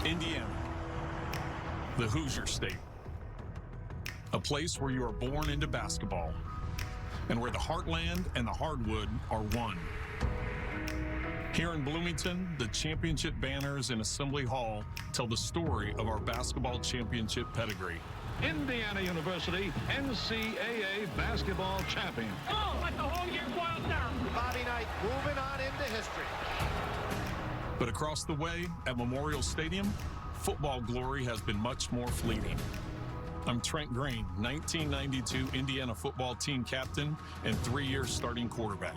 Indiana, the Hoosier State, a place where you are born into basketball and where the heartland and the hardwood are one. Here in Bloomington, the championship banners in Assembly Hall tell the story of our basketball championship pedigree. Indiana University NCAA basketball champion. Oh, let the whole year boil down. Bobby Knight moving on into history. But across the way at Memorial Stadium, football glory has been much more fleeting. I'm Trent Green, 1992 Indiana football team captain and 3-year starting quarterback.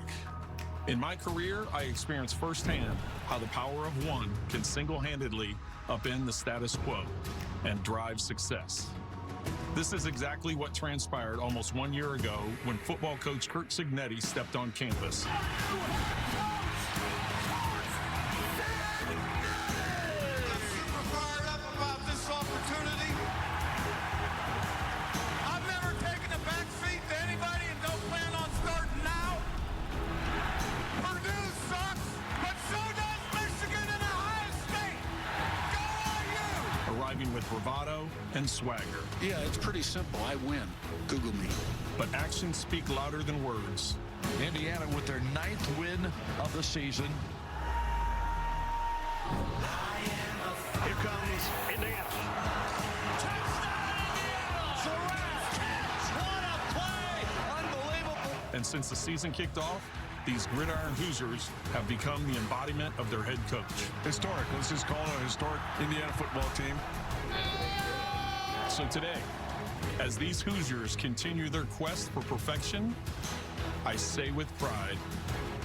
In my career, I experienced firsthand how the power of one can single-handedly upend the status quo and drive success. This is exactly what transpired almost 1 year ago when football coach Curt Cignetti stepped on campus. With bravado and swagger. Yeah, it's pretty simple. I win. Google me. But actions speak louder than words. Indiana with their 9th win of the season. Here comes Indiana. What a play! Unbelievable. And since the season kicked off, these gridiron Hoosiers have become the embodiment of their head coach. Historic. Let's just call it a historic Indiana football team. So today, as these Hoosiers continue their quest for perfection, I say with pride,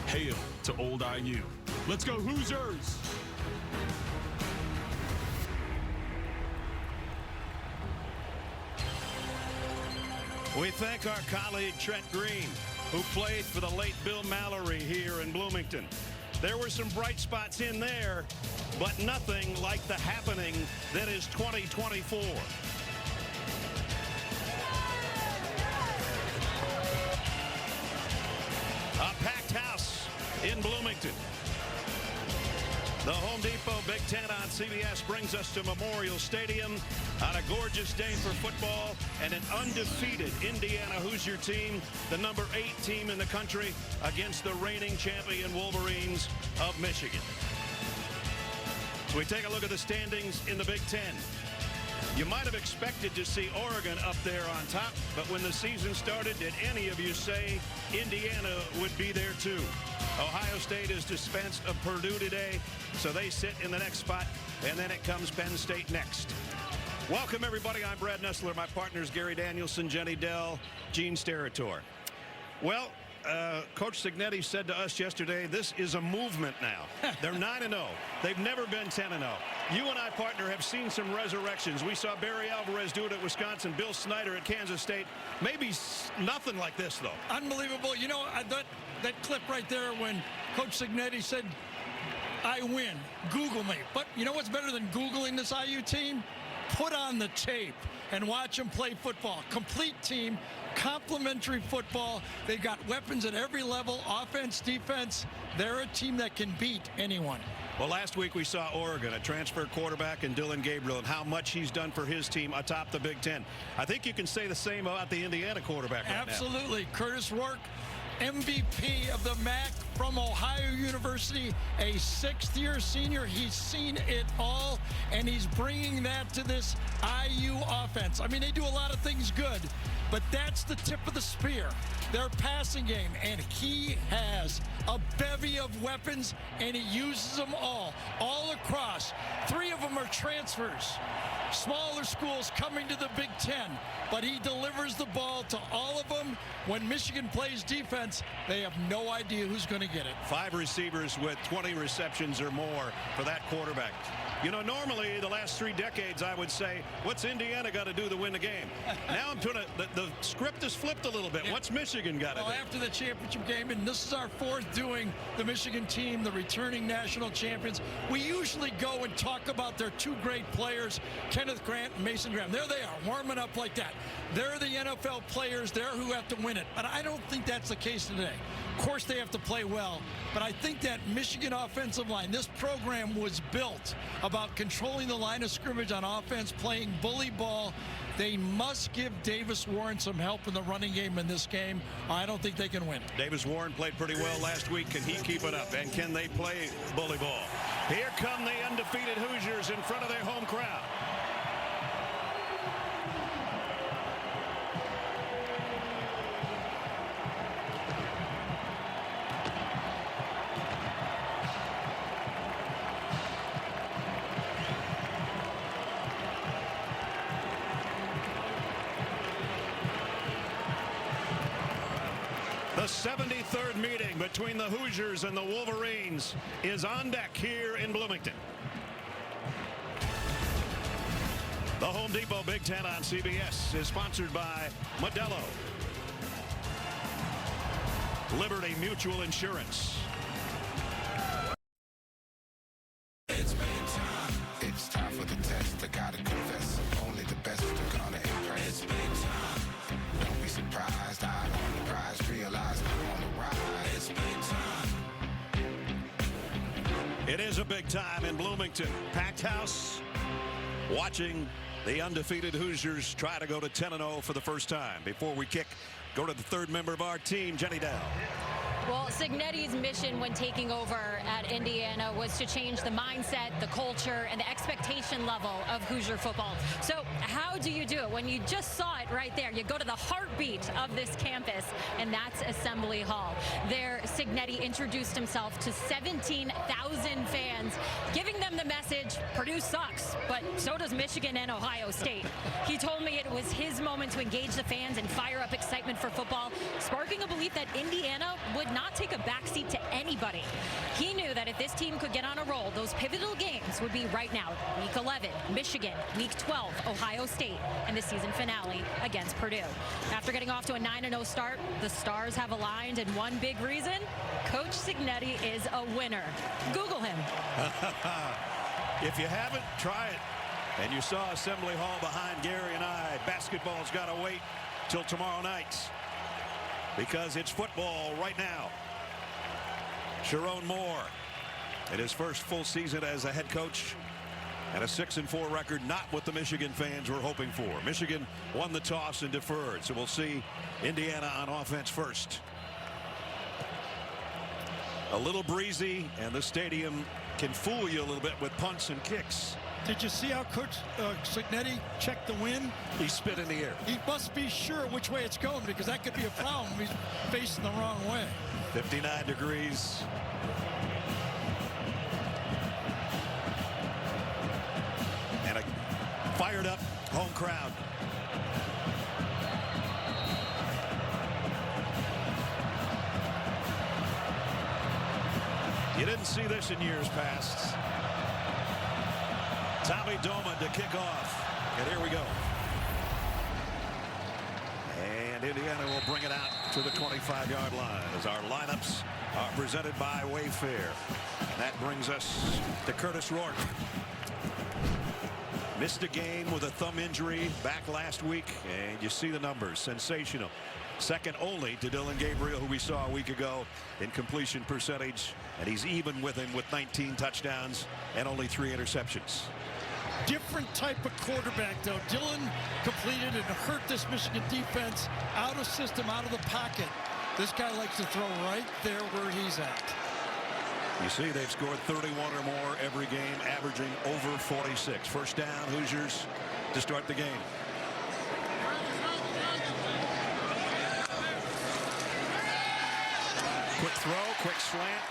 hail to old IU. Let's go Hoosiers! We thank our colleague Trent Green, who played for the late Bill Mallory here in Bloomington. There were some bright spots in there, but nothing like the happening that is 2024. A packed house in Bloomington. The Home Depot Big Ten on CBS brings us to Memorial Stadium on a gorgeous day for football and an undefeated Indiana Hoosier team, the number 8 team in the country, against the reigning champion Wolverines of Michigan. So we take a look at the standings in the Big Ten. You might have expected to see Oregon up there on top, but when the season started, did any of you say Indiana would be there too? Ohio State is dispensed of Purdue today, so they sit in the next spot, and then it comes Penn State next. Welcome, everybody. I'm Brad Nessler. My partners, Gary Danielson, Jenny Dell, Gene Steratore. Well, Coach Cignetti said to us yesterday, this is a movement now. They're 9-0. They've never been 10-0. You and I, partner, have seen some resurrections. We saw Barry Alvarez do it at Wisconsin, Bill Snyder at Kansas State. Maybe nothing like this, though. Unbelievable. You know, that clip right there when Coach Cignetti said, I win, Google me. But you know what's better than Googling this IU team? Put on the tape and watch them play football. Complete team, complementary football. They've got weapons at every level, offense, defense. They're a team that can beat anyone. Well, last week we saw Oregon, a transfer quarterback, and Dylan Gabriel, and how much he's done for his team atop the Big Ten. I think you can say the same about the Indiana quarterback right Absolutely. Now. Curtis Rourke, MVP of the MAC from Ohio University, a 6th-year senior. He's seen it all, and he's bringing that to this IU offense. I mean, they do a lot of things good, but that's the tip of the spear, their passing game, and he has a bevy of weapons, and he uses them all across. 3 of them are transfers. Smaller schools coming to the Big Ten, but he delivers the ball to all of them. When Michigan plays defense, they have no idea who's going to get it. 5 receivers with 20 receptions or more for that quarterback. You know, normally the last 3 decades, I would say, what's Indiana got to do to win the game? Now I'm trying to, the script is flipped a little bit. What's Michigan got to do? After the championship game, and this is our 4th doing the Michigan team, the returning national champions, we usually go and talk about their 2 great players, Kenneth Grant and Mason Graham. There they are, warming up like that. They're the NFL players there who have to win it. But I don't think that's the case today. Of course they have to play well, but I think that Michigan offensive line, this program was built about controlling the line of scrimmage on offense, playing bully ball. They must give Davis Warren some help in the running game in this game. I don't think they can win. Davis Warren played pretty well last week. Can he keep it up? And can they play bully ball? Here come the undefeated Hoosiers in front of their home crowd. The 73rd meeting between the Hoosiers and the Wolverines is on deck here in Bloomington. The Home Depot Big Ten on CBS is sponsored by Modelo, Liberty Mutual Insurance. It's time for the test. I gotta confess, only the best are gonna impress. It's big time. Don't be surprised. I'm on the prize. Realize I'm on the rise. It's big time. It is a big time in Bloomington. Packed house, watching the undefeated Hoosiers try to go to 10-0 for the first time. Before we kick, go to the third member of our team, Jenny Dow. Well, Cignetti's mission when taking over at Indiana was to change the mindset, the culture, and the expectation level of Hoosier football. So how do you do it? When you just saw it right there, you go to the heartbeat of this campus, and that's Assembly Hall. There, Cignetti introduced himself to 17,000 fans, giving them the message, Purdue sucks, but so does Michigan and Ohio State. He told me it was his moment to engage the fans and fire up excitement for football, sparking a belief that Indiana would not take a backseat to anybody. He knew that if this team could get on a roll, those pivotal games would be right now. Week 11, Michigan. Week 12, Ohio State. And the season finale against Purdue. After getting off to a 9-0 start, the stars have aligned, and one big reason, Coach Cignetti is a winner. Google him. If you haven't, try it. And you saw Assembly Hall behind Gary and I. Basketball's got to wait till tomorrow night, because it's football right now. Sharon Moore, in his first full season as a head coach, and a 6-4 record, not what the Michigan fans were hoping for. Michigan won the toss and deferred, so we'll see Indiana on offense first. A little breezy, and the stadium can fool you a little bit with punts and kicks. Did you see how Coach Cignetti checked the wind? He spit in the air. He must be sure which way it's going, because that could be a foul when he's facing the wrong way. 59 degrees. And a fired up home crowd. You didn't see this in years past. Tommy Doman to kick off. And here we go. And Indiana will bring it out to the 25-yard line as our lineups are presented by Wayfair. That brings us to Curtis Rourke. Missed a game with a thumb injury back last week, and you see the numbers. Sensational. Second only to Dylan Gabriel, who we saw a week ago in completion percentage, and he's even with him with 19 touchdowns and only 3 interceptions. Different type of quarterback, though. Dylan completed and hurt this Michigan defense out of system, out of the pocket. This guy likes to throw right there where he's at. You see, they've scored 31 or more every game, averaging over 46. First down, Hoosiers to start the game. Quick throw, quick slant,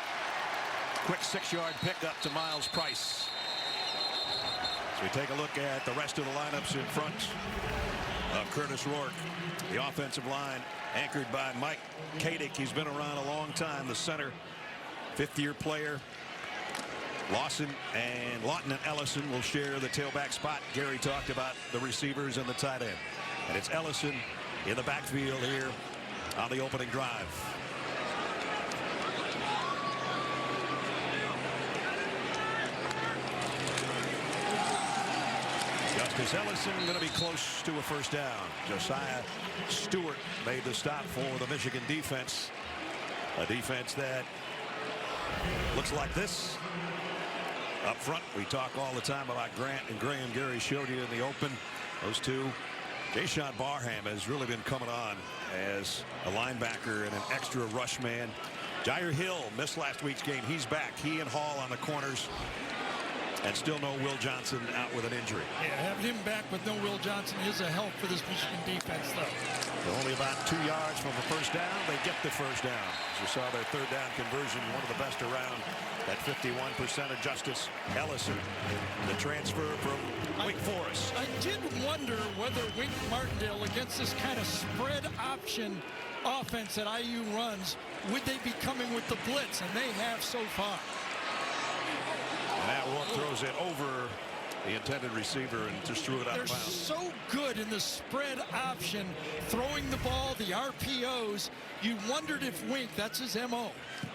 quick 6-yard pickup to Miles Price. As we take a look at the rest of the lineups in front of Curtis Rourke. The offensive line anchored by Mike Kadick. He's been around a long time. The center, 5th-year player. Lawton and Ellison will share the tailback spot. Gary talked about the receivers and the tight end. And it's Ellison in the backfield here on the opening drive. Justice Ellison going to be close to a first down. Josiah Stewart made the stop for the Michigan defense. A defense that looks like this. Up front, we talk all the time about Grant and Graham. Gary showed you in the open. Those two. Jason Barham has really been coming on as a linebacker and an extra rush man. Jair Hill missed last week's game. He's back. He and Hall on the corners. And still no Will Johnson out with an injury. Yeah, having him back with no Will Johnson is a help for this Michigan defense, though. They're only about 2 yards from the first down. They get the first down. As you saw, their third down conversion, one of the best around at 51% of Justice Ellison, the transfer from Wake Forest. I did wonder whether Wink Martindale, against this kind of spread option offense that IU runs, would they be coming with the blitz, and they have so far. And that Rourke throws it over the intended receiver and just threw it out of bounds. They're so good in the spread option, throwing the ball, the RPOs. You wondered if Wink, that's his MO,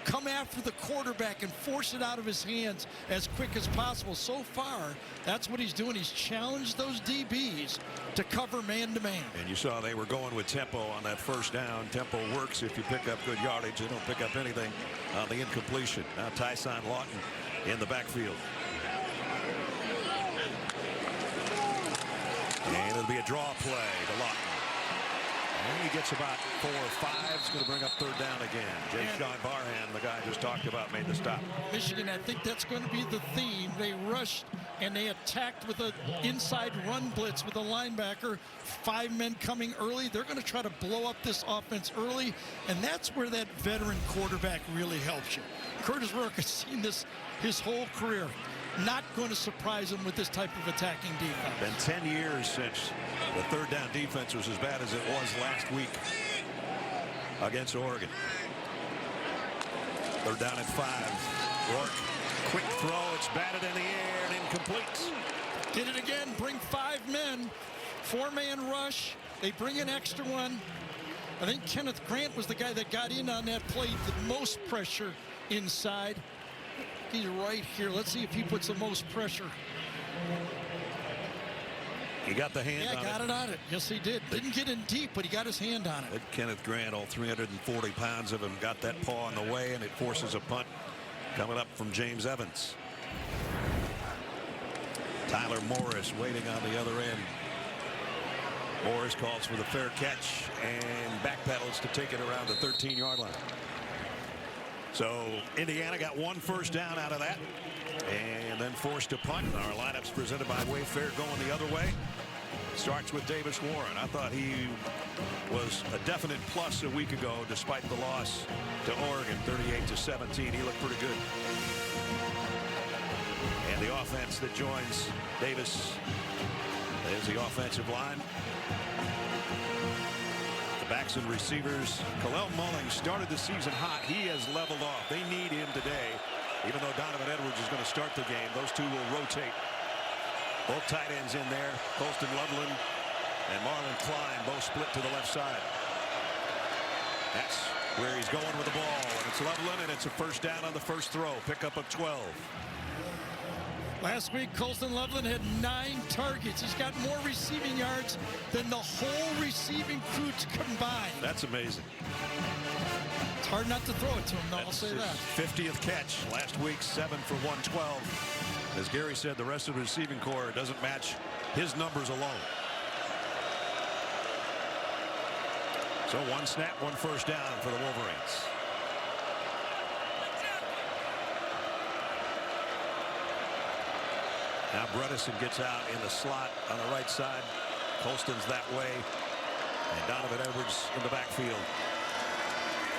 come after the quarterback and force it out of his hands as quick as possible. So far, that's what he's doing. He's challenged those DBs to cover man-to-man. And you saw they were going with tempo on that first down. Tempo works if you pick up good yardage. They don't pick up anything on the incompletion. Now Tyson Lawton in the backfield. And it'll be a draw play to Lawton. And he gets about 4 or 5. It's going to bring up third down again. Jason Barham, the guy I just talked about, made the stop. Michigan, I think that's going to be the theme. They rushed and they attacked with an inside run blitz with a linebacker. 5 men coming early. They're going to try to blow up this offense early, and that's where that veteran quarterback really helps you. Curtis Rourke has seen this his whole career. Not going to surprise him with this type of attacking defense. Been 10 years since the third down defense was as bad as it was last week against Oregon. Third down at 5. Rourke, quick throw. It's batted in the air and incomplete. Did it again. Bring 5 men. 4-man rush. They bring an extra one. I think Kenneth Grant was the guy that got in on that play, the most pressure inside. He's right here. Let's see if he puts the most pressure. He got the hand on it. Yeah, got it on it. Yes, he did. Didn't get in deep, but he got his hand on it. Kenneth Grant, all 340 pounds of him, got that paw in the way, and it forces a punt coming up from James Evans. Tyler Morris waiting on the other end. Morris calls for the fair catch and backpedals to take it around the 13-yard line. So Indiana got 1 first down out of that and then forced a punt. Our lineup's presented by Wayfair going the other way. Starts with Davis Warren. I thought he was a definite plus a week ago despite the loss to Oregon 38-17. He looked pretty good. And the offense that joins Davis is the offensive line. Backs and receivers. Kalel Mulling started the season hot. He has leveled off. They need him today. Even though Donovan Edwards is going to start the game, those two will rotate. Both tight ends in there. Colston Loveland and Marlon Klein both split to the left side. That's where he's going with the ball. And it's Loveland, and it's a first down on the first throw. Pickup of 12. Last week, Colston Loveland had 9 targets. He's got more receiving yards than the whole receiving crew combined. That's amazing. It's hard not to throw it to him, though. I'll say that. 50th catch. Last week, 7 for 112. As Gary said, the rest of the receiving core doesn't match his numbers alone. So 1 snap, 1 first down for the Wolverines. Now Bredesen gets out in the slot on the right side. Colston's that way. And Donovan Edwards in the backfield.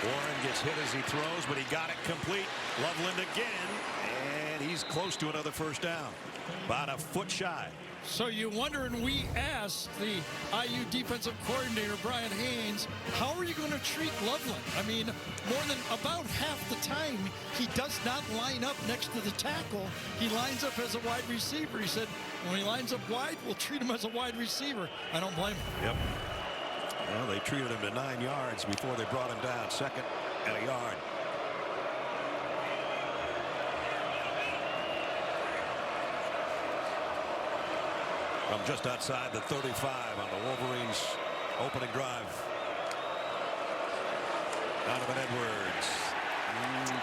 Warren gets hit as he throws, but he got it complete. Loveland again. And he's close to another first down. About a foot shy. So you wonder, and we asked the IU defensive coordinator, Brian Haynes, how are you going to treat Loveland? I mean, more than about half the time, he does not line up next to the tackle. He lines up as a wide receiver. He said, when he lines up wide, we'll treat him as a wide receiver. I don't blame him. Yep. Well, they treated him to 9 yards before they brought him down. 2nd and a yard. From just outside the 35 on the Wolverines' opening drive. Donovan Edwards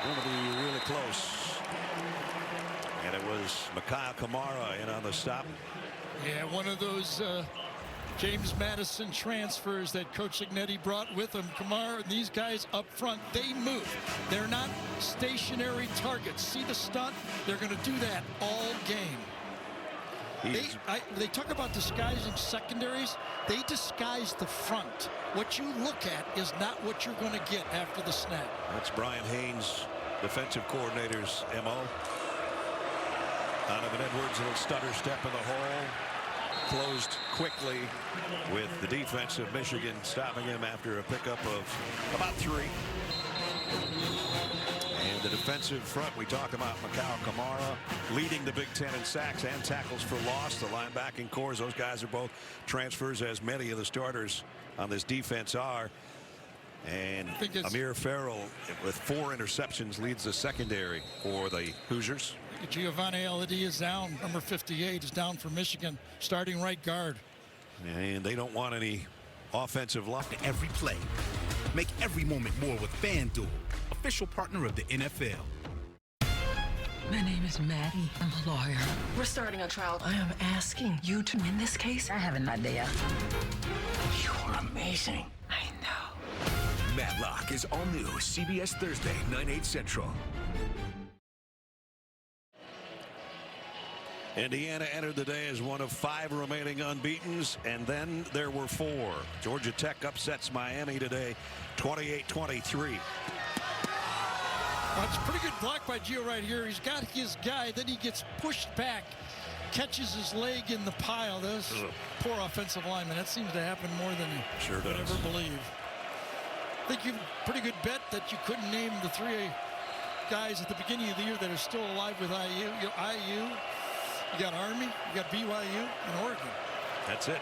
going to be really close. And it was Mikhail Kamara in on the stop. Yeah, one of those James Madison transfers that Coach Signetti brought with him. Kamara and these guys up front, they move. They're not stationary targets. See the stunt? They're going to do that all game. They talk about disguising secondaries. They disguise the front. What you look at is not what you're going to get after the snap. That's Brian Haynes, defensive coordinator's MO. Donovan Edwards, a little stutter step in the hole. Closed quickly with the defense of Michigan stopping him after a pickup of about 3. And the defensive front, we talked about Mikhail Kamara leading the Big Ten in sacks and tackles for loss. The linebacking cores, those guys are both transfers, as many of the starters on this defense are. And Amir Farrell, with 4 interceptions, leads the secondary for the Hoosiers. Giovanni Aladi is down. Number 58 is down for Michigan, starting right guard. And they don't want any offensive luck. Every play. Make every moment more with FanDuel, official partner of the NFL. My name is Maddie. I'm a lawyer. We're starting a trial. I am asking you to win this case. I have an idea. You are amazing. I know. Matlock is all new. CBS Thursday, 9/8 Central. Indiana entered the day as one of 5 remaining unbeatens, and then there were 4. Georgia Tech upsets Miami today, 28-23. Well, it's a pretty good block by Gio right here. He's got his guy, then he gets pushed back, catches his leg in the pile. This poor offensive lineman. That seems to happen more than you would ever believe. I think you've a pretty good bet that you couldn't name the 3 guys at the beginning of the year that are still alive with IU. You got Army, you got BYU, and Oregon. That's it.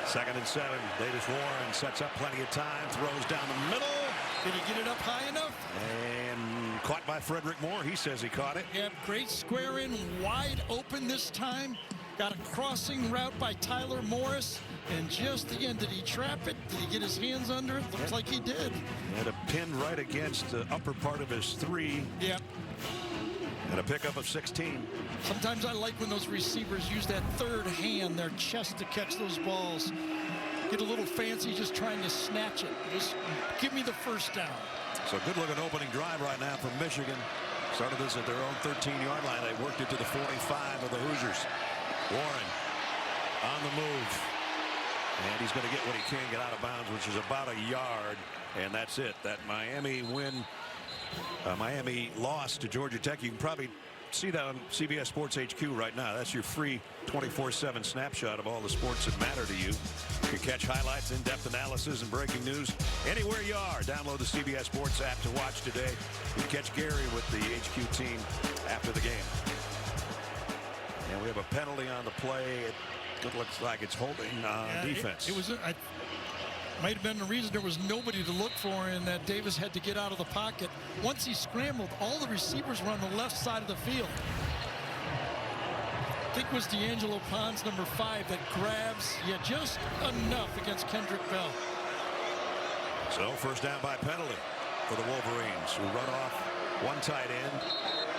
2nd and 7. Davis Warren sets up plenty of time, throws down the middle. Did he get it up high enough? And caught by Frederick Moore. He says he caught it. Yeah, great square in, wide open this time. Got a crossing route by Tyler Morris. And just the end, did he trap it? Did he get his hands under it? Looks like he did. He had a pin right against the upper part of his 3. Yep. And a pickup of 16. Sometimes I like when those receivers use that third hand, their chest, to catch those balls. Get a little fancy just trying to snatch it. Just give me the first down. So good looking opening drive right now from Michigan. Started this at their own 13-yard line. They worked it to the 45 of the Hoosiers. Warren on the move. And he's going to get what he can get out of bounds, which is about a yard. And that's it. That Miami win. Miami lost to Georgia Tech. You can probably see that on CBS Sports HQ right now. That's your free 24/7 snapshot of all the sports that matter to you. You can catch highlights, in-depth analysis, and breaking news anywhere you are. Download the CBS Sports app to watch today. You can catch Gary with the HQ team after the game. And we have a penalty on the play. It looks like it's holding defense. It was. Might have been the reason there was nobody to look for, and that Davis had to get out of the pocket. Once he scrambled, all the receivers were on the left side of the field. I think it was D'Angelo Pons, number 5, that grabs just enough against Kendrick Bell. So first down by penalty for the Wolverines, who run off one tight end.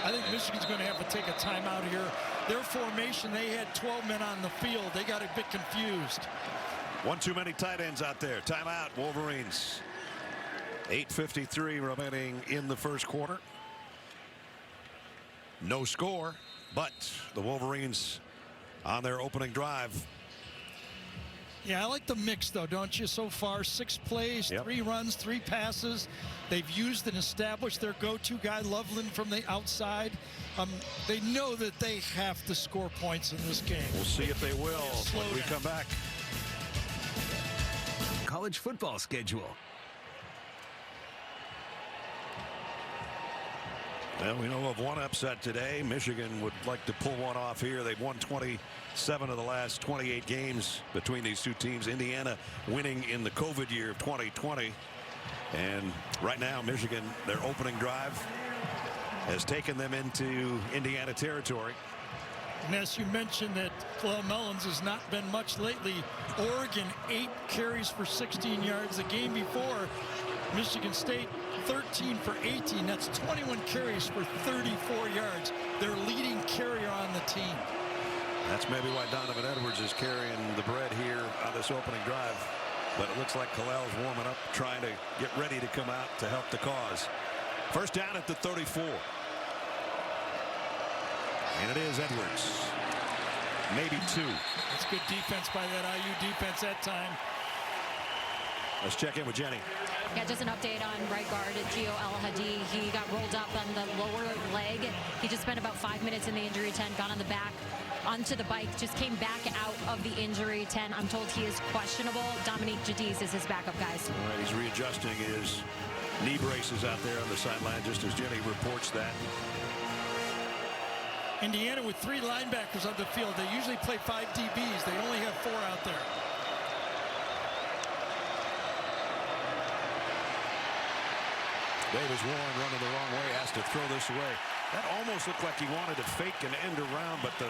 I think Michigan's going to have to take a timeout here. Their formation, they had 12 men on the field. They got a bit confused. One too many tight ends out there. Timeout, Wolverines. 8:53 remaining in the first quarter. No score, but the Wolverines on their opening drive. Yeah, I like the mix, though, don't you? So far, 6 plays, 3 runs, 3 passes. They've used and established their go-to guy, Loveland, from the outside. They know that they have to score points in this game. We'll see if they will when we come back. College football schedule. Well, we know of one upset today. Michigan would like to pull one off here. They've won 27 of the last 28 games between these two teams. Indiana winning in the COVID year of 2020. And right now, Michigan, their opening drive has taken them into Indiana territory. And as you mentioned, that Clell Mullins has not been much lately. Oregon, 8 carries for 16 yards. The game before, Michigan State 13 for 18. That's 21 carries for 34 yards. Their leading carrier on the team. That's maybe why Donovan Edwards is carrying the bread here on this opening drive. But it looks like Kalel's warming up, trying to get ready to come out to help the cause. First down at the 34. And it is Edwards. Maybe 2. That's good defense by that IU defense that time. Let's check in with Jenny. Yeah, just an update on right guard Gio El-Hadi. He got rolled up on the lower leg. He just spent about 5 minutes in the injury tent, got on the back, onto the bike, just came back out of the injury tent. I'm told he is questionable. Dominique Jadis is his backup, guys. All right, he's readjusting his knee braces out there on the sideline, just as Jenny reports that. Indiana with 3 linebackers on the field. They usually play 5 DBs. They only have 4 out there. Davis Warren running the wrong way, has to throw this away. That almost looked like he wanted to fake an end around, but the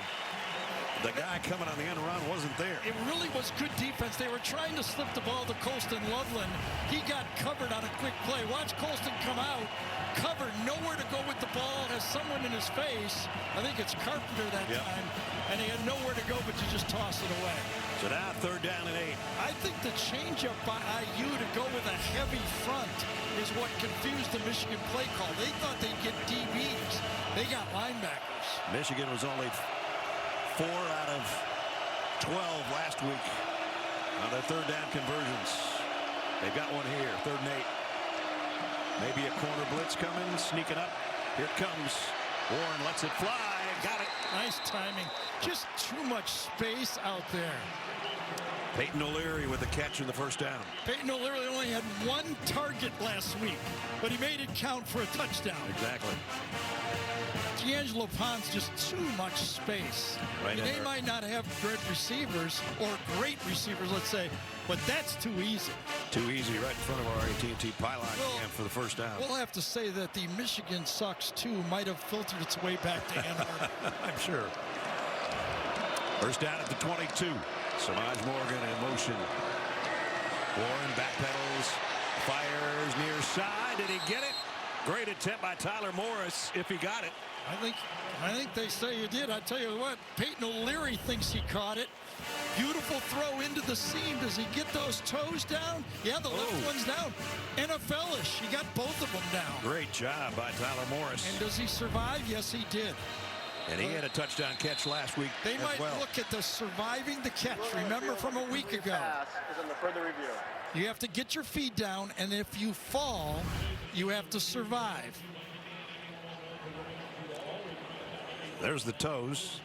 guy coming on the end around wasn't there. It really was good defense. They were trying to slip the ball to Colston Loveland. He got covered on a quick play. Watch Colston come out, covered, nowhere to go with the ball, has someone in his face. I think it's Carpenter that time, and he had nowhere to go but to just toss it away. So now 3rd down and 8. I think the changeup by IU to go with a heavy front is what confused the Michigan play call. They thought they'd get DBs. They got linebackers. Michigan was only 4 out of 12 last week on their 3rd down conversions. They've got one here, 3rd and 8. Maybe a corner blitz coming, sneaking up. Here it comes. Warren lets it fly. Got it. Nice timing. Just too much space out there. Peyton O'Leary with the catch in the 1st down. Peyton O'Leary only had 1 target last week, but he made it count for a touchdown. Exactly. D'Angelo Ponce, just too much space. Right. They might not have great receivers, or great receivers, let's say, but that's too easy. Too easy right in front of our AT&T pylon cam for the 1st down. We'll have to say that the Michigan Sucks 2 might have filtered its way back to Ann Arbor. I'm sure. 1st down at the 22. Samaj Morgan in motion. Warren backpedals, fires near side. Did he get it? Great attempt by Tyler Morris, if he got it. I think they say he did. I tell you what, Peyton O'Leary thinks he caught it. Beautiful throw into the seam. Does he get those toes down? Yeah, the left one's down. NFL-ish. He got both of them down. Great job by Tyler Morris. And does he survive? Yes, he did. And he had a touchdown catch last week. They might look at the surviving the catch. Remember from a week ago. Is on the further review. You have to get your feet down, and if you fall, you have to survive. There's the toes.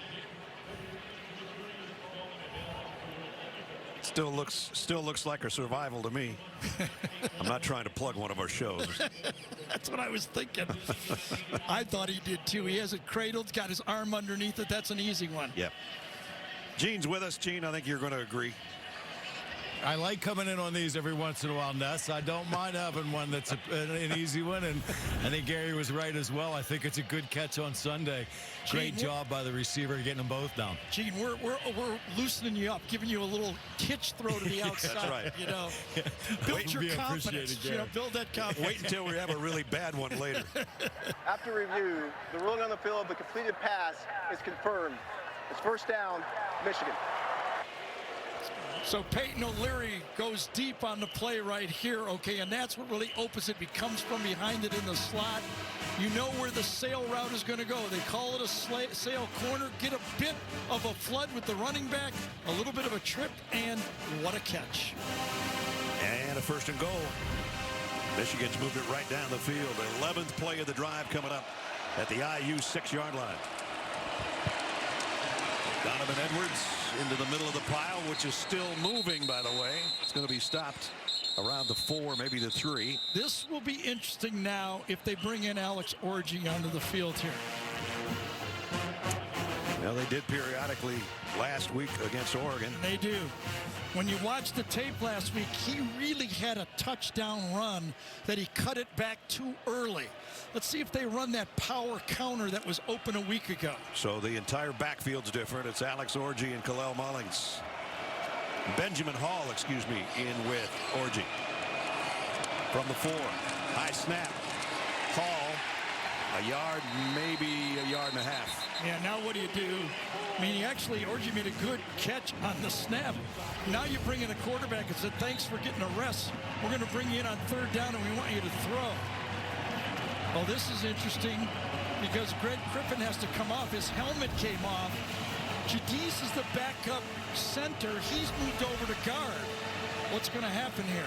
Still looks like a survival to me. I'm not trying to plug one of our shows. That's what I was thinking. I thought he did too. He has it cradled, got his arm underneath it. That's an easy one. Yep. Gene's with us. Gene, I think you're going to agree. I like coming in on these every once in a while, Ness. I don't mind having one that's an easy one, and I think Gary was right as well. I think it's a good catch on Sunday. Great job by the receiver getting them both down. Gene, we're loosening you up, giving you a little hitch throw to the outside. That's right. You know, build your confidence. You know, build that confidence. Wait until we have a really bad one later. After review, the ruling on the field of the completed pass is confirmed. It's 1st down, Michigan. So Peyton O'Leary goes deep on the play right here, okay, and that's what really opens it. He comes from behind it in the slot. You know where the sail route is going to go. They call it a sail corner. Get a bit of a flood with the running back, a little bit of a trip, and what a catch. And a 1st and goal. Michigan's moved it right down the field. 11th play of the drive coming up at the IU 6-yard line. Donovan Edwards into the middle of the pile, which is still moving, by the way. It's going to be stopped around the 4, maybe the 3. This will be interesting now if they bring in Alex Orji onto the field here. Well, they did periodically last week against Oregon. They do. When you watch the tape last week, he really had a touchdown run that he cut it back too early. Let's see if they run that power counter that was open a week ago. So the entire backfield's different. It's Alex Orji and Kalel Mullings. Benjamin Hall, excuse me, in with Orji. from the 4. High snap. Hall, a yard, maybe a yard and a half. Yeah, now what do you do? I mean, Orji made a good catch on the snap. Now you bring in a quarterback and said, thanks for getting a rest. We're going to bring you in on 3rd down, and we want you to throw. Well, this is interesting because Greg Griffin has to come off. His helmet came off. Jadis is the backup center. He's moved over to guard. What's going to happen here?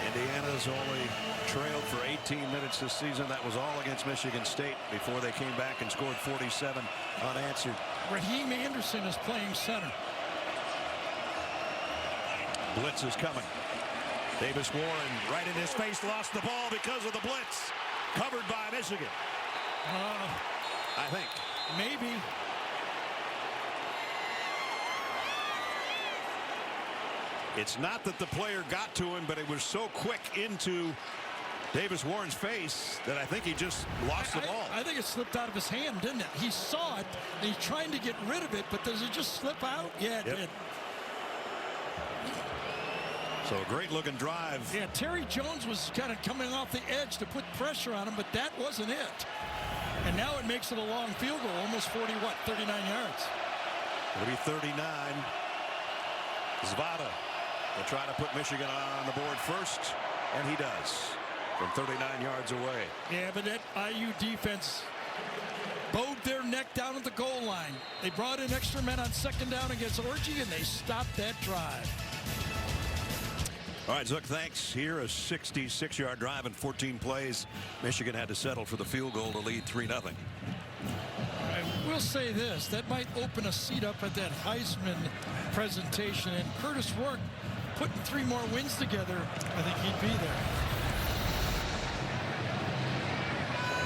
Indiana's only trailed for 18 minutes this season. That was all against Michigan State before they came back and scored 47 unanswered. Raheem Anderson is playing center. Blitz is coming. Davis Warren right in his face, lost the ball because of the blitz. Covered by Michigan. I think. Maybe. It's not that the player got to him, but it was so quick into Davis Warren's face that I think he just lost the ball. I think it slipped out of his hand, didn't it? He saw it, and he's trying to get rid of it, but does it just slip out? Yeah, it did. So a great-looking drive. Yeah, Terry Jones was kind of coming off the edge to put pressure on him, but that wasn't it. And now it makes it a long field goal, almost 39 yards. It'll be 39. Zvada will try to put Michigan on the board first, and he does from 39 yards away. Yeah, but that IU defense bowed their neck down at the goal line. They brought in extra men on 2nd down against Orji, and they stopped that drive. All right, Zook, thanks. Here, a 66-yard drive in 14 plays. Michigan had to settle for the field goal to lead 3-0. We'll say this, that might open a seat up at that Heisman presentation, and Curtis Rourke putting 3 more wins together, I think he'd be there.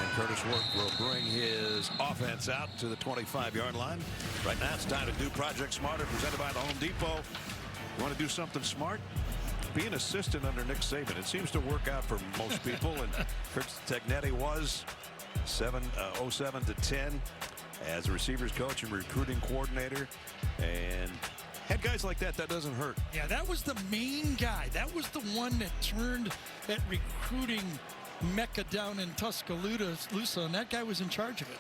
And Curtis Rourke will bring his offense out to the 25-yard line. Right now it's time to do Project Smarter, presented by the Home Depot. You want to do something smart? Be an assistant under Nick Saban. It seems to work out for most people, and Chris Tegnetti was 07 to 10 as a receivers coach and recruiting coordinator, and had guys like that doesn't hurt. Yeah, that was the main guy. That was the one that turned that recruiting mecca down in Tuscaloosa, and that guy was in charge of it.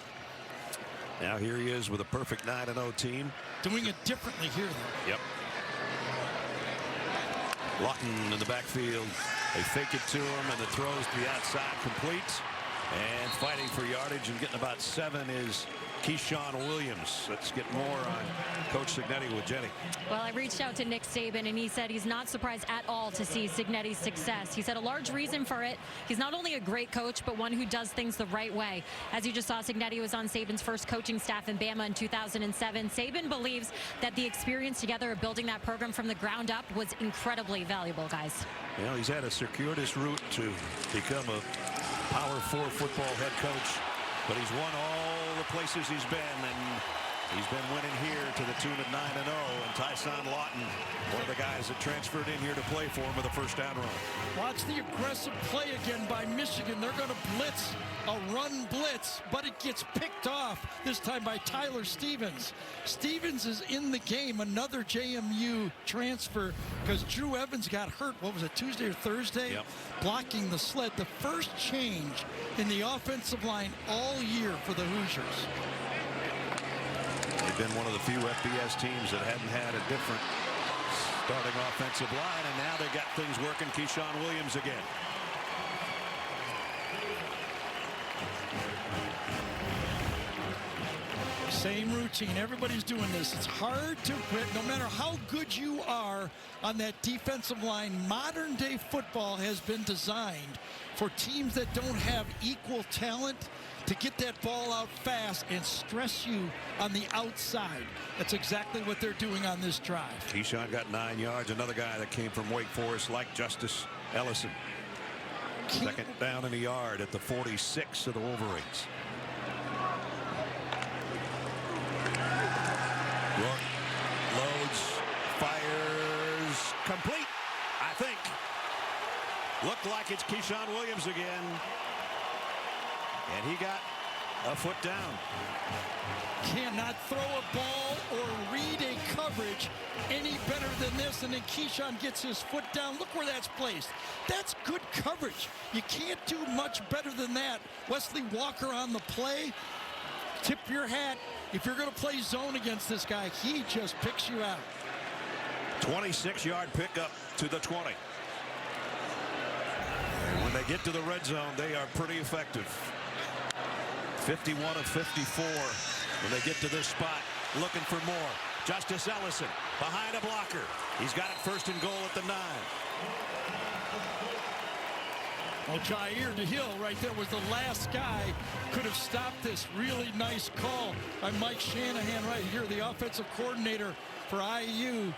Now here he is with a perfect 9-0 team. Doing it differently here, though. Yep. Lawton in the backfield. They fake it to him, and the throws to the outside complete. And fighting for yardage and getting about 7 is Keyshawn Williams. Let's get more on Coach Cignetti with Jenny. Well, I reached out to Nick Saban, and he said he's not surprised at all to see Cignetti's success. He said a large reason for it, he's not only a great coach, but one who does things the right way. As you just saw, Cignetti was on Saban's first coaching staff in Bama in 2007. Saban believes that the experience together of building that program from the ground up was incredibly valuable, guys. You know, he's had a circuitous route to become a Power 4 football head coach, but he's won all the places he's been, and he's been winning here to the tune of 9-0. And Tyson Lawton, one of the guys that transferred in here to play for him with a first down run. Watch the aggressive play again by Michigan. They're going to blitz, a run blitz, but it gets picked off, this time by Tyler Stevens. Stevens is in the game, another JMU transfer, because Drew Evans got hurt, what was it, Tuesday or Thursday? Yep. Blocking the sled. The first change in the offensive line all year for the Hoosiers. They've been one of the few FBS teams that hadn't had a different starting offensive line, and now they got things working. Keyshawn Williams again. Same routine. Everybody's doing this. It's hard to quit. No matter how good you are on that defensive line, modern day football has been designed for teams that don't have equal talent to get that ball out fast and stress you on the outside. That's exactly what they're doing on this drive. Keyshawn got 9 yards. Another guy that came from Wake Forest, like Justice Ellison. Second down and a yard at the 46 of the Wolverines. Rourke loads, fires, complete, I think. Looked like it's Keyshawn Williams again. And he got a foot down. Cannot throw a ball or read a coverage any better than this. And then Keyshawn gets his foot down. Look where that's placed. That's good coverage. You can't do much better than that. Wesley Walker on the play. Tip your hat. If you're going to play zone against this guy, he just picks you out. 26-yard pickup to the 20. And when they get to the red zone, they are pretty effective. 51 of 54 when they get to this spot, looking for more. Justice Ellison behind a blocker. He's got it first and goal at the 9. Well, Jair DeHill right there was the last guy could have stopped this. Really nice call by Mike Shanahan right here, the offensive coordinator for IU.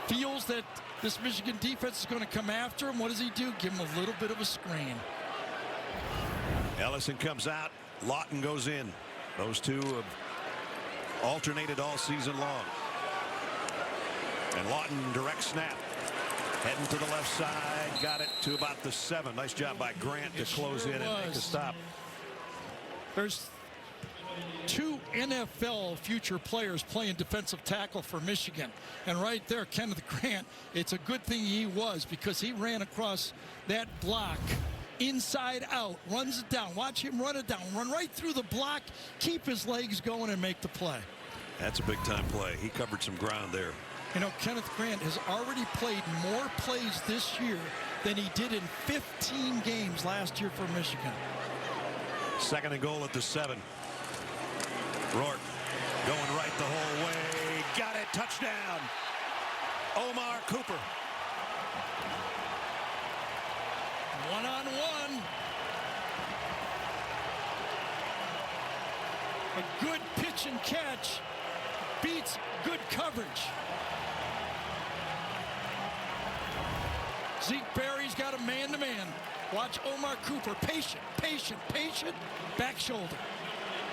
Feels that this Michigan defense is going to come after him. What does he do? Give him a little bit of a screen. Ellison comes out. Lawton goes in. Those two have alternated all season long. And Lawton direct snap. Heading to the left side. Got it to about the 7. Nice job by Grant to close in and make a stop. There's 2 NFL future players playing defensive tackle for Michigan. And right there, Kenneth Grant, it's a good thing he was, because he ran across that block inside out, runs it down. Watch him run it down, run right through the block, keep his legs going and make the play. That's a big time play. He covered some ground there. You know, Kenneth Grant has already played more plays this year than he did in 15 games last year for Michigan. Second and goal at the 7. Rourke going right the whole way. Got it. Touchdown. Omar Cooper. One-on-one. A good pitch and catch beats good coverage. Zeke Berry's got a man-to-man. Watch Omar Cooper. Patient, patient, patient. Back shoulder.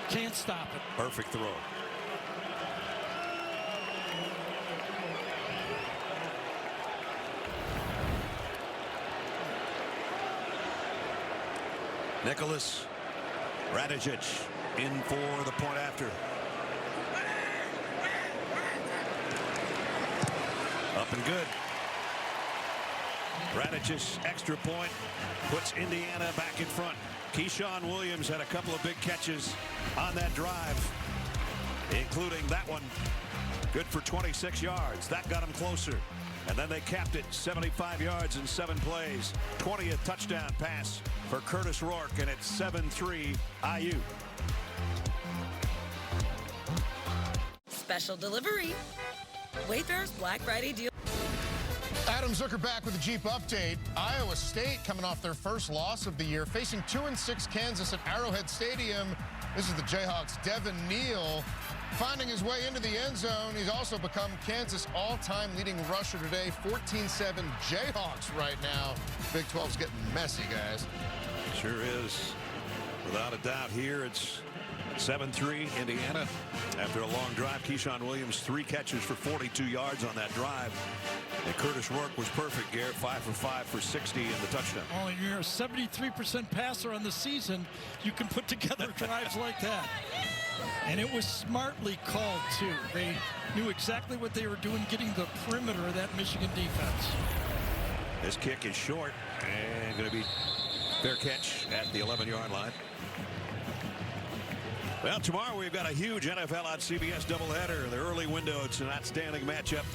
Can't stop it. Perfect throw. Nicholas Radicic in for the point after. Up and good. Radicic's extra point puts Indiana back in front. Keyshawn Williams had a couple of big catches on that drive, including that one. Good for 26 yards. That got him closer. And then they capped it 75 yards in 7 plays. 20th touchdown pass for Curtis Rourke, and it's 7-3 IU. Special delivery. Wayfarer's Black Friday deal. Adam Zucker back with a Jeep update. Iowa State coming off their first loss of the year, facing 2-6 Kansas at Arrowhead Stadium. This is the Jayhawks' Devin Neal finding his way into the end zone. He's also become Kansas' all-time leading rusher today. 14-7 Jayhawks right now. Big 12's getting messy, guys. Sure is. Without a doubt here, it's 7-3 Indiana. After a long drive, Keyshawn Williams 3 catches for 42 yards on that drive. And Curtis Rourke was perfect, Garrett. 5 for 5 for 60 in the touchdown. Oh, you're a 73% passer on the season. You can put together drives like that. And it was smartly called, too. They knew exactly what they were doing, getting the perimeter of that Michigan defense. This kick is short and going to be fair catch at the 11-yard line. Well, tomorrow we've got a huge NFL on CBS doubleheader. In the early window, it's an outstanding matchup.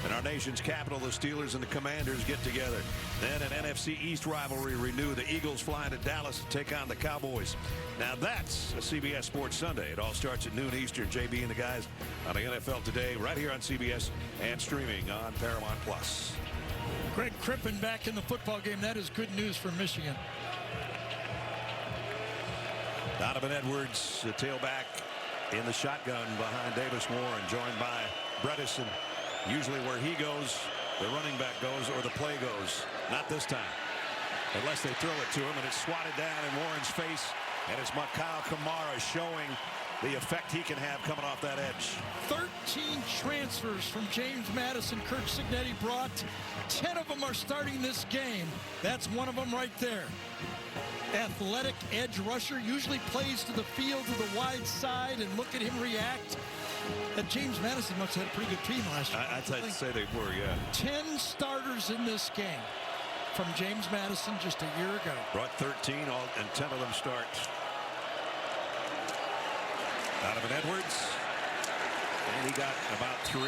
In our nation's capital, the Steelers and the Commanders get together. Then an NFC East rivalry renewed. The Eagles flying to Dallas to take on the Cowboys. Now that's a CBS Sports Sunday. It all starts at noon Eastern. JB and the guys on the NFL Today right here on CBS and streaming on Paramount+. Greg Crippen back in the football game. That is good news for Michigan. Donovan Edwards, the tailback in the shotgun behind Davis Moore, and joined by Bredesen. Usually where he goes, the running back goes, or the play goes. Not this time. Unless they throw it to him, and it's swatted down in Warren's face. And it's Makau Kamara showing the effect he can have coming off that edge. 13 transfers from James Madison, Kirk Cignetti brought. 10 of them are starting this game. That's one of them right there. athletic edge rusher, usually plays to the field, to the wide side, and look at him react. That James Madison must have had a pretty good team last year. I'd say they were, yeah. 10 starters in this game from James Madison just a year ago. Brought 13, and 10 of them start. Donovan Edwards, and he got about 3.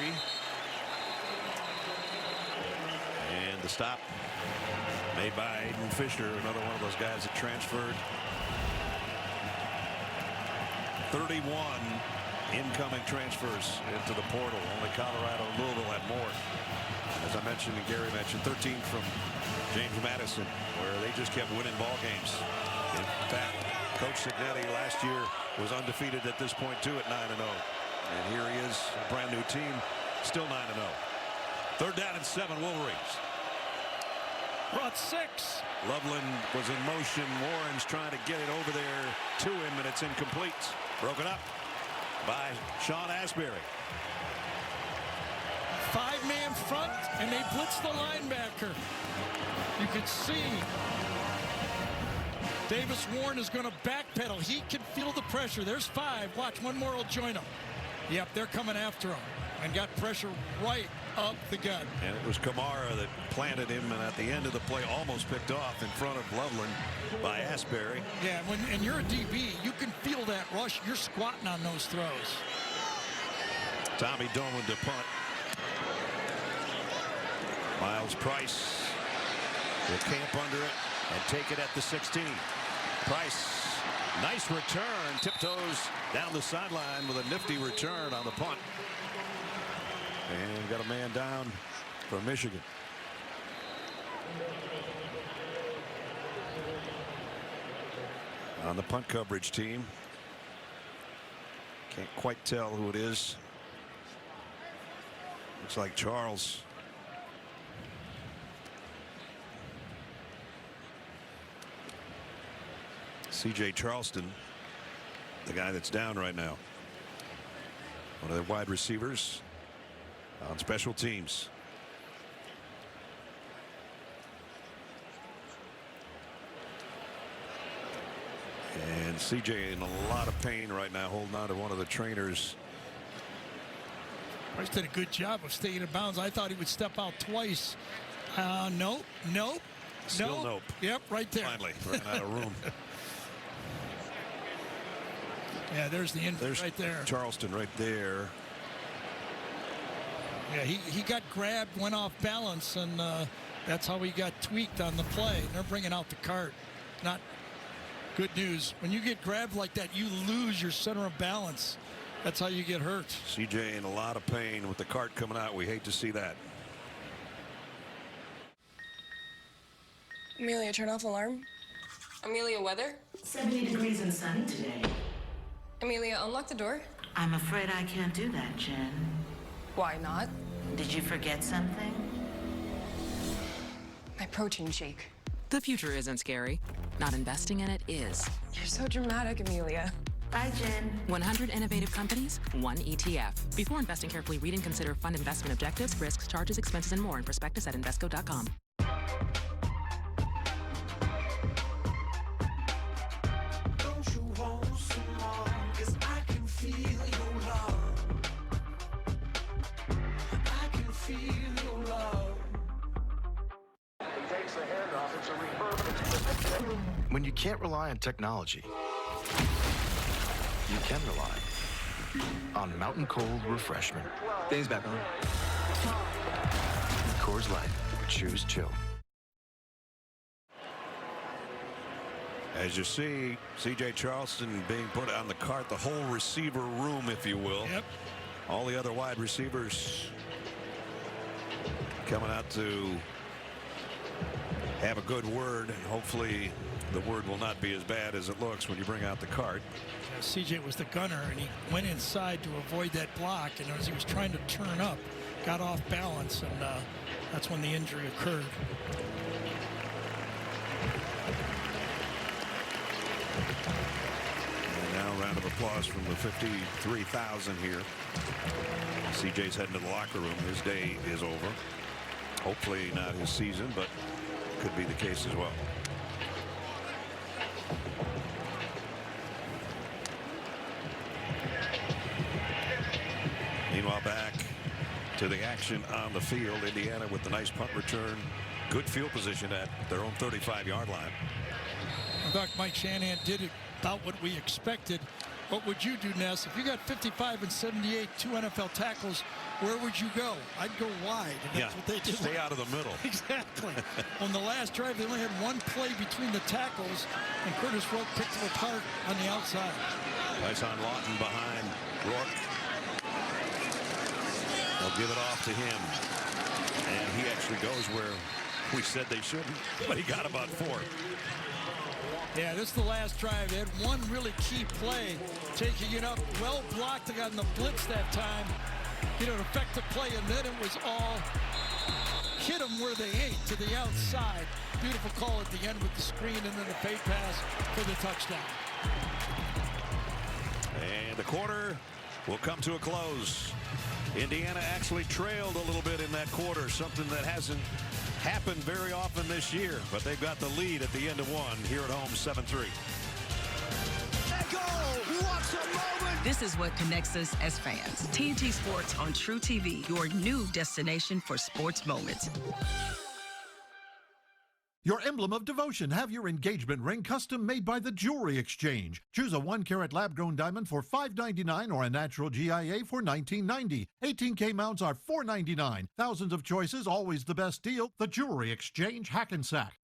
And the stop made by Aiden Fisher, another one of those guys that transferred. 31 incoming transfers into the portal. Only Colorado and Louisville had more. As I mentioned and Gary mentioned, 13 from James Madison, where they just kept winning ball games. In fact, Coach Signetti last year was undefeated at this point too at 9-0. And here he is, a brand new team, still 9-0. 3rd down and 7, Wolverines. Brought 6. Loveland was in motion. Warren's trying to get it over there to him, and it's incomplete. Broken up by Sean Asbury. 5-man front, and they blitz the linebacker. You can see Davis Warren is going to backpedal. He can feel the pressure. There's 5. Watch, one more will join him. Yep, they're coming after him and got pressure right up the gut. And it was Kamara that planted him, and at the end of the play almost picked off in front of Loveland by Asbury. Yeah, and you're a DB, you can feel that rush. You're squatting on those throws. Tommy Dolan to punt. Miles Price will camp under it and take it at the 16. Price, nice return, tiptoes down the sideline with a nifty return on the punt. And got a man down from Michigan. On the punt coverage team. Can't quite tell who it is. Looks like Charles. C.J. Charleston, the guy that's down right now. One of their wide receivers on special teams. And C.J. in a lot of pain right now, holding on to one of the trainers. Price did a good job of staying in bounds. I thought he would step out twice. Nope. Still nope. Yep, right there. Finally ran out of room. Yeah, there's the injury right there. Charleston right there. Yeah, he got grabbed, went off balance, and that's how he got tweaked on the play. They're bringing out the cart. Not good news. When you get grabbed like that, you lose your center of balance. That's how you get hurt. CJ in a lot of pain with the cart coming out. We hate to see that. Amelia, turn off alarm. Amelia, weather? 70 degrees and sunny today. Amelia, unlock the door. I'm afraid I can't do that, Jen. Why not? Did you forget something? My protein shake. The future isn't scary. Not investing in it is. You're so dramatic, Amelia. Bye, Jen. 100 innovative companies, 1 ETF. Before investing, carefully read and consider fund investment objectives, risks, charges, expenses, and more in prospectus at Invesco.com. When you can't rely on technology, you can rely on Mountain Cold Refreshment. Dave's back on. Coors Light. Choose chill. As you see, C.J. Charleston being put on the cart, the whole receiver room, if you will. Yep. All the other wide receivers coming out to have a good word, and hopefully the word will not be as bad as it looks when you bring out the cart. CJ was the gunner, and he went inside to avoid that block, and as he was trying to turn up, got off balance, and that's when the injury occurred. And now a round of applause from the 53,000 here. CJ's heading to the locker room. His day is over. Hopefully not his season, but could be the case as well. Meanwhile, back to the action on the field. Indiana with the nice punt return. Good field position at their own 35-yard line. I thought Mike Shanahan did about what we expected. What would you do, Ness? If you got 55 and 78, 2 NFL tackles, where would you go? I'd go wide. And that's what they did. Stay out of the middle. Exactly. On the last drive, they only had one play between the tackles, and Curtis Rourke picked them apart on the outside. Nice on Lawton behind Rourke. They'll give it off to him. And he actually goes where we said they shouldn't, but he got about 4. Yeah, this is the last drive. They had one really key play, taking it up. Well blocked. They got in the blitz that time. You know, an effective play, and then it was all hit them where they ate, to the outside. Beautiful call at the end with the screen, and then the fade pass for the touchdown. And the quarter will come to a close. Indiana actually trailed a little bit in that quarter, something that hasn't happened very often this year, but they've got the lead at the end of one here at home, 7-3. This is what connects us as fans. TNT Sports on True TV, your new destination for sports moments. Your emblem of devotion. Have your engagement ring custom made by the Jewelry Exchange. Choose a 1-carat lab-grown diamond for $5.99 or a natural GIA for $19.90. 18K mounts are $4.99. Thousands of choices, always the best deal. The Jewelry Exchange, Hackensack.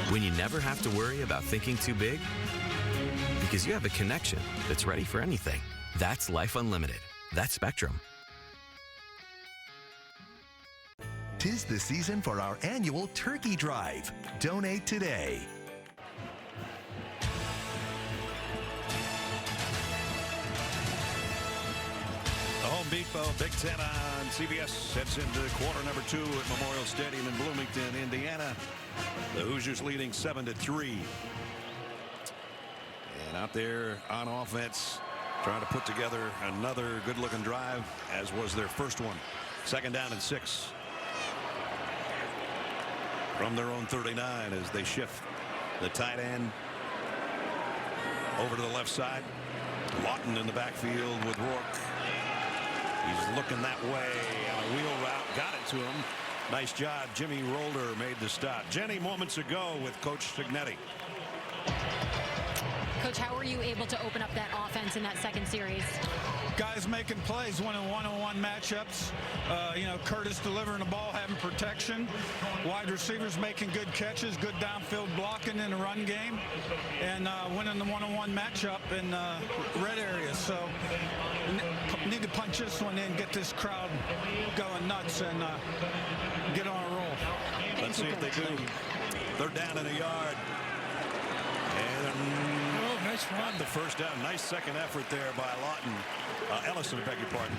When you never have to worry about thinking too big, because you have a connection that's ready for anything. That's Life Unlimited. That's Spectrum. 'Tis the season for our annual turkey drive. Donate today. The Home Depot Big Ten on CBS heads into quarter number 2 at Memorial Stadium in Bloomington, Indiana. The Hoosiers leading 7-3. And out there on offense, trying to put together another good-looking drive, as was their first one. 2nd down and 6. From their own 39 as they shift the tight end over to the left side. Lawton in the backfield with Rourke. He's looking that way on a wheel route. Got it to him. Nice job. Jimmy Rolder made the stop. Jenny, moments ago with Coach Signetti. Coach, how were you able to open up that offense in that second series? Guys making plays, winning one-on-one matchups. Curtis delivering the ball, having protection. Wide receivers making good catches, good downfield blocking in the run game, and winning the one-on-one matchup in red areas. So need to punch this one in, get this crowd going nuts, and get on a roll. Let's see if they do. They're down in the yard. And nice run. The first down. Nice second effort there by Lawton. Ellison, beg your pardon.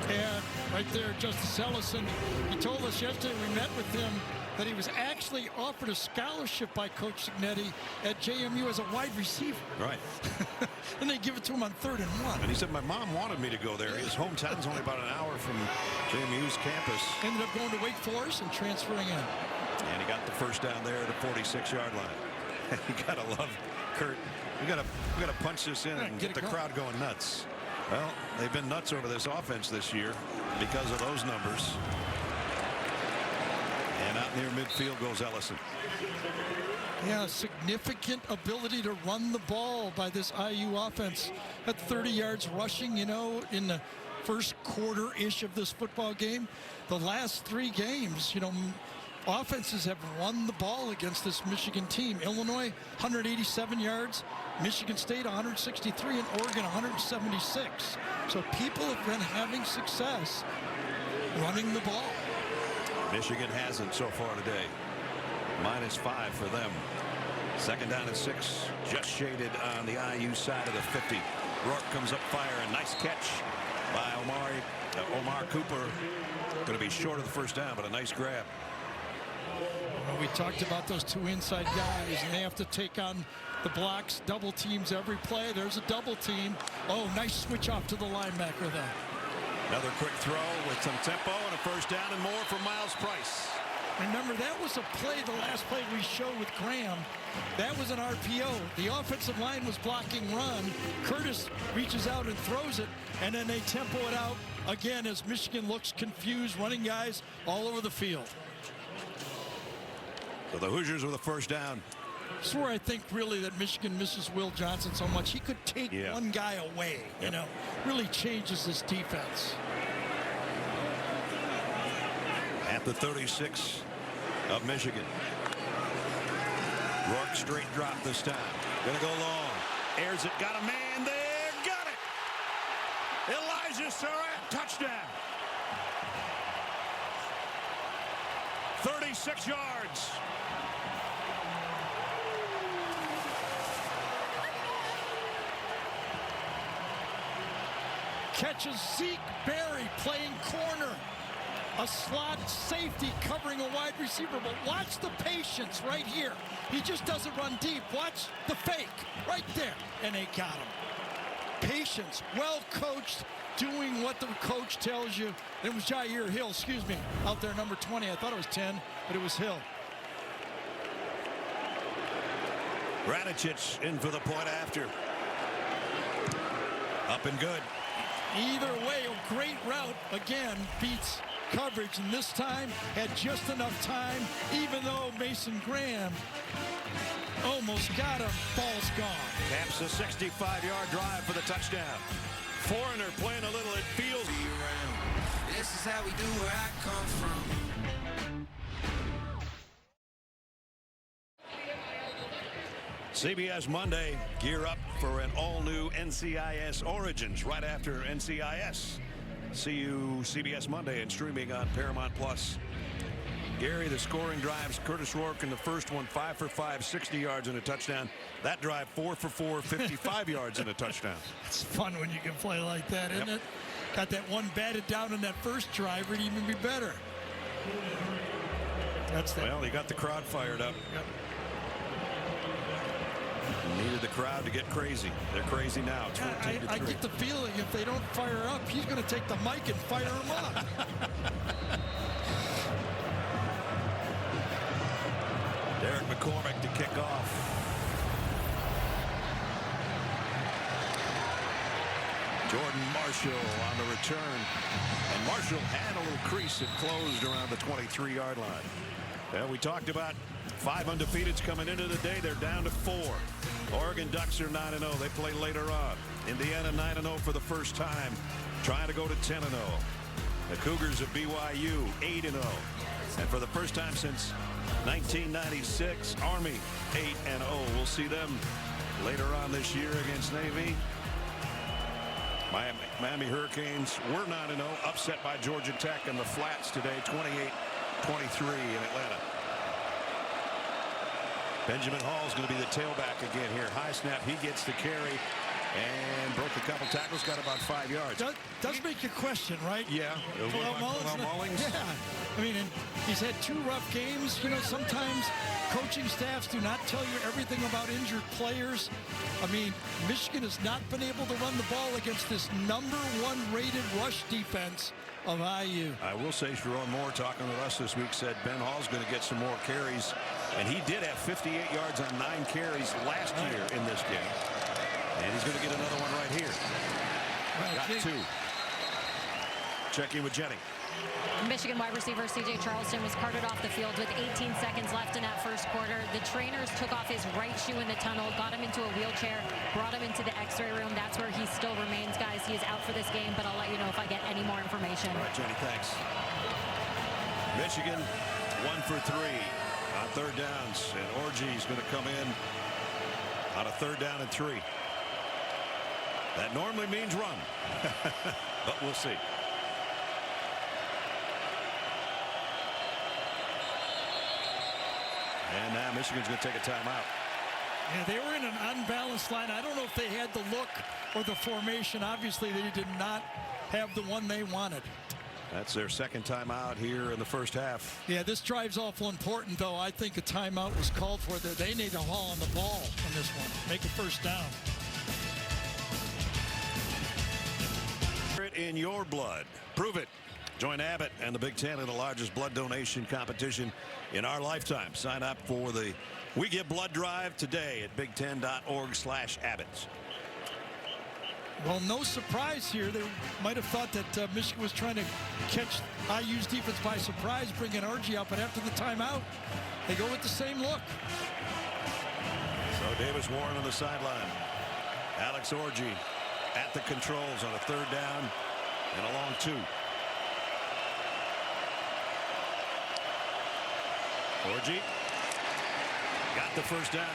And right there, Justice Ellison, he told us yesterday we met with him that he was actually offered a scholarship by Coach Signetti at JMU as a wide receiver. Right. And they give it to him on 3rd and 1. And he said, my mom wanted me to go there. His hometown's only about an hour from JMU's campus. Ended up going to Wake Forest and transferring in. And he got the first down there at the 46-yard line. You gotta love Kurt. We gotta punch this in and get the crowd going nuts. Well, they've been nuts over this offense this year because of those numbers. And out near midfield goes Ellison. Yeah, significant ability to run the ball by this IU offense at 30 yards rushing, in the first quarter-ish of this football game. The last 3 games, offenses have run the ball against this Michigan team. Illinois, 187 yards. Michigan State, 163. And Oregon, 176. So people have been having success running the ball. Michigan hasn't so far today. -5 for them. 2nd down and 6. Just shaded on the IU side of the 50. Rourke comes up fire. A nice catch by Omar Mark Cooper going to be short of the first down, but a nice grab. Well, we talked about those two inside guys, and they have to take on the blocks, double teams every play. There's a double team. Oh, nice switch off to the linebacker there. Another quick throw with some tempo and a first down and more for Miles Price. Remember, that was a play, the last play we showed with Graham. That was an RPO. The offensive line was blocking run. Curtis reaches out and throws it, and then they tempo it out again as Michigan looks confused, running guys all over the field. So the Hoosiers with a first down. That's where I think really that Michigan misses Will Johnson so much. He could take one guy away, you know, really changes this defense. At the 36 of Michigan. Rourke straight drop this time. Gonna go long. Airs it. Got a man there. Got it. Elijah Surratt. Touchdown. 36 yards. Catches Zeke Berry playing corner. A slot safety covering a wide receiver, but watch the patience right here. He just doesn't run deep. Watch the fake right there, and they got him. Patience, well coached, doing what the coach tells you. It was Jair Hill, excuse me, out there, number 20. I thought it was 10, but it was Hill. Radicic in for the point after. Up and good. Either way, a great route, again, beats coverage, and this time had just enough time, even though Mason Graham almost got him. Ball's gone. Caps a 65-yard drive for the touchdown. Foreigner playing a little, it feels. This is how we do where I come from. CBS Monday, gear up for an all-new NCIS Origins right after NCIS. See you CBS Monday and streaming on Paramount Plus. Gary, the scoring drives, Curtis Rourke in the first one, 5 for 5, 60 yards and a touchdown. That drive, 4 for 4, 55 yards and a touchdown. It's fun when you can play like that, isn't it? Got that one batted down in that first drive, it'd even be better. That's that. Well, he got the crowd fired up. Yep. Needed the crowd to get crazy. They're crazy now. It's 14-3. I get the feeling if they don't fire up, he's going to take the mic and fire him up. Derek McCormick to kick off. Jordan Marshall on the return. And Marshall had a little crease that closed around the 23-yard line. Well, we talked about 5 undefeateds coming into the day. They're down to 4. Oregon Ducks are 9-0. They play later on. Indiana 9-0 for the first time, trying to go to 10-0. The Cougars of BYU 8-0. And for the first time since 1996, Army 8-0. We'll see them later on this year against Navy. Miami Hurricanes were 9-0, upset by Georgia Tech in the flats today, 28-23 in Atlanta. Benjamin Hall's going to be the tailback again here. High snap, he gets the carry and broke a couple tackles, got about 5 yards. Does make you question, right? Yeah. Mullins. Yeah. I mean, and he's had 2 rough games. You know, sometimes coaching staffs do not tell you everything about injured players. I mean, Michigan has not been able to run the ball against this #1 rated rush defense of IU. I will say Sharon Moore talking with us this week said Ben Hall's going to get some more carries, and he did have 58 yards on 9 carries last year in this game, and he's going to get another one right here. Got 2. Checking with Jenny. Michigan wide receiver C.J. Charleston was carted off the field with 18 seconds left in that first quarter. The trainers took off his right shoe in the tunnel, got him into a wheelchair, brought him into the x-ray room. That's where he still remains, guys. He is out for this game, but I'll let you know if I get any more information. All right, Jenny, thanks. Michigan 1 for 3 on 3rd downs, and Orgy's going to come in on a 3rd down and 3. That normally means run, but we'll see. And now Michigan's going to take a timeout. Yeah, they were in an unbalanced line. I don't know if they had the look or the formation. Obviously, they did not have the one they wanted. That's their second timeout here in the first half. Yeah, this drive's awful important, though. I think a timeout was called for. They need to haul on the ball on this one. Make a first down. In your blood. Prove it. Join Abbott and the Big Ten in the largest blood donation competition in our lifetime. Sign up for the We Give Blood Drive today at big10.org/Abbott. Well, no surprise here. They might have thought that Michigan was trying to catch IU's defense by surprise, bringing RG out, but after the timeout, they go with the same look. So Davis Warren on the sideline. Alex Orji at the controls on a third down and a long 2. Orji got the first down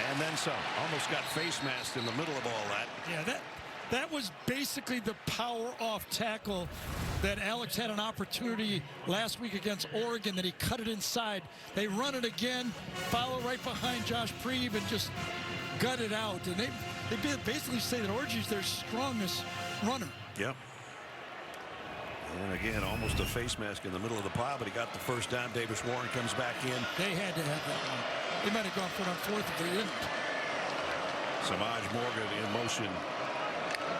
and then some. Almost got face masked in the middle of all that. Yeah, that was basically the power off tackle that Alex had an opportunity last week against Oregon, that he cut it inside. They run it again, follow right behind Josh Preeve and just gut it out. And they basically say that Orji's their strongest runner. Yep. And again, almost a face mask in the middle of the pile, but he got the first down. Davis Warren comes back in. They had to have that one. They might have gone for it on 4th if they didn't. Samaj Morgan in motion.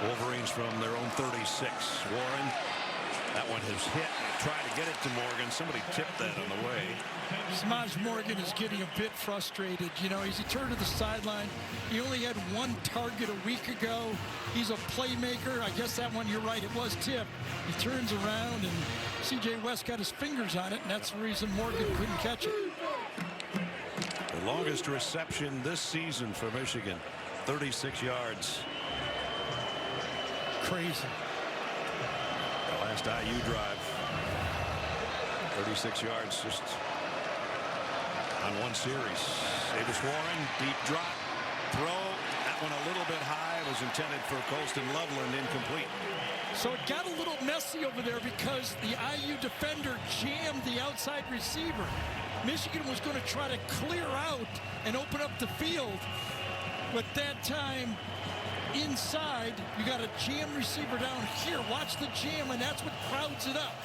Wolverines from their own 36. Warren, that one has hit. Trying to get it to Morgan. Somebody tipped that on the way. Samaj Morgan is getting a bit frustrated. You know, he's returned to the sideline. He only had 1 target a week ago. He's a playmaker. I guess that one, you're right, it was tipped. He turns around and C.J. West got his fingers on it, and that's the reason Morgan couldn't catch it. The longest reception this season for Michigan, 36 yards. Crazy. The last IU drive, 36 yards just on 1 series. Davis Warren, deep drop, throw. That one a little bit high. Was intended for Colston Loveland, incomplete. So it got a little messy over there because the IU defender jammed the outside receiver. Michigan was going to try to clear out and open up the field, but that time inside you got a jam receiver down here. Watch the jam, and that's what crowds it up.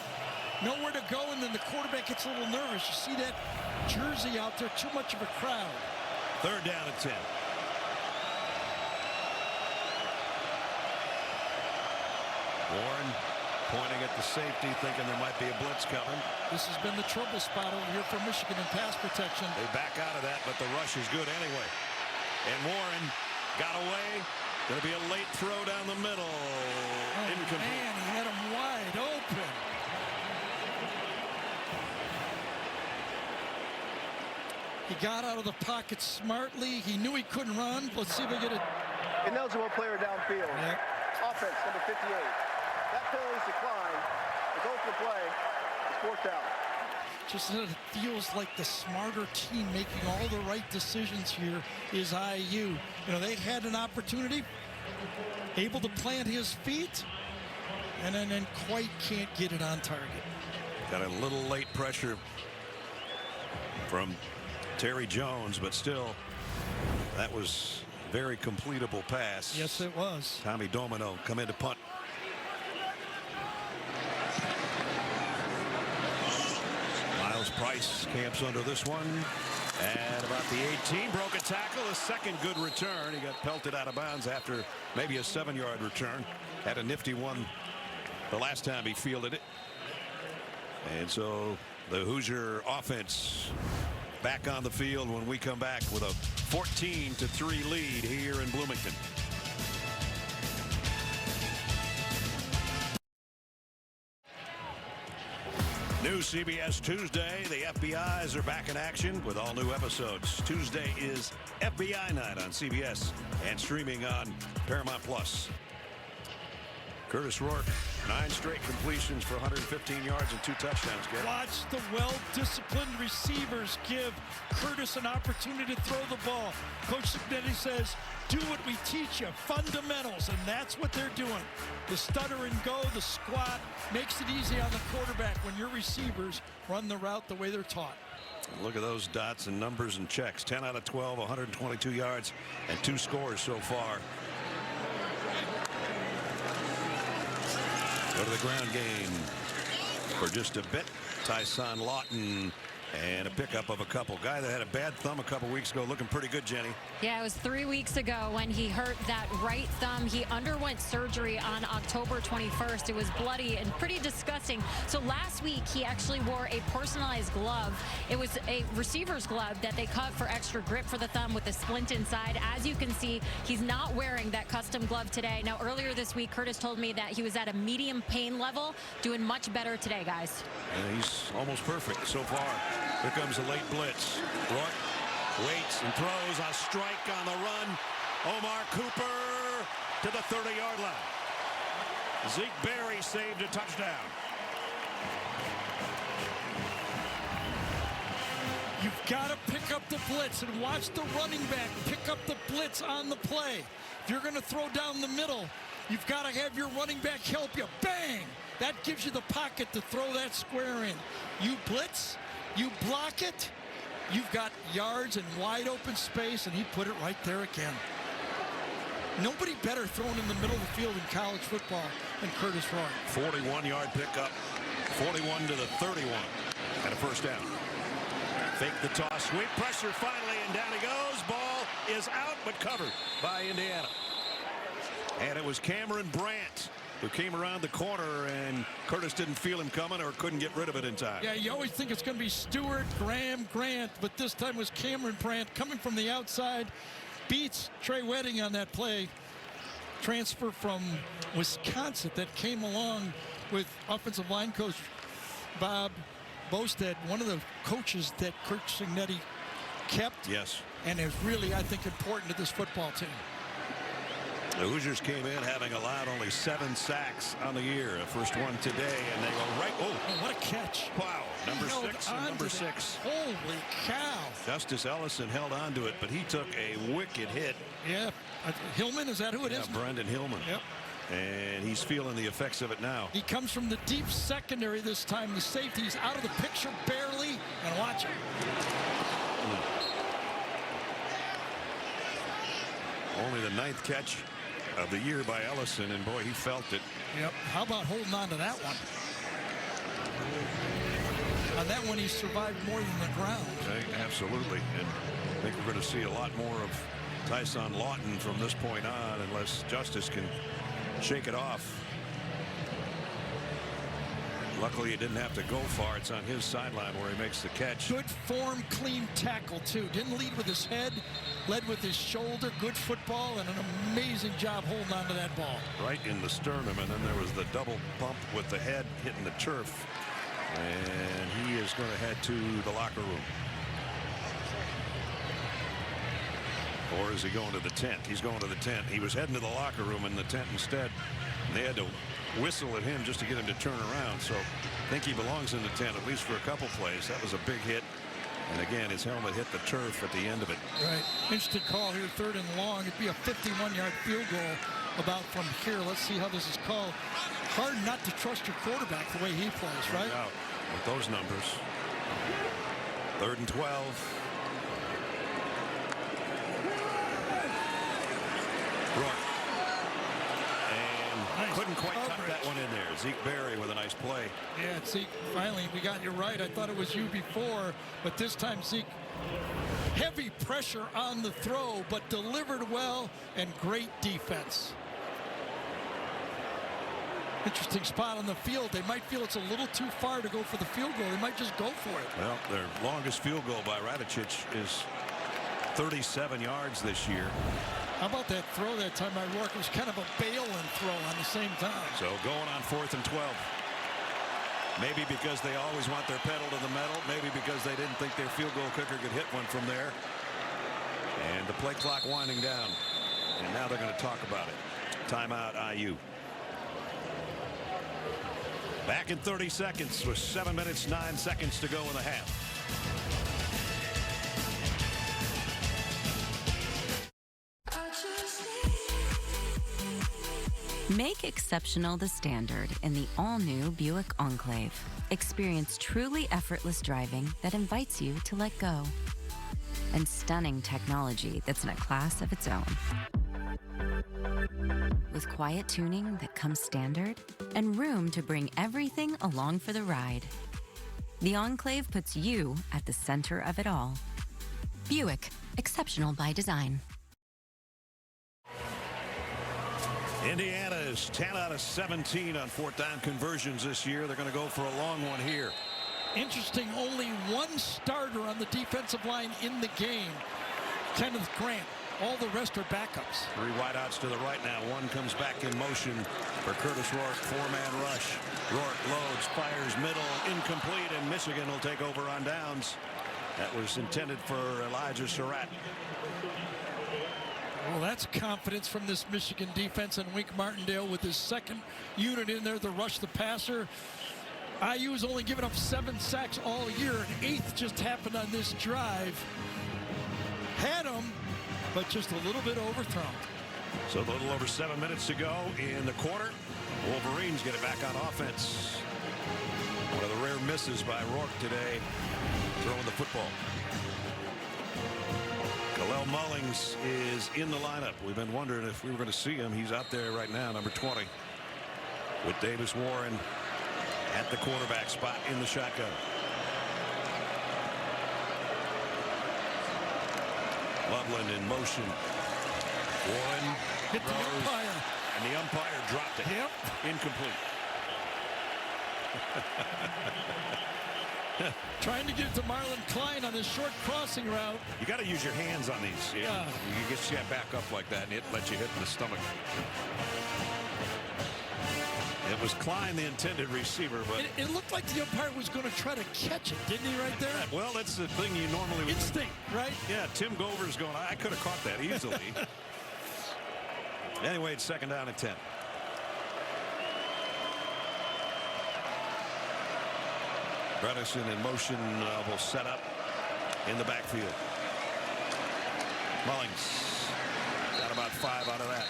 Nowhere to go, and then the quarterback gets a little nervous. You see that jersey out there, too much of a crowd. 3rd down and 10. Warren pointing at the safety, thinking there might be a blitz coming. This has been the trouble spot over here for Michigan in pass protection. They back out of that, but the rush is good anyway. And Warren got away. Going to be a late throw down the middle. Oh, incomplete. Man, he had him wide open. He got out of the pocket smartly. He knew he couldn't run. Let's see if we get it. Ineligible player downfield. Yep. Offense, number 58. That penalty's declined. The goal for play is 4th down. Just that it feels like the smarter team making all the right decisions here is IU. You know, they had an opportunity, able to plant his feet, and then quite can't get it on target. Got a little late pressure from Terry Jones, but still, that was a very completable pass. Yes, it was. Tommy Domino come in to punt. Miles Price camps under this one. At about the 18, broke a tackle, a second good return. He got pelted out of bounds after maybe a 7-yard return. Had a nifty one the last time he fielded it. And so the Hoosier offense back on the field when we come back with a 14-3 lead here in Bloomington. New CBS Tuesday. The FBIs are back in action with all new episodes. Tuesday is FBI Night on CBS and streaming on Paramount Plus. Curtis Rourke, 9 straight completions for 115 yards and 2 touchdowns. Gabe. Watch the well-disciplined receivers give Curtis an opportunity to throw the ball. Coach Signetti says, do what we teach you, fundamentals, and that's what they're doing. The stutter and go, the squat, makes it easy on the quarterback when your receivers run the route the way they're taught. Look at those dots and numbers and checks. 10 out of 12, 122 yards, and 2 scores so far. Go to the ground game. for just a bit. Tyson Lawton. And a pickup of a couple. Guy that had a bad thumb a couple weeks ago, looking pretty good, Jenny. Yeah, it was 3 weeks ago when he hurt that right thumb. He underwent surgery on October 21st. It was bloody and pretty disgusting. So last week, he actually wore a personalized glove. It was a receiver's glove that they cut for extra grip for the thumb with a splint inside. As you can see, he's not wearing that custom glove today. Now, earlier this week, Curtis told me that he was at a medium pain level, doing much better today, guys. And he's almost perfect so far. Here comes a late blitz. Rourke waits and throws a strike on the run. Omar Cooper to the 30-yard line. Zeke Berry saved a touchdown. You've got to pick up the blitz and watch the running back pick up the blitz on the play. If you're going to throw down the middle, you've got to have your running back help you. Bang! That gives you the pocket to throw that square in. You blitz, you block it, you've got yards and wide open space, and he put it right there again. Nobody better thrown in the middle of the field in college football than Curtis Rourke. 41-yard pickup, 41 to the 31, and a first down. Fake the toss, sweep, pressure finally, and down he goes. Ball is out, but covered by Indiana. And it was Cameron Brandt who came around the corner, and Curtis didn't feel him coming or couldn't get rid of it in time. Yeah, you always think it's going to be Stewart, Graham, Grant, but this time was Cameron Brandt coming from the outside. Beats Trey Wedding on that play. Transfer from Wisconsin that came along with offensive line coach Bob Bostad, one of the coaches that Kurt Cignetti kept. Yes. And is really, I think, important to this football team. The Hoosiers came in having allowed only 7 sacks on the year. A first one today, and they go right. Oh, what a catch. Wow. Number 6 and number 6. Holy cow. Justice Ellison held on to it, but he took a wicked hit. Yeah. Hillman, is that who it is? Brendan Hillman. Yep. And he's feeling the effects of it now. He comes from the deep secondary this time. The safety's out of the picture barely. And watch him. Only the 9th catch of the year by Ellison, and boy, he felt it. Yep. How about holding on to that one? On that one, he survived more than the ground. Okay, absolutely. And I think we're going to see a lot more of Tyson Lawton from this point on, unless Justice can shake it off. Luckily, he didn't have to go far. It's on his sideline where he makes the catch. Good form, clean tackle, too. Didn't lead with his head, led with his shoulder. Good football and an amazing job holding on to that ball. Right in the sternum, and then there was the double bump with the head hitting the turf. And he is going to head to the locker room. Or is he going to the tent? He's going to the tent. He was heading to the locker room in the tent instead. And they had to whistle at him just to get him to turn around. So I think he belongs in the tent, at least for a couple plays. That was a big hit. And again, his helmet hit the turf at the end of it. Right. Interesting call here, 3rd and long. It'd be a 51-yard field goal about from here. Let's see how this is called. Hard not to trust your quarterback the way he plays, right? Out with those numbers. 3rd and 12. And couldn't quite tuck that one in there. Zeke Berry with a nice play. Yeah, Zeke, finally, we got you right. I thought it was you before, but this time Zeke, heavy pressure on the throw, but delivered well and great defense. Interesting spot on the field. They might feel it's a little too far to go for the field goal. They might just go for it. Well, their longest field goal by Radicic is 37 yards this year. How about that throw that time by Rourke? It was kind of a bail-in throw on the same time. So going on 4th and 12. Maybe because they always want their pedal to the metal. Maybe because they didn't think their field goal kicker could hit one from there. And the play clock winding down. And now they're going to talk about it. Timeout, IU. Back in 30 seconds with 7 minutes, 9 seconds to go in the half. Make exceptional the standard in the all-new Buick Enclave. Experience truly effortless driving that invites you to let go. And stunning technology that's in a class of its own. with quiet tuning that comes standard and room to bring everything along for the ride. The Enclave puts you at the center of it all. Buick, exceptional by design. Indiana is 10 out of 17 on fourth down conversions this year. They're going to go for a long one here. Interesting, only one starter on the defensive line in the game. Kenneth Grant. All the rest are backups. 3 wideouts to the right now. One comes back in motion for Curtis Rourke. 4-man rush. Rourke loads, fires middle, incomplete, and Michigan will take over on downs. That was intended for Elijah Surratt. Well, that's confidence from this Michigan defense, and Wink Martindale with his second unit in there to rush the passer. IU's only given up 7 sacks all year. An 8th just happened on this drive. Had him, but just a little bit overthrown. So a little over 7 minutes to go in the quarter. Wolverines get it back on offense. One of the rare misses by Rourke today, throwing the football. Kalel Mullings is in the lineup. We've been wondering if we were going to see him. He's out there right now, number 20, with Davis Warren at the quarterback spot in the shotgun. Loveland in motion. Warren hit the umpire, and the umpire dropped it. Yep. Incomplete. Trying to get it to Marlon Klein on this short crossing route. You got to use your hands on these. Yeah. You just get back up like that, and it lets you hit in the stomach. It was Klein, the intended receiver, but it looked like the umpire was going to try to catch it, didn't he, right there? Well, that's the thing you normally would. Instinct, right? Yeah, Tim Gover's going, I could have caught that easily. Anyway, it's second down and 10. Bredesen in motion will set up in the backfield. Mullings got about 5 out of that.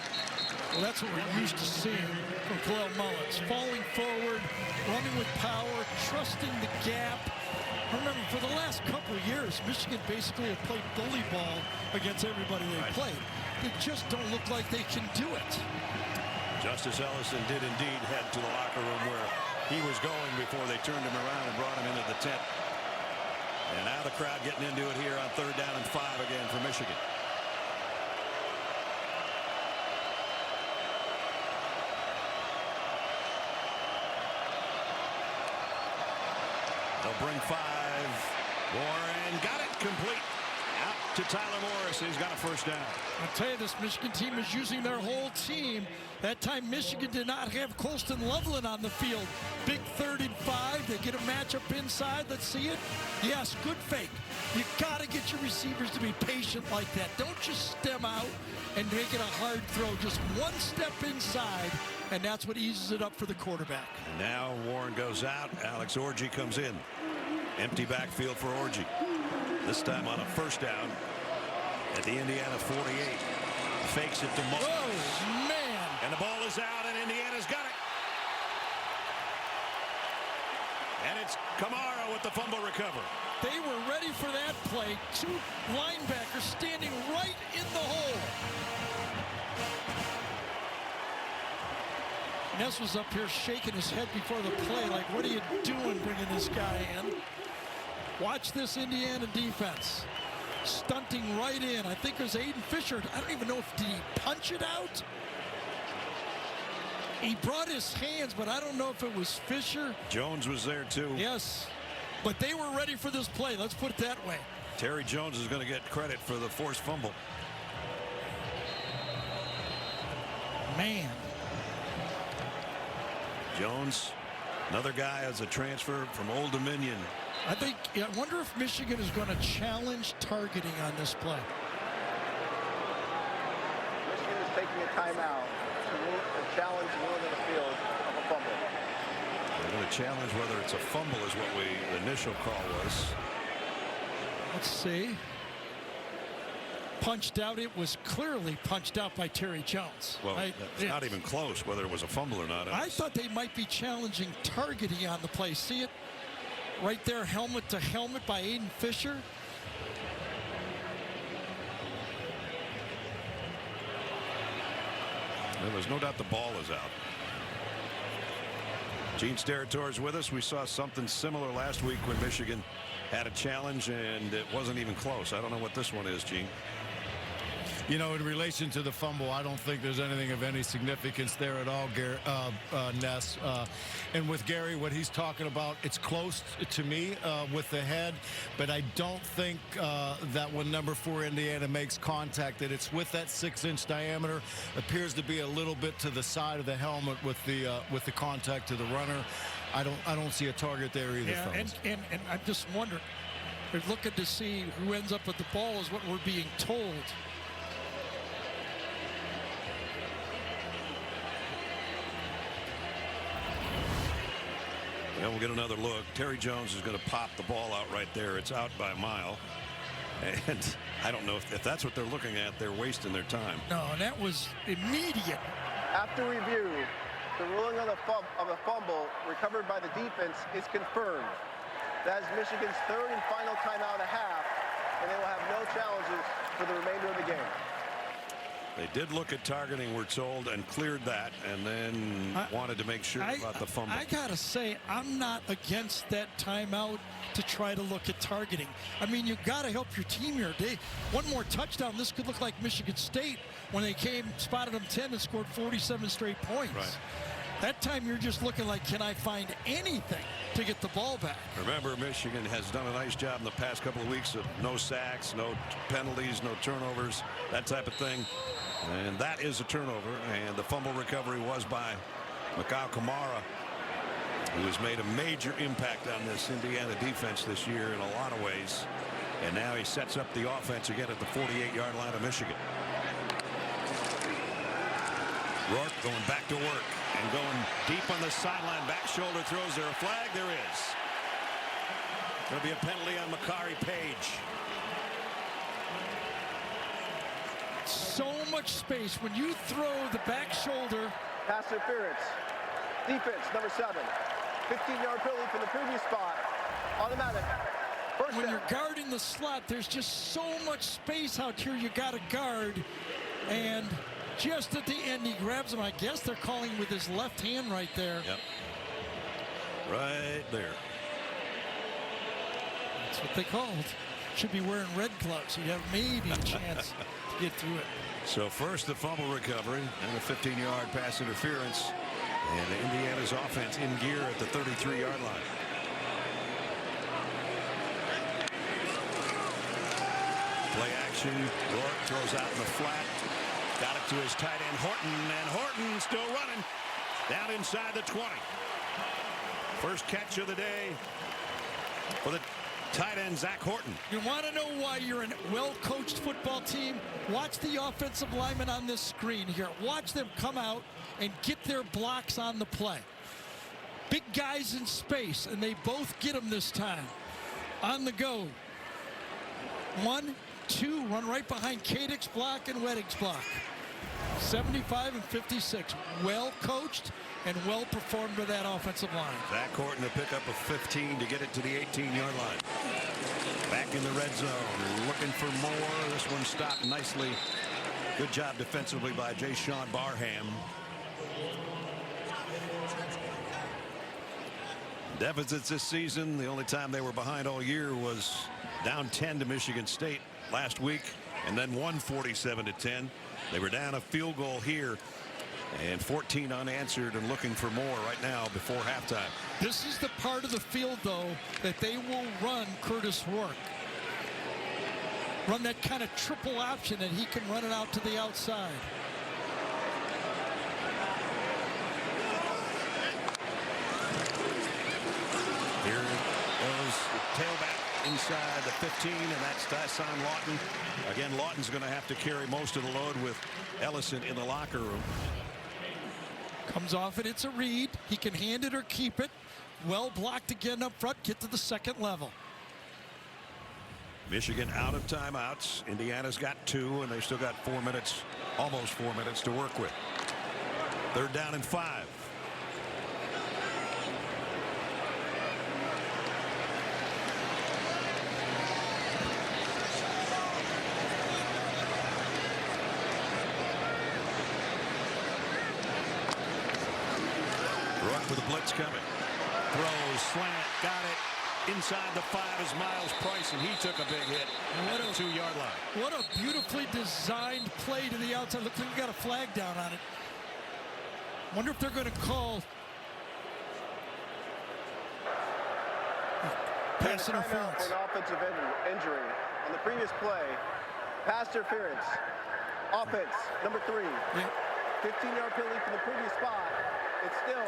Well, that's what we're used to seeing from Kalel Mullings. Falling forward, running with power, trusting the gap. Remember, for the last couple of years, Michigan basically have played bully ball against everybody they played. They just don't look like they can do it. Justice Ellison did indeed head to the locker room where he was going before they turned him around and brought him into the tent. And now the crowd getting into it here on third down and 5 again for Michigan. They'll bring 5. Warren got it complete. Out to Tyler Morris. He's got a first down. I'll tell you, this Michigan team is using their whole team. That time Michigan did not have Colston Loveland on the field. Big 3rd and 5. They get a matchup inside. Let's see it. Yes, good fake. You got to get your receivers to be patient like that. Don't just stem out and make it a hard throw. Just one step inside, and that's what eases it up for the quarterback. And now Warren goes out. Alex Orji comes in. Empty backfield for Orji. This time on a first down at the Indiana 48. Fakes it to Mullins. Oh, man. And the ball is out, and Indiana's got it. And it's Kamara with the fumble recovery. They were ready for that play. 2 linebackers standing right in the hole. Ness was up here shaking his head before the play like, what are you doing bringing this guy in? Watch this Indiana defense. Stunting right in. I think there's Aiden Fisher. I don't even know if did he punch it out? He brought his hands, but I don't know if it was Fisher. Jones was there too. Yes, but they were ready for this play. Let's put it that way. Terry Jones is going to get credit for the forced fumble. Man. Jones, another guy as a transfer from Old Dominion. I wonder if Michigan is going to challenge targeting on this play. Michigan is taking a timeout to challenge ruling in the field of a fumble. They're going to challenge whether it's a fumble is what the initial call was. Let's see. Punched out. It was clearly punched out by Terry Jones. Well, it's not even close whether it was a fumble or not. I thought they might be challenging targeting on the play. See it? Right there, helmet to helmet by Aiden Fisher. Well, there's no doubt the ball is out. Gene Steratore with us. We saw something similar last week when Michigan had a challenge, and it wasn't even close. I don't know what this one is, Gene. You know, in relation to the fumble, I don't think there's anything of any significance there at all, Ness. And with Gary, what he's talking about, it's close to me with the head, but I don't think that when number 4 Indiana makes contact, that it's with that 6-inch diameter. Appears to be a little bit to the side of the helmet with the contact to the runner. I don't see a target there either. Yeah, and I'm just wondering, we're looking to see who ends up with the ball is what we're being told. Yeah, we'll get another look. Terry Jones is going to pop the ball out right there. It's out by a mile. And I don't know if that's what they're looking at. They're wasting their time. No, that was immediate. After review, the ruling of a fumble recovered by the defense is confirmed. That is Michigan's 3rd and final timeout of the half, and they will have no challenges for the remainder of the game. They did look at targeting, we're told, and cleared that, and then wanted to make sure about the fumble. I got to say, I'm not against that timeout to try to look at targeting. I mean, you've got to help your team here. One more touchdown, this could look like Michigan State when they spotted them 10 and scored 47 straight points. Right. That time you're just looking like, can I find anything to get the ball back? Remember, Michigan has done a nice job in the past couple of weeks of no sacks, no penalties, no turnovers, that type of thing. And that is a turnover, and the fumble recovery was by Mikal Kamara, who has made a major impact on this Indiana defense this year in a lot of ways. And now he sets up the offense again at the 48-yard line of Michigan. Rourke going back to work and going deep on the sideline. Back shoulder throws. There a flag? There is. Going to be a penalty on Makari Page. So much space when you throw the back shoulder. Pass interference. Defense, number 7. 15-yard penalty from the previous spot. Automatic. First when down. you're guarding the slot, there's just so much space out here you got to guard. And just at the end, he grabs him. I guess they're calling with his left hand right there. Yep. Right there. That's what they called. Should be wearing red gloves. You'd have maybe a chance to get through it. So first the fumble recovery and a 15-yard pass interference. And Indiana's offense in gear at the 33-yard line. Play action. Rourke throws out in the flat. Got it to his tight end Horton, and Horton still running down inside the 20. First catch of the day for the tight end Zach Horton. You want to know why you're a well-coached football team? Watch the offensive linemen on this screen here. Watch them come out and get their blocks on the play. Big guys in space, and they both get them this time. On the go. 1, 2, run right behind Kadick's block and Wedding's block. 75 and 56. Well coached and well performed by that offensive line. Zach Horton to pick up a 15 to get it to the 18-yard line. Back in the red zone, looking for more. This one stopped nicely. Good job defensively by J. Sean Barham. Deficits this season, the only time they were behind all year was down 10 to Michigan State last week, and then won 47-10. They were down a field goal here, and 14 unanswered and looking for more right now before halftime. This is the part of the field, though, that they will run Curtis Rourke. Run that kind of triple option, and he can run it out to the outside. Here goes the tailback inside the 15, and that's Tyson Lawton. Again, Lawton's going to have to carry most of the load with Ellison in the locker room. Comes off it, it's a read. He can hand it or keep it. Well blocked again up front, get to the second level. Michigan out of timeouts. Indiana's got 2, and they still got 4 minutes, almost 4 minutes to work with. 3rd down and 5. It's coming. Throws, slant, got it. Inside the 5 is Miles Price, and he took a big hit at the 2-yard line. What a beautifully designed play to the outside. Looks like we got a flag down on it. Wonder if they're going to call pass interference. For an offensive injury. On the previous play, pass interference. Offense, number 3. 15-yard penalty from the previous spot. It's still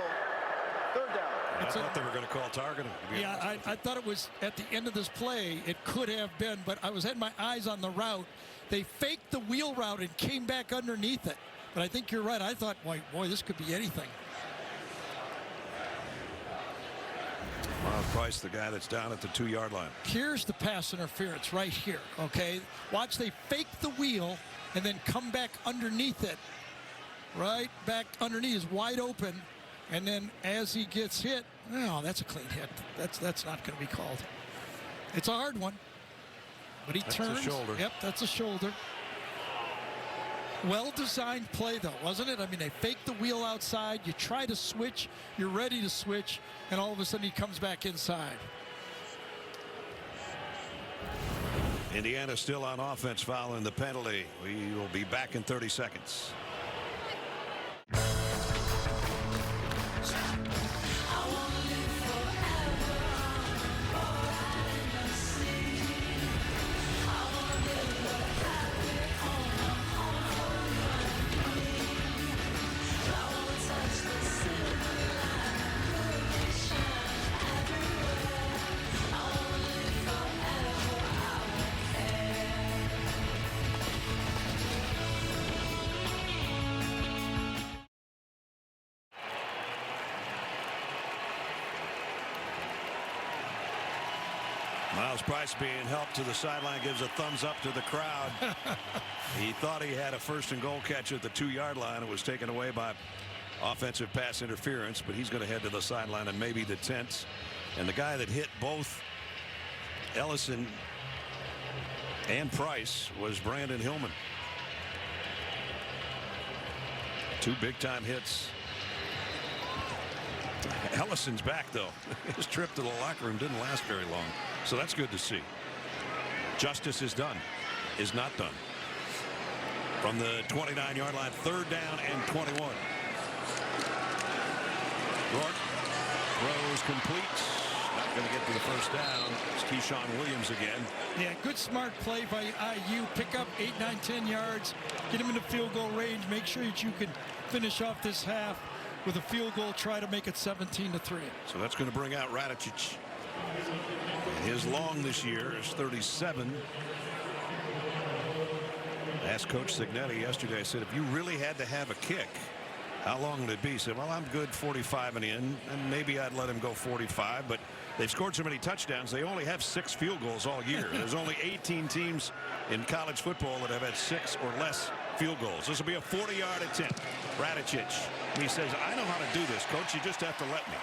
3rd down. I thought they were going to call targeting. Yeah, I thought it was at the end of this play. It could have been, but I had my eyes on the route. They faked the wheel route and came back underneath it. But I think you're right. I thought, boy, this could be anything. Miles Price, the guy that's down at the 2-yard line. Here's the pass interference right here, okay? Watch, they fake the wheel and then come back underneath it. Right back underneath is wide open. And then as he gets hit, no, that's a clean hit. That's not going to be called. It's a hard one. But he turns. That's a shoulder. Yep, that's a shoulder. Well-designed play, though, wasn't it? I mean, they fake the wheel outside. You try to switch. You're ready to switch. And all of a sudden, he comes back inside. Indiana still on offense following the penalty. We will be back in 30 seconds. Miles Price being helped to the sideline, gives a thumbs up to the crowd. He thought he had a 1st and goal catch at the 2-yard line. It was taken away by offensive pass interference, but he's going to head to the sideline and maybe the tent. And the guy that hit both Ellison and Price was Brandon Hillman. 2 big-time hits. Ellison's back, though. His trip to the locker room didn't last very long, so that's good to see. Justice is done. Is not done. From the 29-yard line, 3rd down and 21. Rourke throws complete. Not going to get to the 1st down. It's Keyshawn Williams again. Yeah, good smart play by IU. Pick up 8, 9, 10 yards. Get him into field goal range. Make sure that you can finish off this half with a field goal. Try to make it 17-3. So that's going to bring out Radicic. His long this year is 37. I asked Coach Signetti yesterday. I said, if you really had to have a kick, how long would it be? He said, well, I'm good 45 and in, and maybe I'd let him go 45, but they've scored so many touchdowns, they only have 6 field goals all year. There's only 18 teams in college football that have had 6 or less field goals. This will be a 40-yard attempt. Radicic. He says, I know how to do this, Coach. You just have to let me.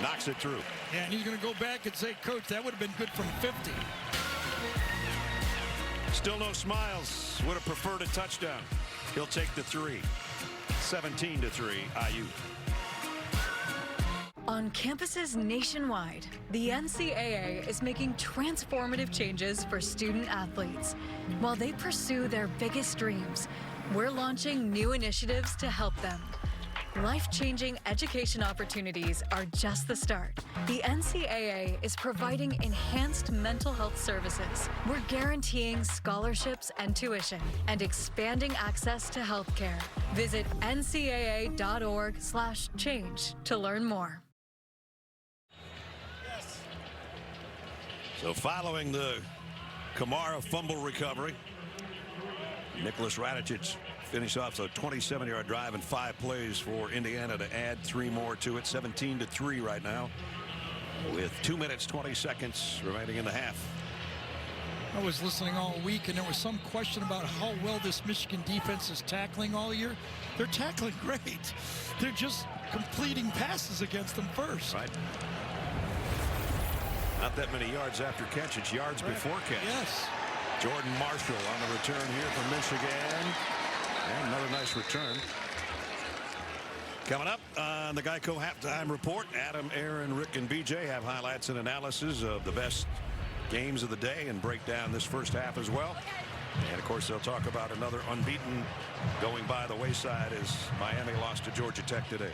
Knocks it through. Yeah, and he's going to go back and say, Coach, that would have been good from 50. Still no smiles. Would have preferred a touchdown. He'll take the 3. 17-3 IU. On campuses nationwide, the NCAA is making transformative changes for student athletes. While they pursue their biggest dreams, we're launching new initiatives to help them. Life-changing education opportunities are just the start. The NCAA is providing enhanced mental health services. We're guaranteeing scholarships and tuition and expanding access to health care. Visit ncaa.org/change to learn more. So following the Kamara fumble recovery, Nicholas Radicic finished off a 27-yard drive in 5 plays for Indiana to add 3 more to it. 17-3 right now with 2 minutes 20 seconds remaining in the half. I was listening all week, and there was some question about how well this Michigan defense is tackling all year. They're tackling great. They're just completing passes against them first. Right. Not that many yards after catch. It's yards before catch. Yes. Jordan Marshall on the return here from Michigan. And another nice return. Coming up on the Geico Halftime Report, Adam, Aaron, Rick, and BJ have highlights and analysis of the best games of the day and break down this first half as well. And, of course, they'll talk about another unbeaten going by the wayside as Miami lost to Georgia Tech today.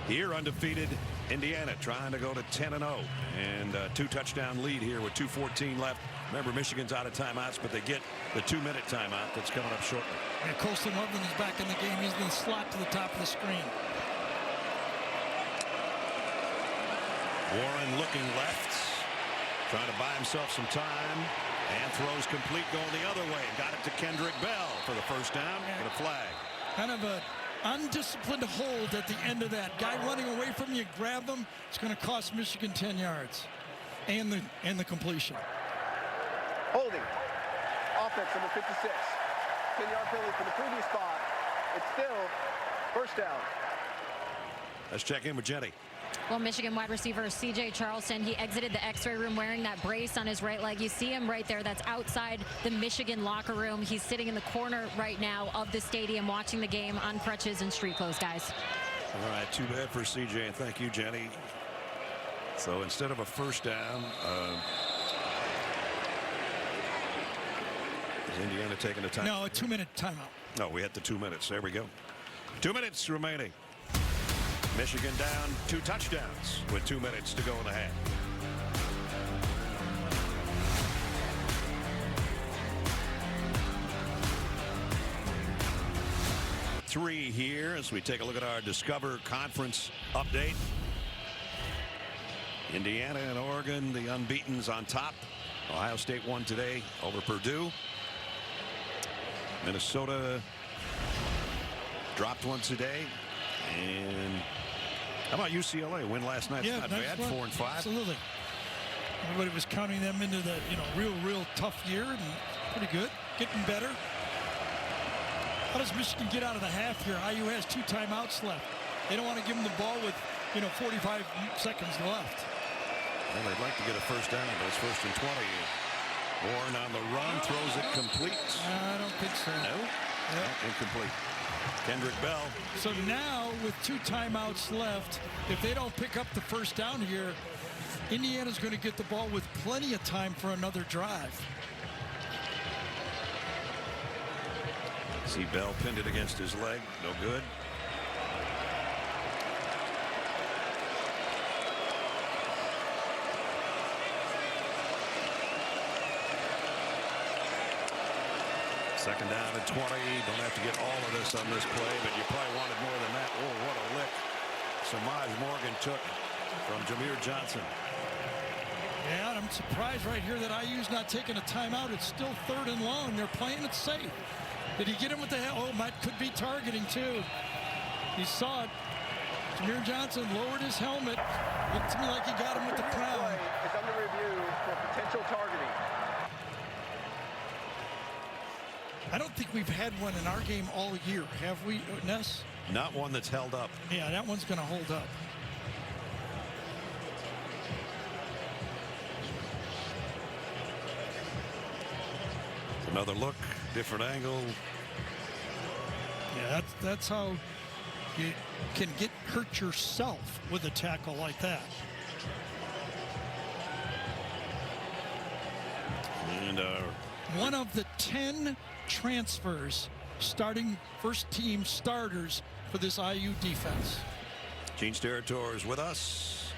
Here, undefeated Indiana trying to go to 10-0 and a 2-touchdown lead here with 2:14 left. Remember, Michigan's out of timeouts, but they get the 2-minute timeout that's coming up shortly. And Colston Loveland is back in the game. He's been slot to the top of the screen. Warren looking left, trying to buy himself some time, and throws complete going the other way. Got it to Kendrick Bell for the first down and a flag. Kind of a undisciplined hold at the end of that. Guy running away from you, grab him. It's going to cost Michigan 10 yards and the completion. Holding. Offense number 56. 10-yard penalty for the previous spot. It's still first down. Let's check in with Jenny. Well, Michigan wide receiver C.J. Charleston, he exited the x-ray room wearing that brace on his right leg. You see him right there. That's outside the Michigan locker room. He's sitting in the corner right now of the stadium watching the game on crutches and street clothes, guys. All right, too bad for C.J. and thank you, Jenny. So instead of a first down, is Indiana taking a time? No, a 2-minute timeout. No, we had the 2 minutes. There we go. 2 minutes remaining. Michigan down 2 touchdowns with 2 minutes to go in the half. Three here as we take a look at our Discover Conference update. Indiana and Oregon, the unbeatens on top. Ohio State won today over Purdue. Minnesota dropped one today. And how about UCLA? Win last night. Yeah, not bad. 4-5. Absolutely. Everybody was counting them into the real tough year, and pretty good, getting better. How does Michigan get out of the half here? IU has 2 timeouts left. They don't want to give them the ball with 45 seconds left. Well, they'd like to get a first down, but it's 1st and 20. Warren on the run, throws it complete. I don't think so. No? Yep. Incomplete. Kendrick Bell. So now with 2 timeouts left, if they don't pick up the first down here, Indiana's going to get the ball with plenty of time for another drive. See Bell pinned it against his leg. No good. Second down and 20. Don't have to get all of this on this play, but you probably wanted more than that. Oh, what a lick Samaj Morgan took from Jameer Johnson. Yeah, I'm surprised right here that IU's not taking a timeout. It's still 3rd and long. They're playing it safe. Did he get him with the head? Oh, Matt could be targeting too. He saw it. Jameer Johnson lowered his helmet. Looked to me like he got him with the crown. It's under review for potential targeting. I don't think we've had one in our game all year, have we, Ness? Not one that's held up. Yeah, that one's going to hold up. Another look, different angle. Yeah, that's how you can hurt yourself with a tackle like that. And one of the 10 transfers starting first-team starters for this IU defense. Gene Steratore is with us.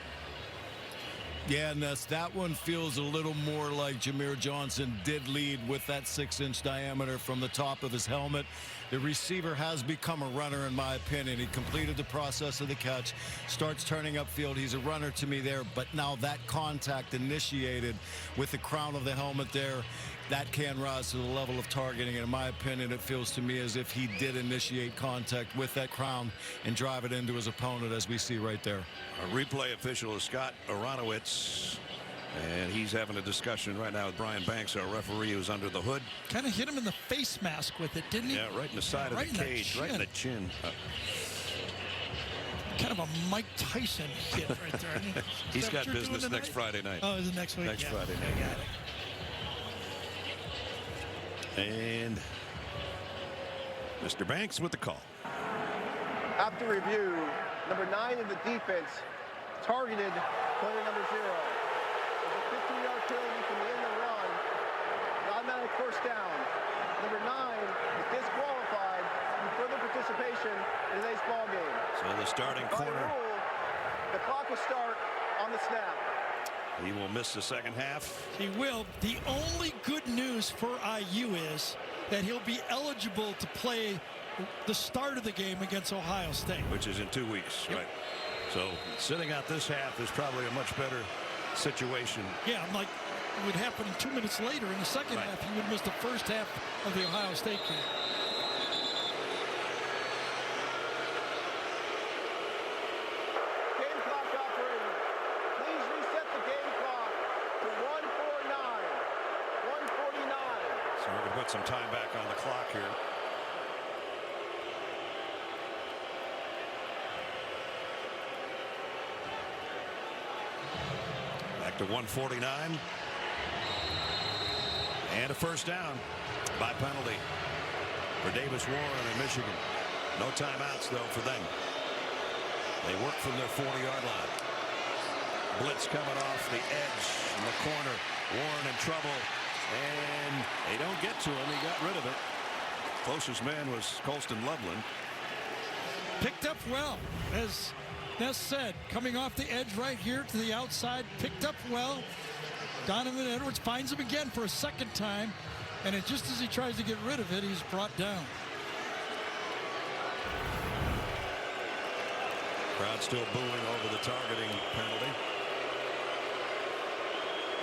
Yeah, Ness, that one feels a little more like Jameer Johnson did lead with that 6-inch diameter from the top of his helmet. The receiver has become a runner, in my opinion. He completed the process of the catch, starts turning upfield. He's a runner to me there, but now that contact initiated with the crown of the helmet there, that can rise to the level of targeting. And in my opinion, it feels to me as if he did initiate contact with that crown and drive it into his opponent, as we see right there. Our replay official is Scott Aronowitz, and he's having a discussion right now with Brian Banks, our referee, who's under the hood. Kind of hit him in the face mask with it, didn't he? Yeah, right in the side of the cage, right in the chin. Kind of a Mike Tyson hit right there. He's got business next Friday night. Oh, is it next week? Next Friday night. I got it. And Mr. Banks with the call. After review, number 9 of the defense targeted player number 0. There's a 15-yard penalty from the end of the run. The automatic first down. Number 9 is disqualified from further participation in today's ball game. So the starting corner. The clock will start on the snap. He will miss the second half. He will. The only good news for IU is that he'll be eligible to play the start of the game against Ohio State. Which is in 2 weeks, right? So sitting out this half is probably a much better situation. Yeah, like it would happen 2 minutes later in the second half. He would miss the first half of the Ohio State game. Game clock operator, please reset the game clock to 1:49. 1:49. So we're going to put some time back on the clock here. Back to 1:49. And a first down by penalty for Davis Warren in Michigan. No timeouts, though, for them. They work from their 40-yard line. Blitz coming off the edge in the corner. Warren in trouble. And they don't get to him. He got rid of it. Closest man was Colston Loveland. Picked up well, as Ness said, coming off the edge right here to the outside. Picked up well. Donovan Edwards finds him again for a second time. And it, just as he tries to get rid of it, he's brought down. Crowd still booing over the targeting penalty.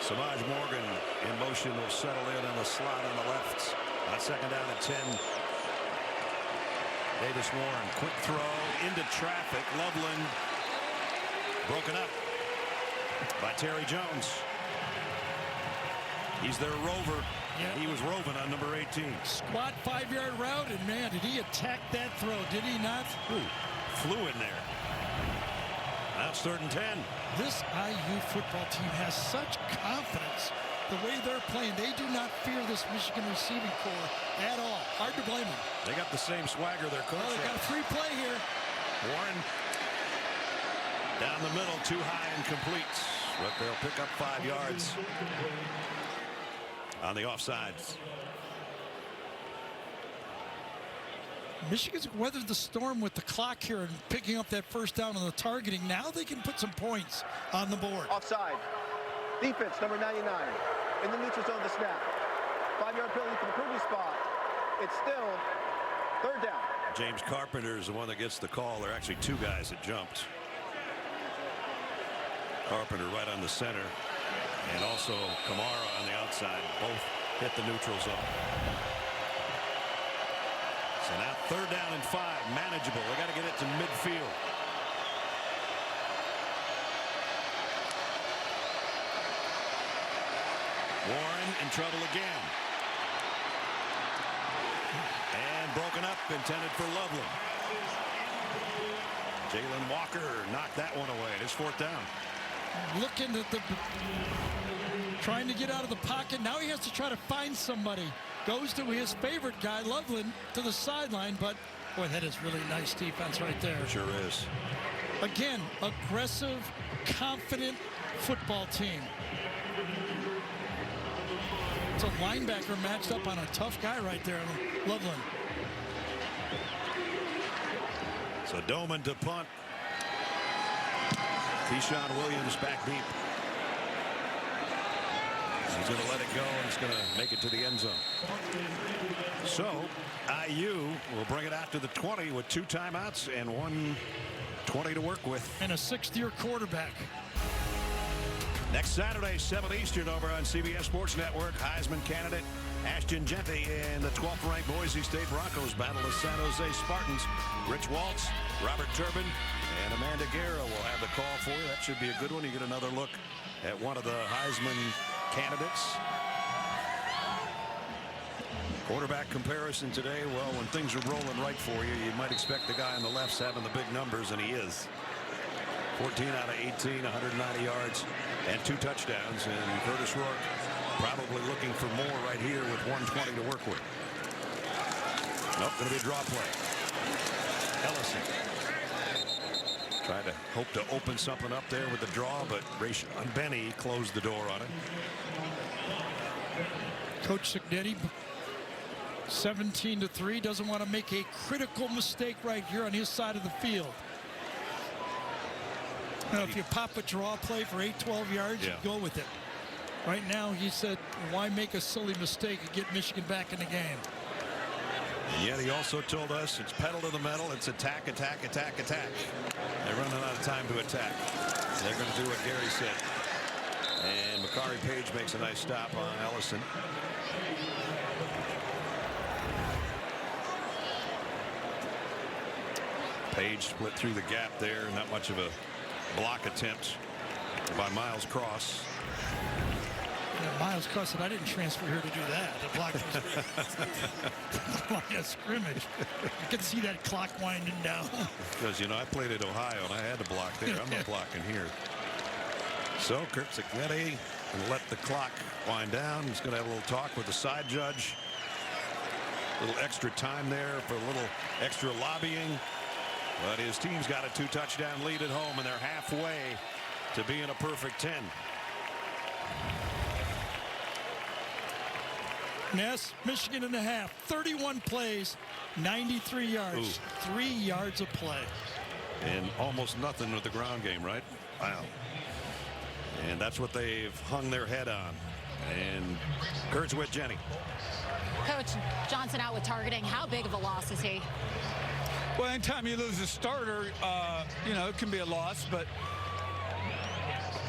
Samaj Morgan in motion will settle in the slot on the left. On second down at 10. Davis Warren, quick throw into traffic. Loveland broken up by Terry Jones. He's their rover. Yeah. He was roving on number 18. Squat 5-yard route, and man, did he attack that throw? Did he not? Ooh, flew in there. Now it's 3rd and 10. This IU football team has such confidence. The way they're playing, they do not fear this Michigan receiving corps at all. Hard to blame them. They got the same swagger their coach. Well, they got a free play here. Warren down the middle, too high and complete, but they'll pick up 5 yards on the offsides. Michigan's weathered the storm with the clock here and picking up that first down on the targeting. Now they can put some points on the board. Offside. Defense, number 99. In the neutral zone, the snap. 5-yard penalty for the previous spot. It's still 3rd down. James Carpenter is the one that gets the call. There are actually 2 guys that jumped. Carpenter right on the center. And also Kamara on the outside. Both hit the neutral zone. So now 3rd down and 5, manageable. They got to get it to midfield. Warren in trouble again. And broken up, intended for Loveland. Jalen Walker knocked that one away. It is 4th down. Looking at the trying to get out of the pocket. Now he has to try to find somebody. Goes to his favorite guy, Loveland, to the sideline, but boy, that is really nice defense right there. It sure is. Again, aggressive, confident football team. It's a linebacker matched up on a tough guy right there, Loveland. So Doman to punt. Keyshawn Williams back deep. He's going to let it go, and it's going to make it to the end zone. So IU will bring it out to the 20 with 2 timeouts and 1:20 to work with. And a 6th-year quarterback. Next Saturday, 7 Eastern over on CBS Sports Network. Heisman candidate Ashton Jeanty and the 12th-ranked Boise State Broncos battle the San Jose Spartans. Rich Waltz, Robert Turbin, and Amanda Guerra will have the call for you. That should be a good one. You get another look at one of the Heisman candidates. Quarterback comparison today. Well, when things are rolling right for you, you might expect the guy on the left's having the big numbers, and he is. 14 out of 18, 190 yards, and 2 touchdowns. And Curtis Rourke probably looking for more right here with 120 to work with. Nope, going to be a draw play. Ellison Tried to hope to open something up there with the draw, but Rayshon Benny closed the door on it. Coach Signetti, 17-3, doesn't want to make a critical mistake right here on his side of the field. Now, if you pop a draw play for 8-12 yards, you go with it. Right now, he said, why make a silly mistake and get Michigan back in the game? And yet he also told us it's pedal to the metal. It's attack, attack, attack, attack. They're running out of time to attack. They're going to do what Gary said. And Makari Page makes a nice stop on Ellison. Page split through the gap there. Not much of a block attempt by Miles Cross. Yeah, Miles Cross said, I didn't transfer here to do that. The block line of scrimmage. I can see that clock winding down. Because, you know, I played at Ohio and I had to block there. I'm not blocking here. So Kurt Signetti will let the clock wind down. He's going to have a little talk with the side judge. A little extra time there for a little extra lobbying. But his team's got a 2-touchdown lead at home, and they're halfway to being a perfect 10. Yes, Michigan in the half. 31 plays, 93 yards. Ooh. 3 yards of play. And almost nothing with the ground game, right? Wow. And that's what they've hung their head on. And Kurt's with Jenny. Coach, Johnson out with targeting. How big of a loss is he? Well, anytime you lose a starter, you know, it can be a loss, but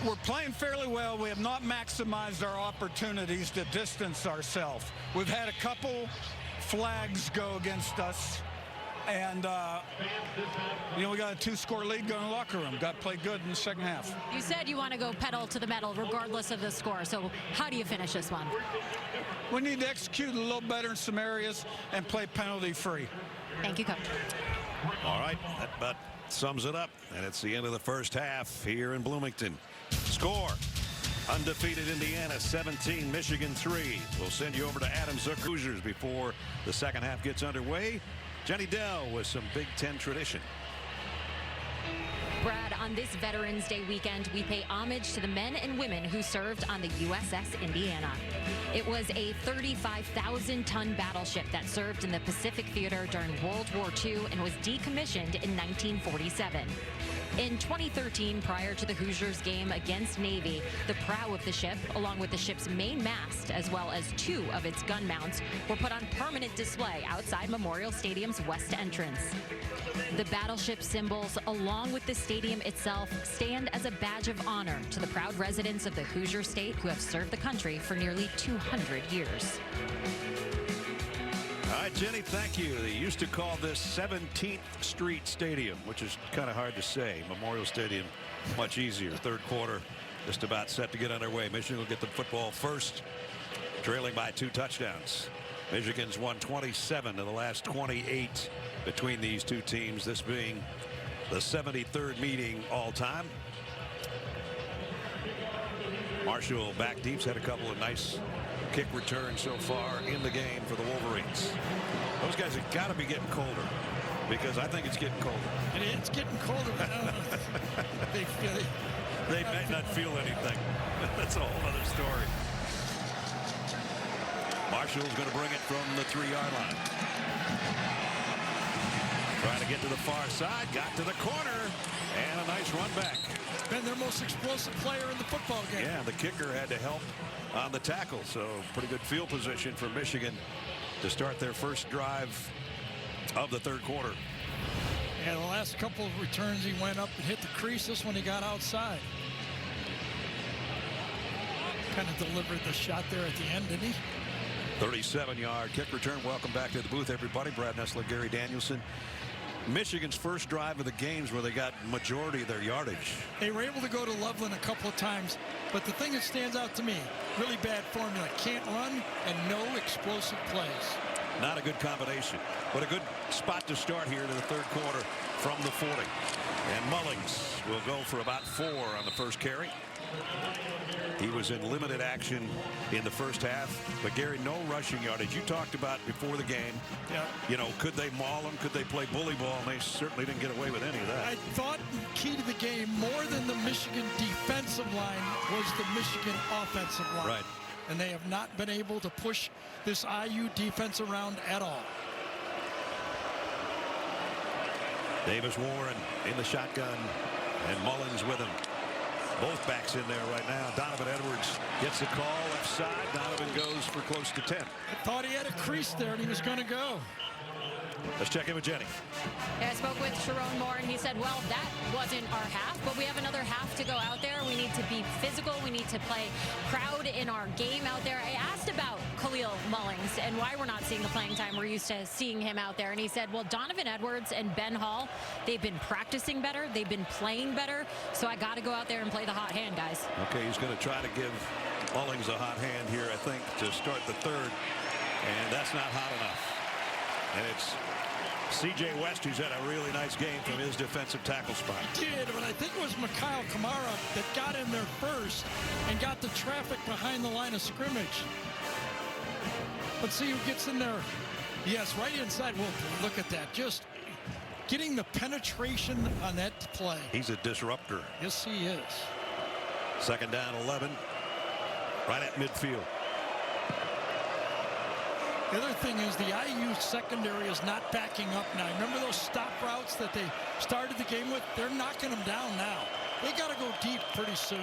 we're playing fairly well. We have not maximized our opportunities to distance ourselves. We've had a couple flags go against us, and you know, we got a 2-score lead going in the locker room. Got to play good in the second half. You said you want to go pedal to the metal regardless of the score, so how do you finish this one? We need to execute a little better in some areas and play penalty free. Thank you, Coach. All right, that about sums it up, and it's the end of the first half here in Bloomington. Score: undefeated Indiana 17, Michigan 3. We'll send you over to Adam Zucker Hoosiers before the second half gets underway. Jenny Dell with some Big Ten tradition. Brad, on this Veterans Day weekend, we pay homage to the men and women who served on the USS Indiana. It was a 35,000-ton battleship that served in the Pacific Theater during World War II and was decommissioned in 1947. In 2013, prior to the Hoosiers game against Navy, the prow of the ship, along with the ship's main mast, as well as 2 of its gun mounts, were put on permanent display outside Memorial Stadium's west entrance. The battleship symbols, along with the stadium itself, stand as a badge of honor to the proud residents of the Hoosier State who have served the country for nearly 200 years. All right, Jenny, thank you. They used to call this 17th Street Stadium, which is kind of hard to say. Memorial Stadium, much easier. Third quarter, just about set to get underway. Michigan will get the football first, trailing by 2 touchdowns. Michigan's won 27 of the last 28 between these two teams, this being the 73rd meeting all time. Marshall back deep's had a couple of nice kick returns so far in the game for the Wolverines. Those guys have got to be getting colder, because I think it's getting colder. And it's getting colder. They might not feel anything. That's a whole other story. Marshall's going to bring it from the 3-yard line. Trying to get to the far side, got to the corner, and a nice run back. Been their most explosive player in the football game. Yeah, the kicker had to help on the tackle, so pretty good field position for Michigan to start their first drive of the third quarter. Yeah, the last couple of returns he went up and hit the crease. This one he got outside. Kind of delivered the shot there at the end, didn't he? 37-yard kick return. Welcome back to the booth, everybody. Brad Nessler, Gary Danielson. Michigan's first drive of the games where they got majority of their yardage. They were able to go to Loveland a couple of times, but the thing that stands out to me, really bad formula. Can't run and no explosive plays. Not a good combination, but a good spot to start here to the third quarter from the 40. And Mullings will go for about 4 on the first carry. He was in limited action in the first half, but Gary, no rushing yardage. You talked about before the game, you know, could they maul him? Could they play bully ball? And they certainly didn't get away with any of that. I thought key to the game, more than the Michigan defensive line, was the Michigan offensive line. Right. And they have not been able to push this IU defense around at all. Davis Warren in the shotgun, and Mullins with him. Both backs in there right now. Donovan Edwards gets the call left side. Donovan goes for close to 10. I thought he had a crease there and he was going to go. Let's check in with Jenny. Yeah, I spoke with Sharon Moore, and he said, well, that wasn't our half, but we have another half to go out there. We need to be physical. We need to play proud in our game out there. I asked about Khalil Mullings and why we're not seeing the playing time we're used to seeing him out there. And he said, well, Donovan Edwards and Ben Hall, they've been practicing better. They've been playing better. So I got to go out there and play the hot hand, guys. Okay, he's going to try to give Mullings a hot hand here, I think, to start the third. And that's not hot enough. And it's C.J. West, who's had a really nice game from his defensive tackle spot. He did, but I think it was Mikhail Kamara that got in there first and got the traffic behind the line of scrimmage. Let's see who gets in there. Yes, right inside. Well, look at that. Just getting the penetration on that play. He's a disruptor. Yes, he is. Second down, 11. Right at midfield. The other thing is the IU secondary is not backing up now. Remember those stop routes that they started the game with? They're knocking them down now. They got to go deep pretty soon.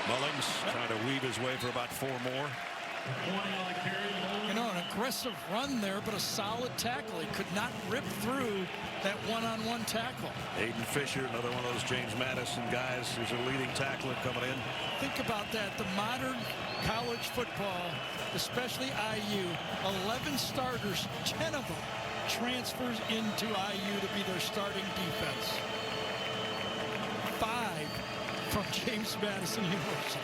Mullings trying to weave his way for about 4 more. You know, an aggressive run there, but a solid tackle. He could not rip through that one-on-one tackle. Aiden Fisher, another one of those James Madison guys, who's a leading tackler coming in. Think about that. The modern college football, especially IU, 11 starters, 10 of them transfers into IU to be their starting defense. 5 from James Madison University.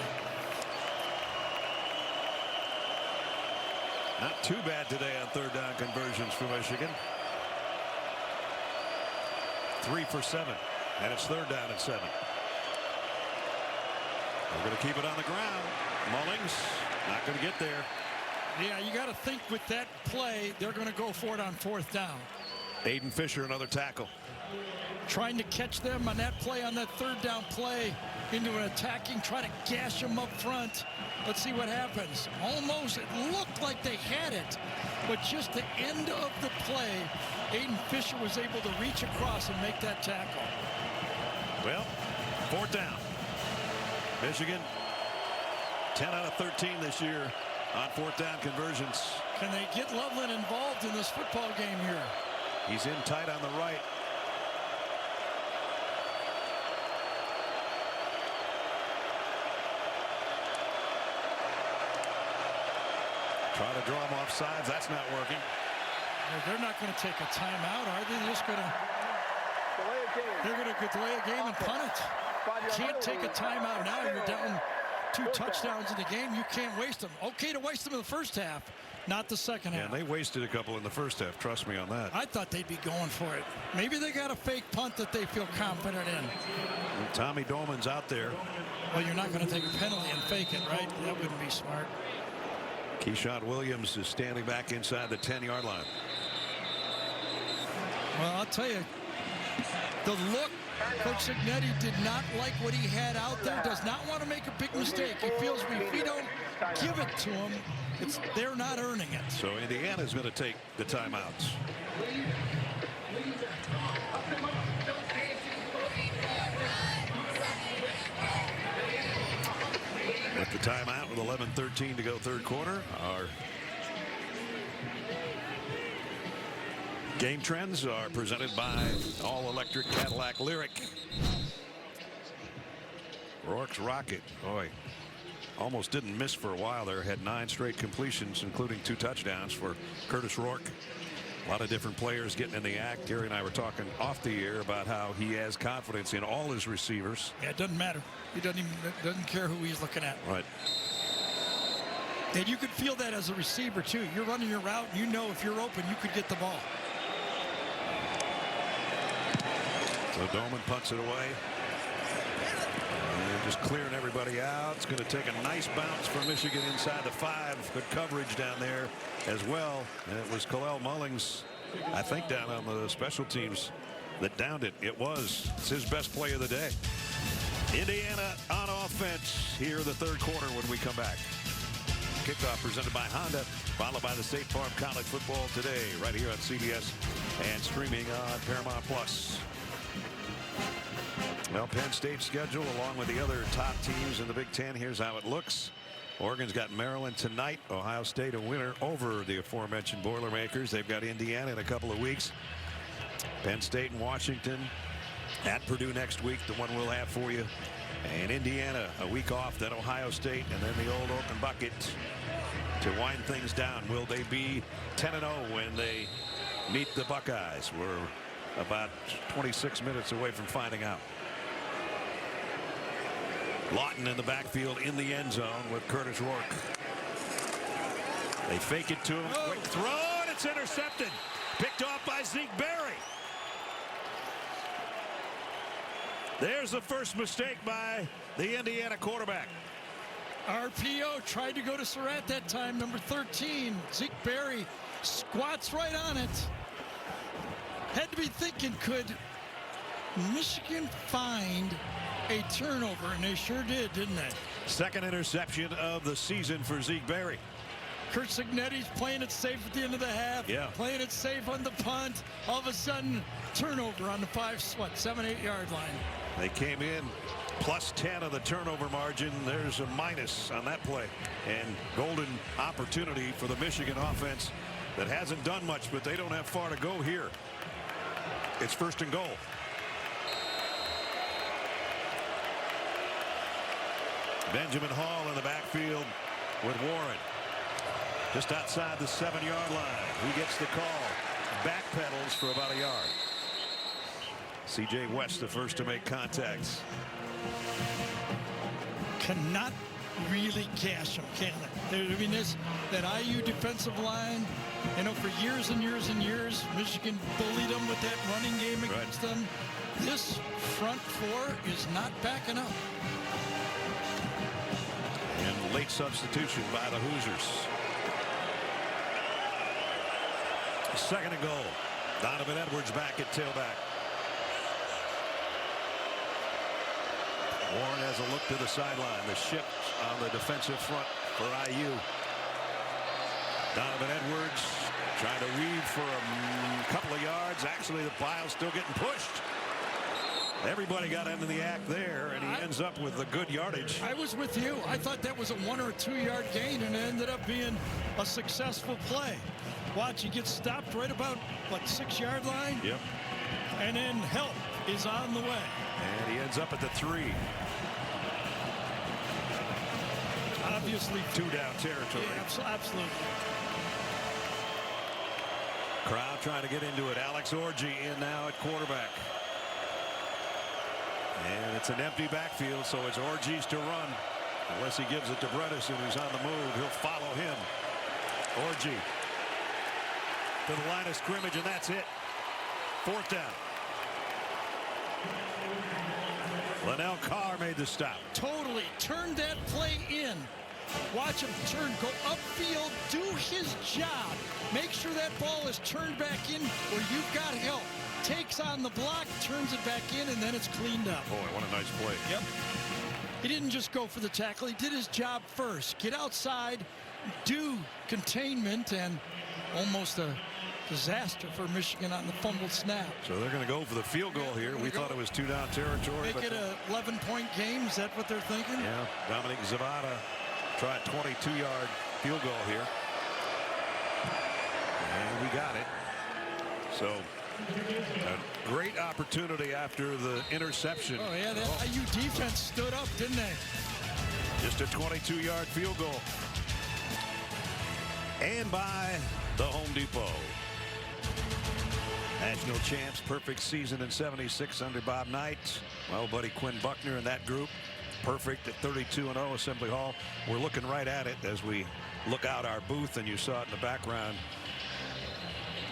Not too bad today on third down conversions for Michigan. 3 for 7, and it's third down and 7. We're going to keep it on the ground. Mullings not going to get there. Yeah, you got to think with that play, they're going to go for it on 4th down. Aiden Fisher, another tackle. Trying to catch them on that play, on that third down play, into an attacking, try to gash them up front. Let's see what happens. Almost, it looked like they had it, but just the end of the play, Aiden Fisher was able to reach across and make that tackle. Well, 4th down. Michigan, 10 out of 13 this year on 4th down conversions. Can they get Loveland involved in this football game here? He's in tight on the right. Try to draw him off sides. That's not working. Well, they're not going to take a timeout, are they? They're just going to. They're going to delay a game and punt it. Can't take a timeout now. You're down 2 touchdowns in the game. You can't waste them. Okay to waste them in the first half, not the second half. And they wasted a couple in the first half. Trust me on that. I thought they'd be going for it. Maybe they got a fake punt that they feel confident in. And Tommy Dolman's out there. Well, you're not going to take a penalty and fake it, right? That wouldn't be smart. Keyshawn Williams is standing back inside the 10-yard line. Well, I'll tell you, the look, Coach Cignetti did not like what he had out there, does not want to make a big mistake. He feels if we don't give it to him, they're not earning it. So Indiana's going to take the timeouts. With the timeout with 11:13 to go, third quarter. Our game trends are presented by all-electric Cadillac Lyric. Rourke's rocket, boy, almost didn't miss for a while there. Had 9 straight completions, including 2 touchdowns for Curtis Rourke. A lot of different players getting in the act. Gary and I were talking off the air about how he has confidence in all his receivers. Yeah, it doesn't matter. He doesn't care who he's looking at. Right. And you could feel that as a receiver, too. You're running your route, and you know if you're open, you could get the ball. So Dolman punts it away. And just clearing everybody out. It's going to take a nice bounce for Michigan inside the 5. Good coverage down there as well. And it was Kalel Mullings, I think, down on the special teams that downed it. It's his best play of the day. Indiana on offense here in the third quarter when we come back. Kickoff presented by Honda, followed by the State Farm College Football Today, right here on CBS and streaming on Paramount Plus. Well, Penn State's schedule, along with the other top teams in the Big Ten, here's how it looks. Oregon's got Maryland tonight. Ohio State a winner over the aforementioned Boilermakers. They've got Indiana in a couple of weeks. Penn State and Washington at Purdue next week, the one we'll have for you. And Indiana a week off, then Ohio State, and then the old Oaken Bucket to wind things down. Will they be 10-0 when they meet the Buckeyes? We're about 26 minutes away from finding out. Lawton in the backfield in the end zone with Curtis Rourke. They fake it to him. Quick throw, and it's intercepted. Picked off by Zeke Berry. There's the first mistake by the Indiana quarterback. RPO tried to go to Surratt that time, number 13. Zeke Berry squats right on it. Had to be thinking, could Michigan find a turnover? And they sure did, didn't they? Second interception of the season for Zeke Berry. Kurt Cignetti's playing it safe at the end of the half. Yeah. Playing it safe on the punt. All of a sudden, turnover on the 7-8 yard line. They came in plus 10 of the turnover margin. There's a minus on that play. And golden opportunity for the Michigan offense that hasn't done much, but they don't have far to go here. It's 1st and goal. Benjamin Hall in the backfield with Warren. Just outside the 7-yard line. He gets the call. Backpedals for about a yard. C.J. West the first to make contact. Cannot really cash them, can they? I mean, that IU defensive line, for years and years and years, Michigan bullied them with that running game against them. This front 4 is not backing up. And late substitution by the Hoosiers. 2nd and goal. Donovan Edwards back at tailback. Warren has a look to the sideline. The shift on the defensive front for IU. Donovan Edwards trying to weave for a couple of yards. Actually, the pile's still getting pushed. Everybody got into the act there, and he ends up with a good yardage. I was with you. I thought that was a 1 or 2 yard gain, and it ended up being a successful play. Watch, he gets stopped right about, 6 yard line? Yep. And then help is on the way. And he ends up at the 3. Obviously 2 down territory. Yeah, absolutely. Crowd trying to get into it. Alex Orji in now at quarterback. And it's an empty backfield, so it's Orji's to run. Unless he gives it to Bredesen, who's on the move. He'll follow him. Orji to the line of scrimmage, and that's it. 4th down. Linnell Carr made the stop. Totally turned that play in. Watch him turn, go upfield, do his job. Make sure that ball is turned back in where you've got help. Takes on the block, turns it back in, and then it's cleaned up. Boy, what a nice play. Yep. He didn't just go for the tackle. He did his job first. Get outside, do containment, and almost a disaster for Michigan on the fumbled snap. So they're going to go for the field goal here. We thought it was 2 down territory. Make it a 11-point game. Is that what they're thinking? Yeah. Dominic Zavada tried a 22-yard field goal here. And we got it. So a great opportunity after the interception. Oh, yeah, that IU defense stood up, didn't they? Just a 22-yard field goal. And by the Home Depot. National champs, perfect season in '76 under Bob Knight. My old buddy Quinn Buckner and that group. perfect at 32-0 Assembly Hall. We're looking right at it as we look out our booth, and you saw it in the background.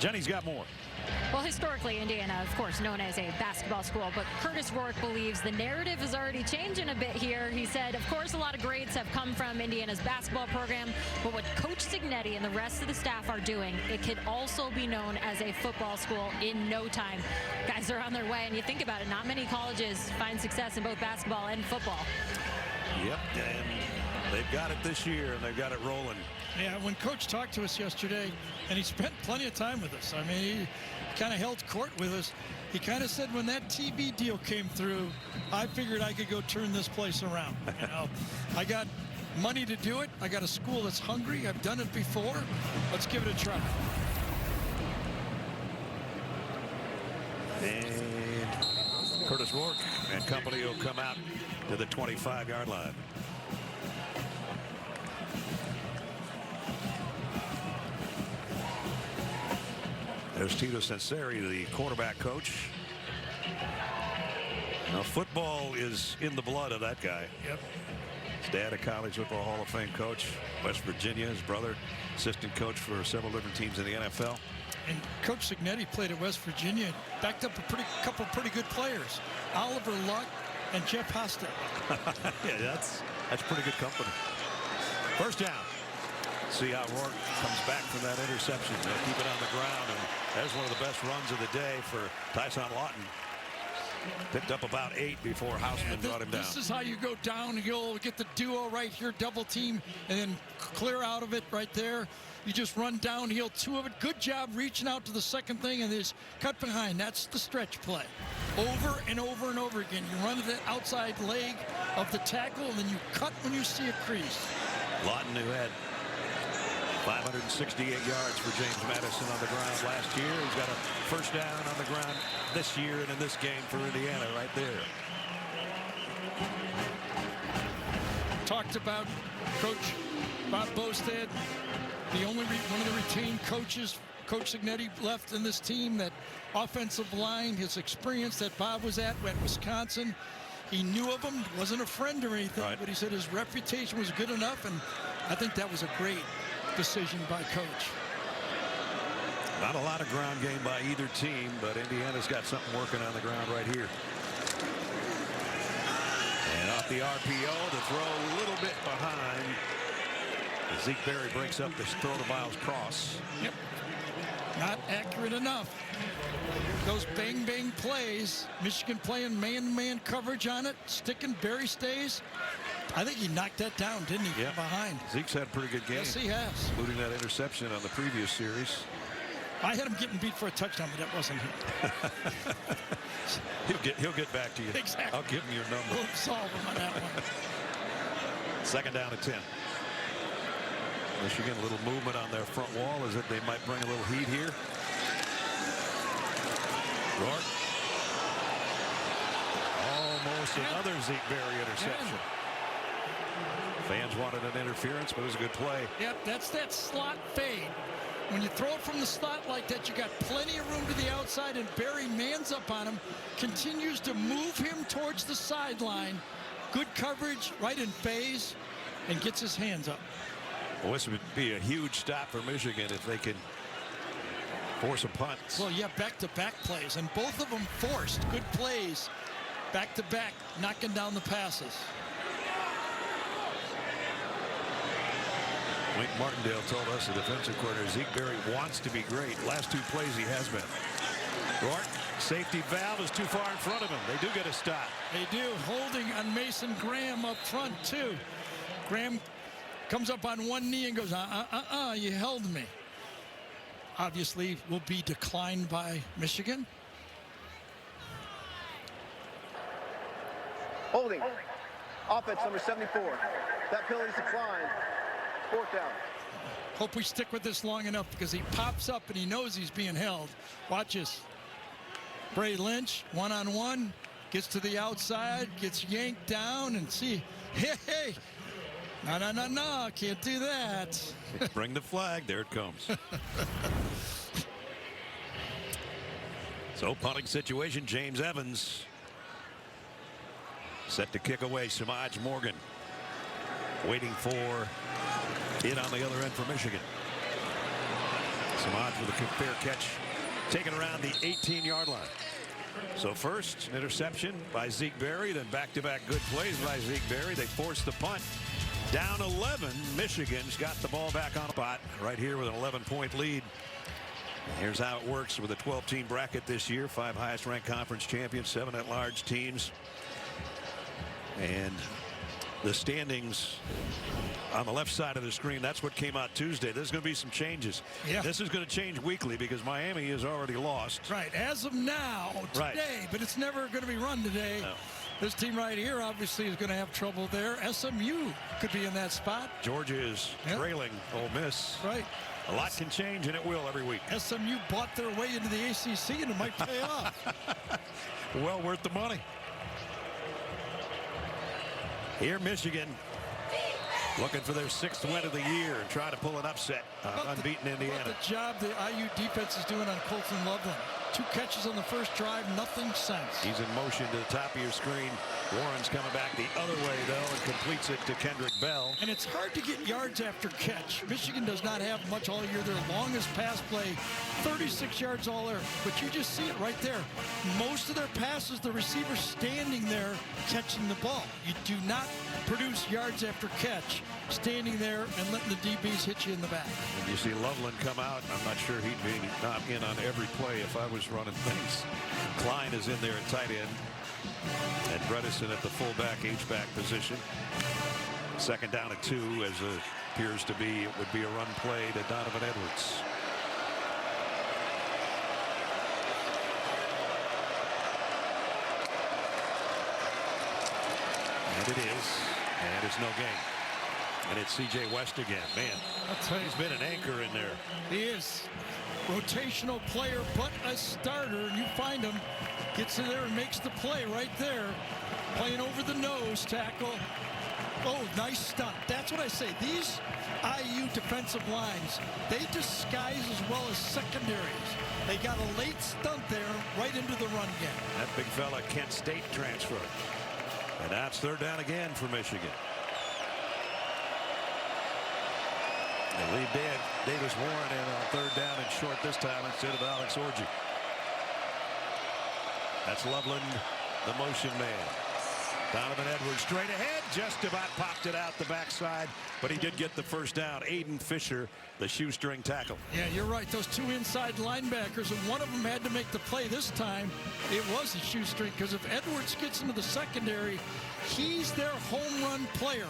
Jenny's got more. Well, historically, Indiana, of course, known as a basketball school, but Curtis Rourke believes the narrative is already changing a bit here. He said, of course, a lot of greats have come from Indiana's basketball program, but what Coach Cignetti and the rest of the staff are doing, it could also be known as a football school in no time. Guys are on their way, and you think about it, not many colleges find success in both basketball and football. Yep, and they've got it this year, and they've got it rolling. Yeah, when Coach talked to us yesterday, and he spent plenty of time with us. I mean, he kind of held court with us. He kind of said when that TV deal came through, I figured I could go turn this place around. You know, I got money to do it. I got a school that's hungry. I've done it before. Let's give it a try. And Curtis Rourke and company will come out to the 25-yard line. There's Tito Censeri, the quarterback coach. Now, football is in the blood of that guy. Yep. His dad, a college football Hall of Fame coach, West Virginia. His brother, assistant coach for several different teams in the NFL. And Coach Cignetti played at West Virginia, backed up a couple pretty good players, Oliver Luck and Jeff Hostet. Yeah, that's pretty good company. First down. See how Rourke comes back from that interception. They'll keep it on the ground, and there's one of the best runs of the day for Tyson Lawton. Picked up about 8 before Houseman brought him down. This is how you go downhill, get the duo right here, double team, and then clear out of it right there. You just run downhill, 2 of it. Good job reaching out to the second thing, and there's cut behind. That's the stretch play. Over and over and over again. You run to the outside leg of the tackle, and then you cut when you see a crease. Lawton, who had 568 yards for James Madison on the ground last year. He's got a first down on the ground this year and in this game for Indiana right there. Talked about Coach Bob Bostad, one of the retained coaches. Coach Cignetti left in this team. That offensive line, his experience that Bob was at Wisconsin. He knew of him, wasn't a friend or anything, but he said his reputation was good enough, and I think that was a great decision by Coach. Not a lot of ground game by either team, but Indiana's got something working on the ground right here. And off the RPO, the throw a little bit behind. Zeke Berry breaks up this throw to Miles Cross. Yep. Not accurate enough. Those bang plays, Michigan playing man-to-man coverage on it, sticking, Berry stays. I think he knocked that down, didn't he? Yeah. Behind. Zeke's had a pretty good game. Yes, he has. Including that interception on the previous series. I had him getting beat for a touchdown, but that wasn't him. he'll get back to you. Exactly. I'll give him your number. We'll solve him on that one. Second down at 10. Michigan, a little movement on their front wall as if they might bring a little heat here. Rourke. Almost another Zeke Berry interception. Fans wanted an interference, but it was a good play. Yep, that's that slot fade. When you throw it from the slot like that, you got plenty of room to the outside, and Berry mans up on him, continues to move him towards the sideline. Good coverage, right in phase, and gets his hands up. Well, this would be a huge stop for Michigan if they can force a punt. Well, yeah, back-to-back plays, and both of them forced. Good plays, back-to-back, knocking down the passes. Wink Martindale told us, the defensive coordinator, Zeke Berry wants to be great. Last 2 plays he has been. Rourke, safety valve is too far in front of him. They do get a stop. They do. Holding on Mason Graham up front, too. Graham comes up on one knee and goes, you held me. Obviously will be declined by Michigan. Holding. Offense number 74. That penalty is declined. 4th down. Hope we stick with this long enough because he pops up and he knows he's being held. Watch this. Bray Lynch, one-on-one, gets to the outside, gets yanked down, and see, hey, no, can't do that. Bring the flag. There it comes. So punting situation, James Evans Set to kick away. Samaj Morgan waiting for it on the other end for Michigan. Samaj with a fair catch, taken around the 18-yard line. So first, an interception by Zeke Berry, then back-to-back good plays by Zeke Berry. They forced the punt. Down 11, Michigan's got the ball back on a spot right here with an 11-point lead. And here's how it works with a 12-team bracket this year. 5 highest-ranked conference champions, 7 at-large teams. And the standings on the left side of the screen, that's what came out Tuesday. There's going to be some changes. Yeah. This is going to change weekly because Miami has already lost. Right, as of now, today, right. But it's never going to be run today. No. This team right here obviously is going to have trouble there. SMU could be in that spot. Georgia is trailing Ole Miss. Right. A lot can change, and it will every week. SMU bought their way into the ACC, and it might pay off. Well worth the money. Here, Michigan looking for their 6th win of the year and trying to pull an upset on unbeaten Indiana. The job the IU defense is doing on Colton Loveland. 2 catches on the first drive, nothing since. He's in motion to the top of your screen. Warren's coming back the other way, though, and completes it to Kendrick Bell. And it's hard to get yards after catch. Michigan does not have much all year. Their longest pass play, 36 yards all air. But you just see it right there. Most of their passes, the receiver standing there catching the ball. You do not produce yards after catch standing there and letting the DBs hit you in the back. And you see Loveland come out. I'm not sure he'd be not in on every play if I was running things. Klein is in there at tight end. And Bredesen at the fullback, H-back position. 2nd down and 2, as it appears to be. It would be a run play to Donovan Edwards. And it is. And it's no gain. And it's C.J. West again. Man, I'll tell you, he's been an anchor in there. He is. Rotational player, but a starter. And you find him, gets in there and makes the play right there. Playing over the nose tackle. Oh, nice stunt. That's what I say. These IU defensive lines, they disguise as well as secondaries. They got a late stunt there right into the run game. That big fella, Kent State transfer. And that's 3rd down again for Michigan. They leave Davis Warren in on 3rd down and short this time instead of Alex Orji. That's Loveland, the motion man. Donovan Edwards straight ahead, just about popped it out the backside, but he did get the 1st down. Aiden Fisher, the shoestring tackle. Yeah, you're right. Those 2 inside linebackers, and one of them had to make the play this time. It was a shoestring, because if Edwards gets into the secondary, he's their home run player.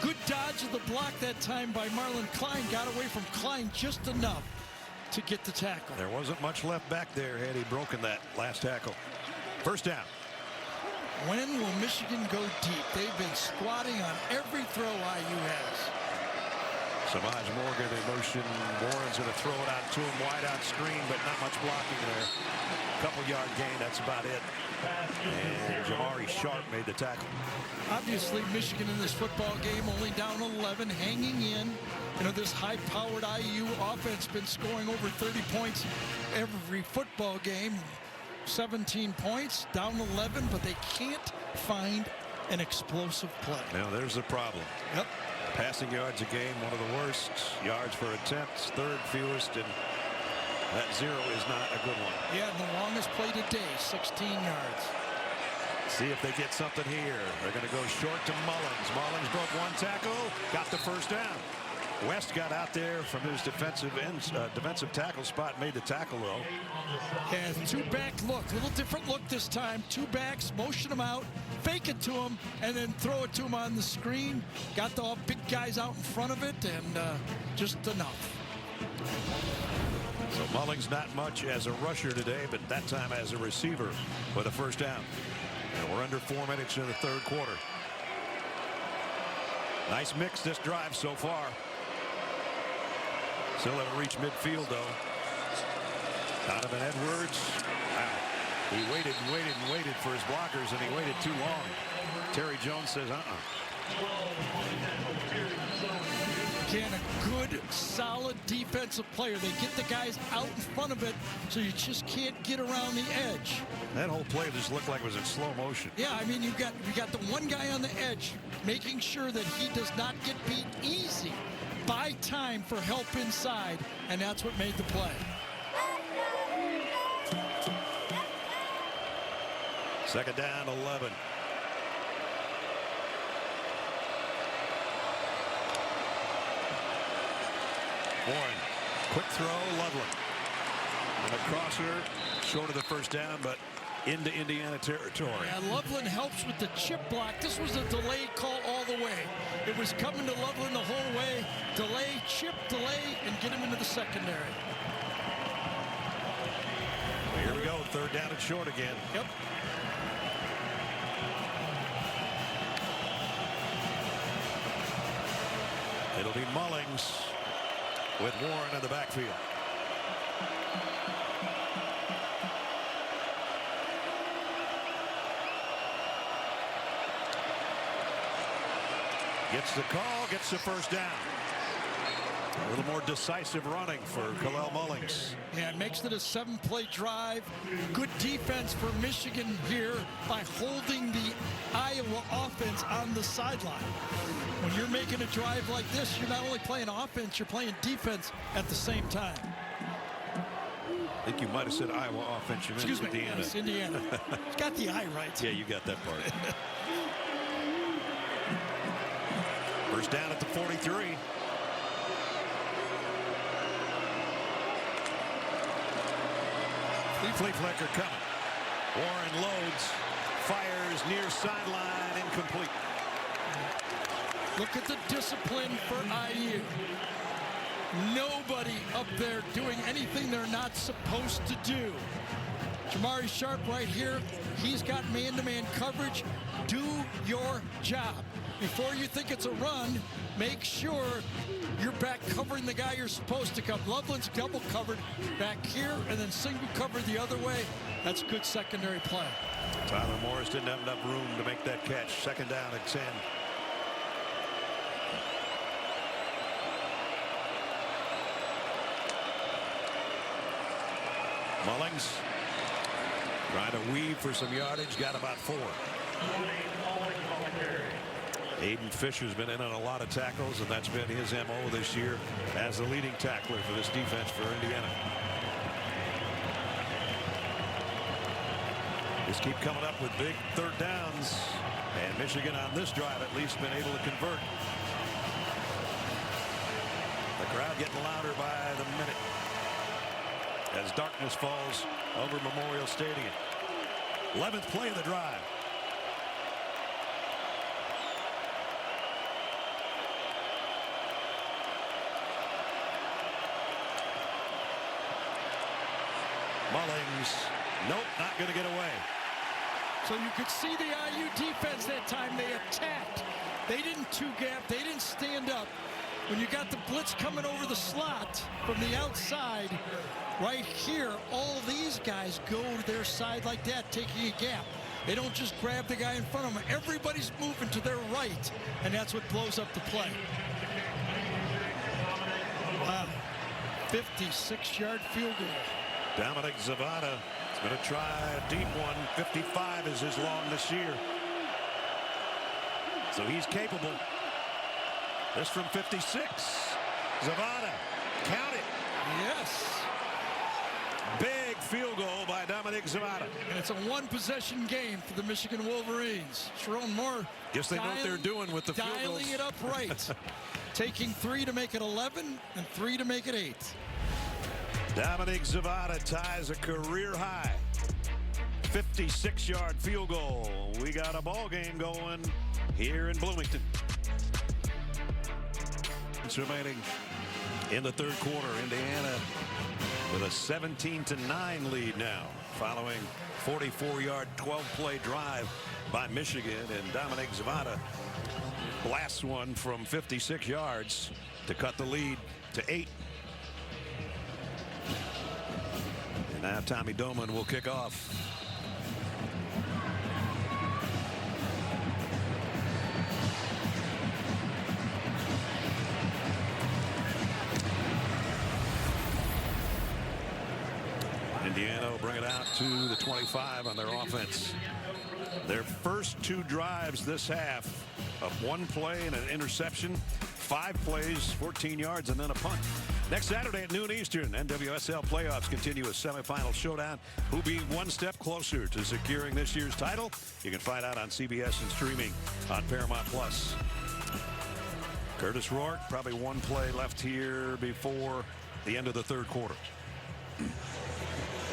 Good dodge of the block that time by Marlon Klein. Got away from Klein just enough to get the tackle. There wasn't much left back there had he broken that last tackle. 1st down. When will Michigan go deep? They've been squatting on every throw IU has. Samaj Morgan in motion. Warren's going to throw it out to him. Wide out screen, but not much blocking there. Couple yard gain, that's about it. And Jamari Sharp made the tackle. Obviously, Michigan in this football game only down 11, hanging in. You know, this high-powered IU offense been scoring over 30 points every football game. 17 points, down 11, but they can't find an explosive play. Now, there's the problem. Yep. Passing yards a game, one of the worst. Yards per attempts, 3rd fewest, and that 0 is not a good one. Yeah, the longest play today, 16 yards. See if they get something here. They're going to go short to Mullins. Mullins broke 1 tackle, got the 1st down. West got out there from his defensive tackle spot, made the tackle, though. And 2-back look, a little different look this time. 2 backs, motion them out, fake it to him, and then throw it to him on the screen. Got the big guys out in front of it, and just enough. So Mullins not much as a rusher today, but that time as a receiver with a 1st down. And we're under 4 minutes in the 3rd quarter. Nice mix this drive so far. Still haven't reached midfield, though. Donovan Edwards. Wow. He waited and waited and waited for his blockers, and he waited too long. Terry Jones says, Again, a good, solid defensive player. They get the guys out in front of it, so you just can't get around the edge. That whole play just looked like it was in slow motion. Yeah, I mean, you got the one guy on the edge, making sure that he does not get beat easy. Buy time for help inside, and that's what made the play. Second down, 11. Warren, quick throw, Loveland. And a crosser, short of the first down, but into Indiana territory. Yeah, Loveland helps with the chip block. This was a delayed call all the way. It was coming to Loveland the whole way. Delay, chip, delay, and get him into the secondary. Here we go, third down and short again. Yep. It'll be Mullings with Warren in the backfield. Gets the call, gets the first down. A little more decisive running for Kalel Mullings. Yeah, it makes it a 7-play drive. Good defense for Michigan here by holding the Iowa offense on the sideline. When you're making a drive like this, you're not only playing offense, you're playing defense at the same time. I think you might have said Iowa offense. You meant Excuse me, Indiana. yes, Indiana. It's got the I right. Yeah, you got that part. First down at the 43. Flea flicker coming. Warren loads, fires near sideline, incomplete. Look at the discipline for IU. Nobody up there doing anything they're not supposed to do. Jamari Sharp right here. He's got man-to-man coverage. Do your job. Before you think it's a run, make sure you're back covering the guy you're supposed to cover. Loveland's double covered back here and then single covered the other way. That's good secondary play. Tyler Morris didn't have enough room to make that catch. Second down at 10. Mullings trying to weave for some yardage, got about 4. Aiden Fisher's been in on a lot of tackles, and that's been his MO this year as the leading tackler for this defense for Indiana. Just keep coming up with big third downs, and Michigan on this drive at least been able to convert. The crowd getting louder by the minute as darkness falls over Memorial Stadium. 11th play of the drive. Mullings, nope, not going to get away. So you could see the IU defense that time. They attacked. They didn't two-gap. They didn't stand up. When you got the blitz coming over the slot from the outside, right here, all these guys go to their side like that, taking a gap. They don't just grab the guy in front of them. Everybody's moving to their right, and that's what blows up the play. Wow. 56-yard field goal. Dominic Zavada is going to try a deep one. 55 is his long this year. So he's capable. This from 56. Zavada, count it. Yes. Big field goal by Dominic Zavada. And it's a one-possession game for the Michigan Wolverines. Sharon Moore. Guess they know what they're doing with the field goals. Dialing it up right. Taking 3 to make it 11 and 3 to make it 8. Dominic Zavada ties a career high 56-yard field goal. We got a ball game going here in Bloomington. It's remaining in the third quarter. Indiana with a 17-9 lead now following 44-yard 12-play drive by Michigan, and Dominic Zavada blasts one from 56 yards to cut the lead to 8. Now Tommy Doman will kick off. Indiana will bring it out to the 25 on their offense. Their first 2 drives this half of 1 play and an interception, 5 plays, 14 yards, and then a punt. Next Saturday at noon Eastern, NWSL playoffs continue a semifinal showdown. Who'll be 1 step closer to securing this year's title? You can find out on CBS and streaming on Paramount Plus. Curtis Rourke, probably 1 play left here before the end of the 3rd quarter.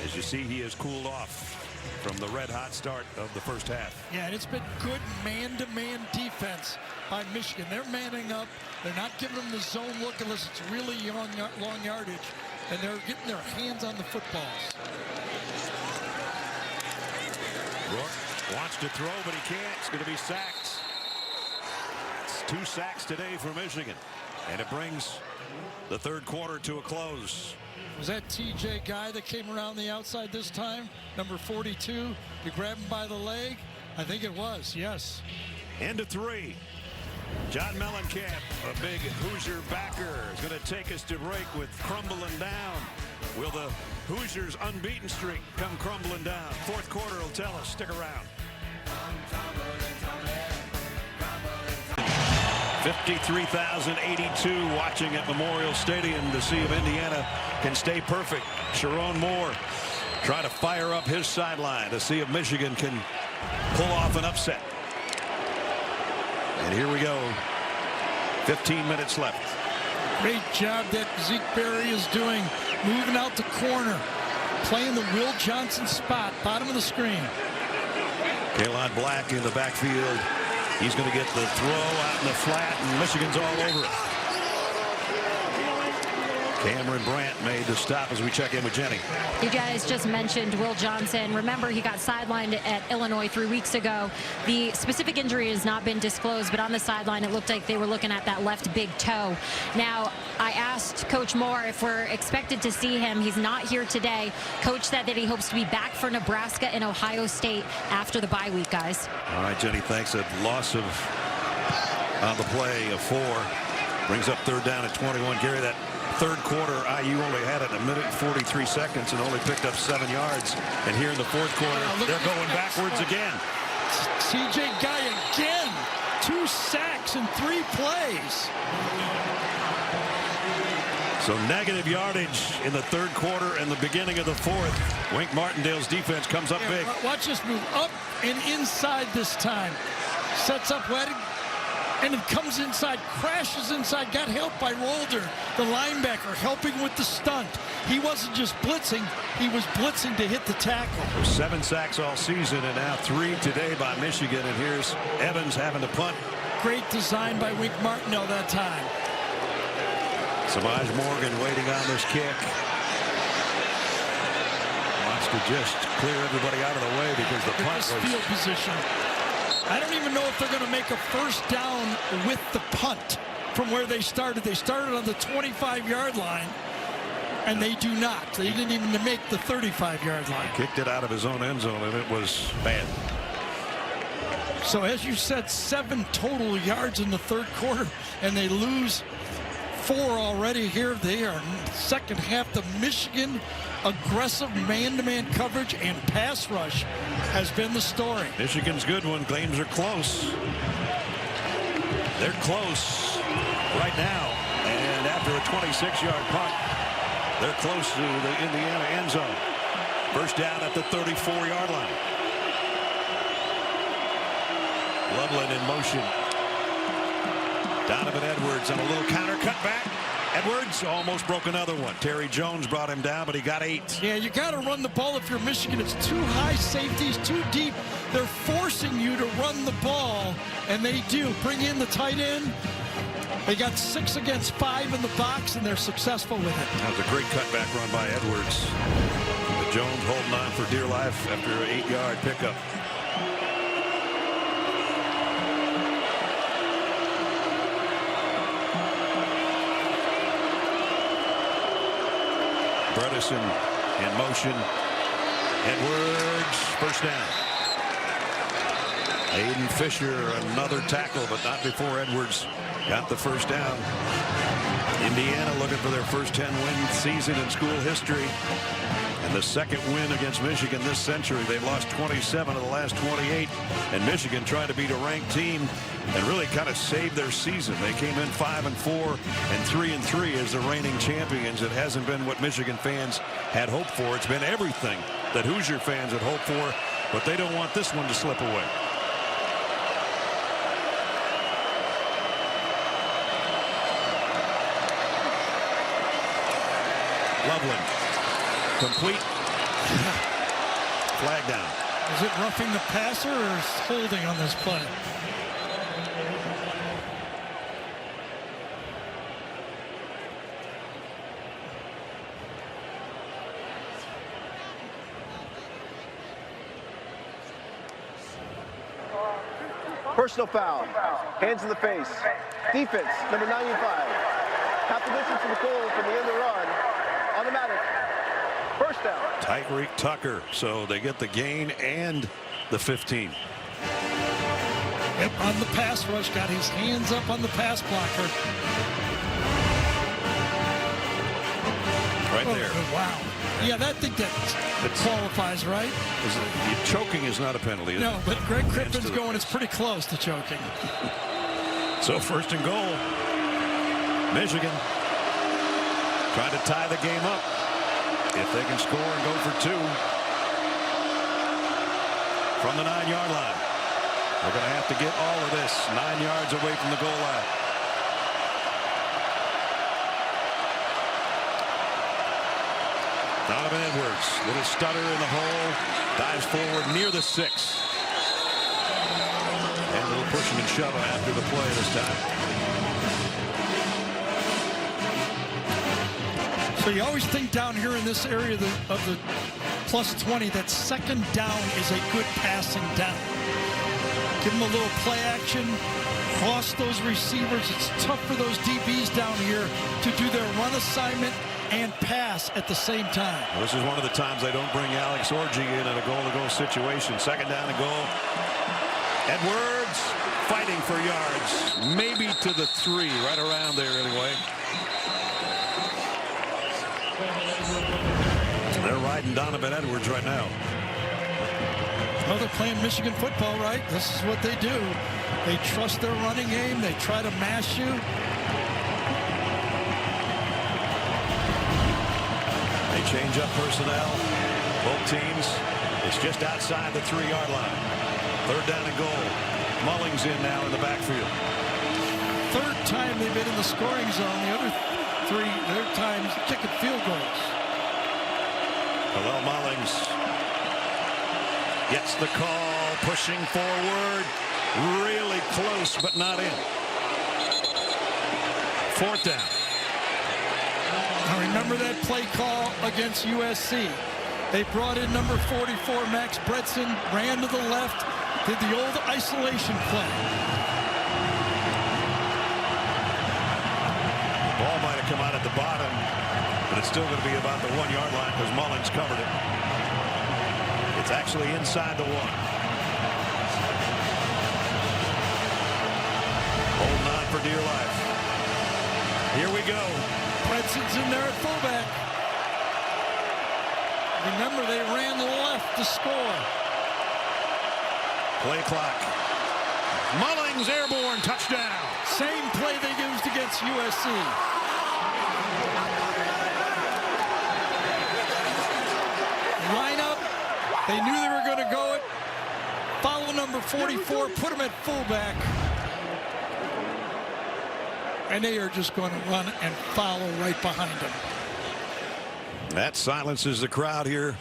As you see, he has cooled off from the red-hot start of the first half. Yeah, and it's been good man-to-man defense by Michigan. They're manning up. They're not giving them the zone look unless it's really long yardage, and they're getting their hands on the footballs. Rourke wants to throw, but he can't. It's going to be sacked. It's 2 sacks today for Michigan, and it brings the 3rd quarter to a close. Was that TJ guy that came around the outside this time? Number 42. You grab him by the leg? I think it was, yes. End of 3. John Mellencamp, a big Hoosier backer, is going to take us to break with crumbling down. Will the Hoosiers' unbeaten streak come crumbling down? 4th quarter will tell us. Stick around. 53,082 watching at Memorial Stadium to see if Indiana can stay perfect. Sharon Moore try to fire up his sideline to see if Michigan can pull off an upset. And here we go. 15 minutes left. Great job that Zeke Berry is doing, moving out the corner, playing the Will Johnson spot, bottom of the screen. Kaylon Black in the backfield. He's going to get the throw out in the flat, and Michigan's all over it. Cameron Brandt made the stop as we check in with Jenny. You guys just mentioned Will Johnson. Remember, he got sidelined at Illinois 3 weeks ago. The specific injury has not been disclosed, but on the sideline, it looked like they were looking at that left big toe. Now, I asked Coach Moore if we're expected to see him. He's not here today. Coach said that he hopes to be back for Nebraska and Ohio State after the bye week, guys. All right, Jenny, thanks. A loss of on the play of 4 brings up 3rd down at 21. Gary, that 3rd quarter, IU only had it 1 minute and 43 seconds and only picked up 7 yards. And here in the 4th quarter, they're going backwards again. TJ Guy again. 2 sacks in 3 plays. So negative yardage in the 3rd quarter and the beginning of the 4th. Wink Martindale's defense comes up big. Watch this move up and inside this time. Sets up Wedding. And it comes inside, crashes inside, got helped by Rolder, the linebacker, helping with the stunt. He wasn't just blitzing, he was blitzing to hit the tackle. 7 sacks all season, and now 3 today by Michigan. And here's Evans having to punt. Great design by Wink Martindale that time. Samaj Morgan waiting on this kick. Wants to just clear everybody out of the way because the punt was... field position. I don't even know if they're going to make a 1st down with the punt from where they started. They started on the 25-yard line, and they do not. They didn't even make the 35-yard line. Kicked it out of his own end zone, and it was bad. So as you said, 7 total yards in the 3rd quarter, and they lose 4 already here. They are 2nd half. The Michigan aggressive man-to-man coverage and pass rush has been the story. Michigan's good one. Games are close. They're close right now. And after a 26-yard punt, they're close to the Indiana end zone. 1st down at the 34-yard line. Loveland in motion. Donovan Edwards on a little counter cutback. Edwards almost broke another one. Terry Jones brought him down, but he got 8. Yeah, you got to run the ball if you're Michigan. It's too high safeties, too deep. They're forcing you to run the ball, and they do. Bring in the tight end. They got 6 against 5 in the box, and they're successful with it. That was a great cutback run by Edwards. But Jones holding on for dear life after an 8-yard pickup. Bredesen in motion. Edwards, 1st down. Aiden Fisher, another tackle, but not before Edwards got the 1st down. Indiana looking for their first 10-win season in school history. And the second win against Michigan this century. They've lost 27 of the last 28. And Michigan tried to beat a ranked team and really kind of saved their season. They came in 5-4 and 3-3 as the reigning champions. It hasn't been what Michigan fans had hoped for. It's been everything that Hoosier fans had hoped for, but they don't want this one to slip away. Loveland. Complete. Flag down. Is it roughing the passer or holding on this play? Personal foul. Hands in the face. Defense, number 95. Half the distance to the goal from the end of the run. Automatic. First down. Tyreek Tucker. So they get the gain and the 15. Yep, on the pass rush. Got his hands up on the pass blocker. Right there. Wow. Yeah, I think that qualifies, right? Choking is not a penalty. No, but Greg Crippen's going, it's pretty close to choking. So first and goal. Michigan trying to tie the game up. If they can score and go for two from the 9-yard line. They're going to have to get all of this 9 yards away from the goal line. Donovan Edwards, little stutter in the hole, dives forward near the 6. And a little pushing and shoving after the play this time. So you always think down here in this area of the plus 20 that second down is a good passing down. Give them a little play action, cross those receivers. It's tough for those DBs down here to do their run assignment and pass at the same time. Well, this is one of the times they don't bring Alex Orji in at a goal-to-go situation. Second down and goal. Edwards fighting for yards. Maybe to the 3, right around there anyway. They're riding Donovan Edwards right now. Well, they're playing Michigan football, right? This is what they do. They trust their running game. They try to mash you. They change up personnel. Both teams. It's just outside the 3-yard line. Third down and goal. Mullings in now in the backfield. Third time they've been in the scoring zone. The other 3 their times kicking field goals. Hillel Mullings gets the call, pushing forward, really close, but not in. Fourth down. Now remember that play call against USC. They brought in number 44, Max Bretson, ran to the left, did the old isolation play. Ball might have come out at the bottom, but it's still going to be about the 1-yard line because Mullings covered it. It's actually inside the 1. Holding on for dear life. Here we go. Bretson's in there at fullback. Remember, they ran left to score. Play clock. Mullings airborne, touchdown. Same play they used against USC. Line up. They knew they were going to go it. Follow number 44, put him at fullback. And they are just going to run and follow right behind him. That silences the crowd here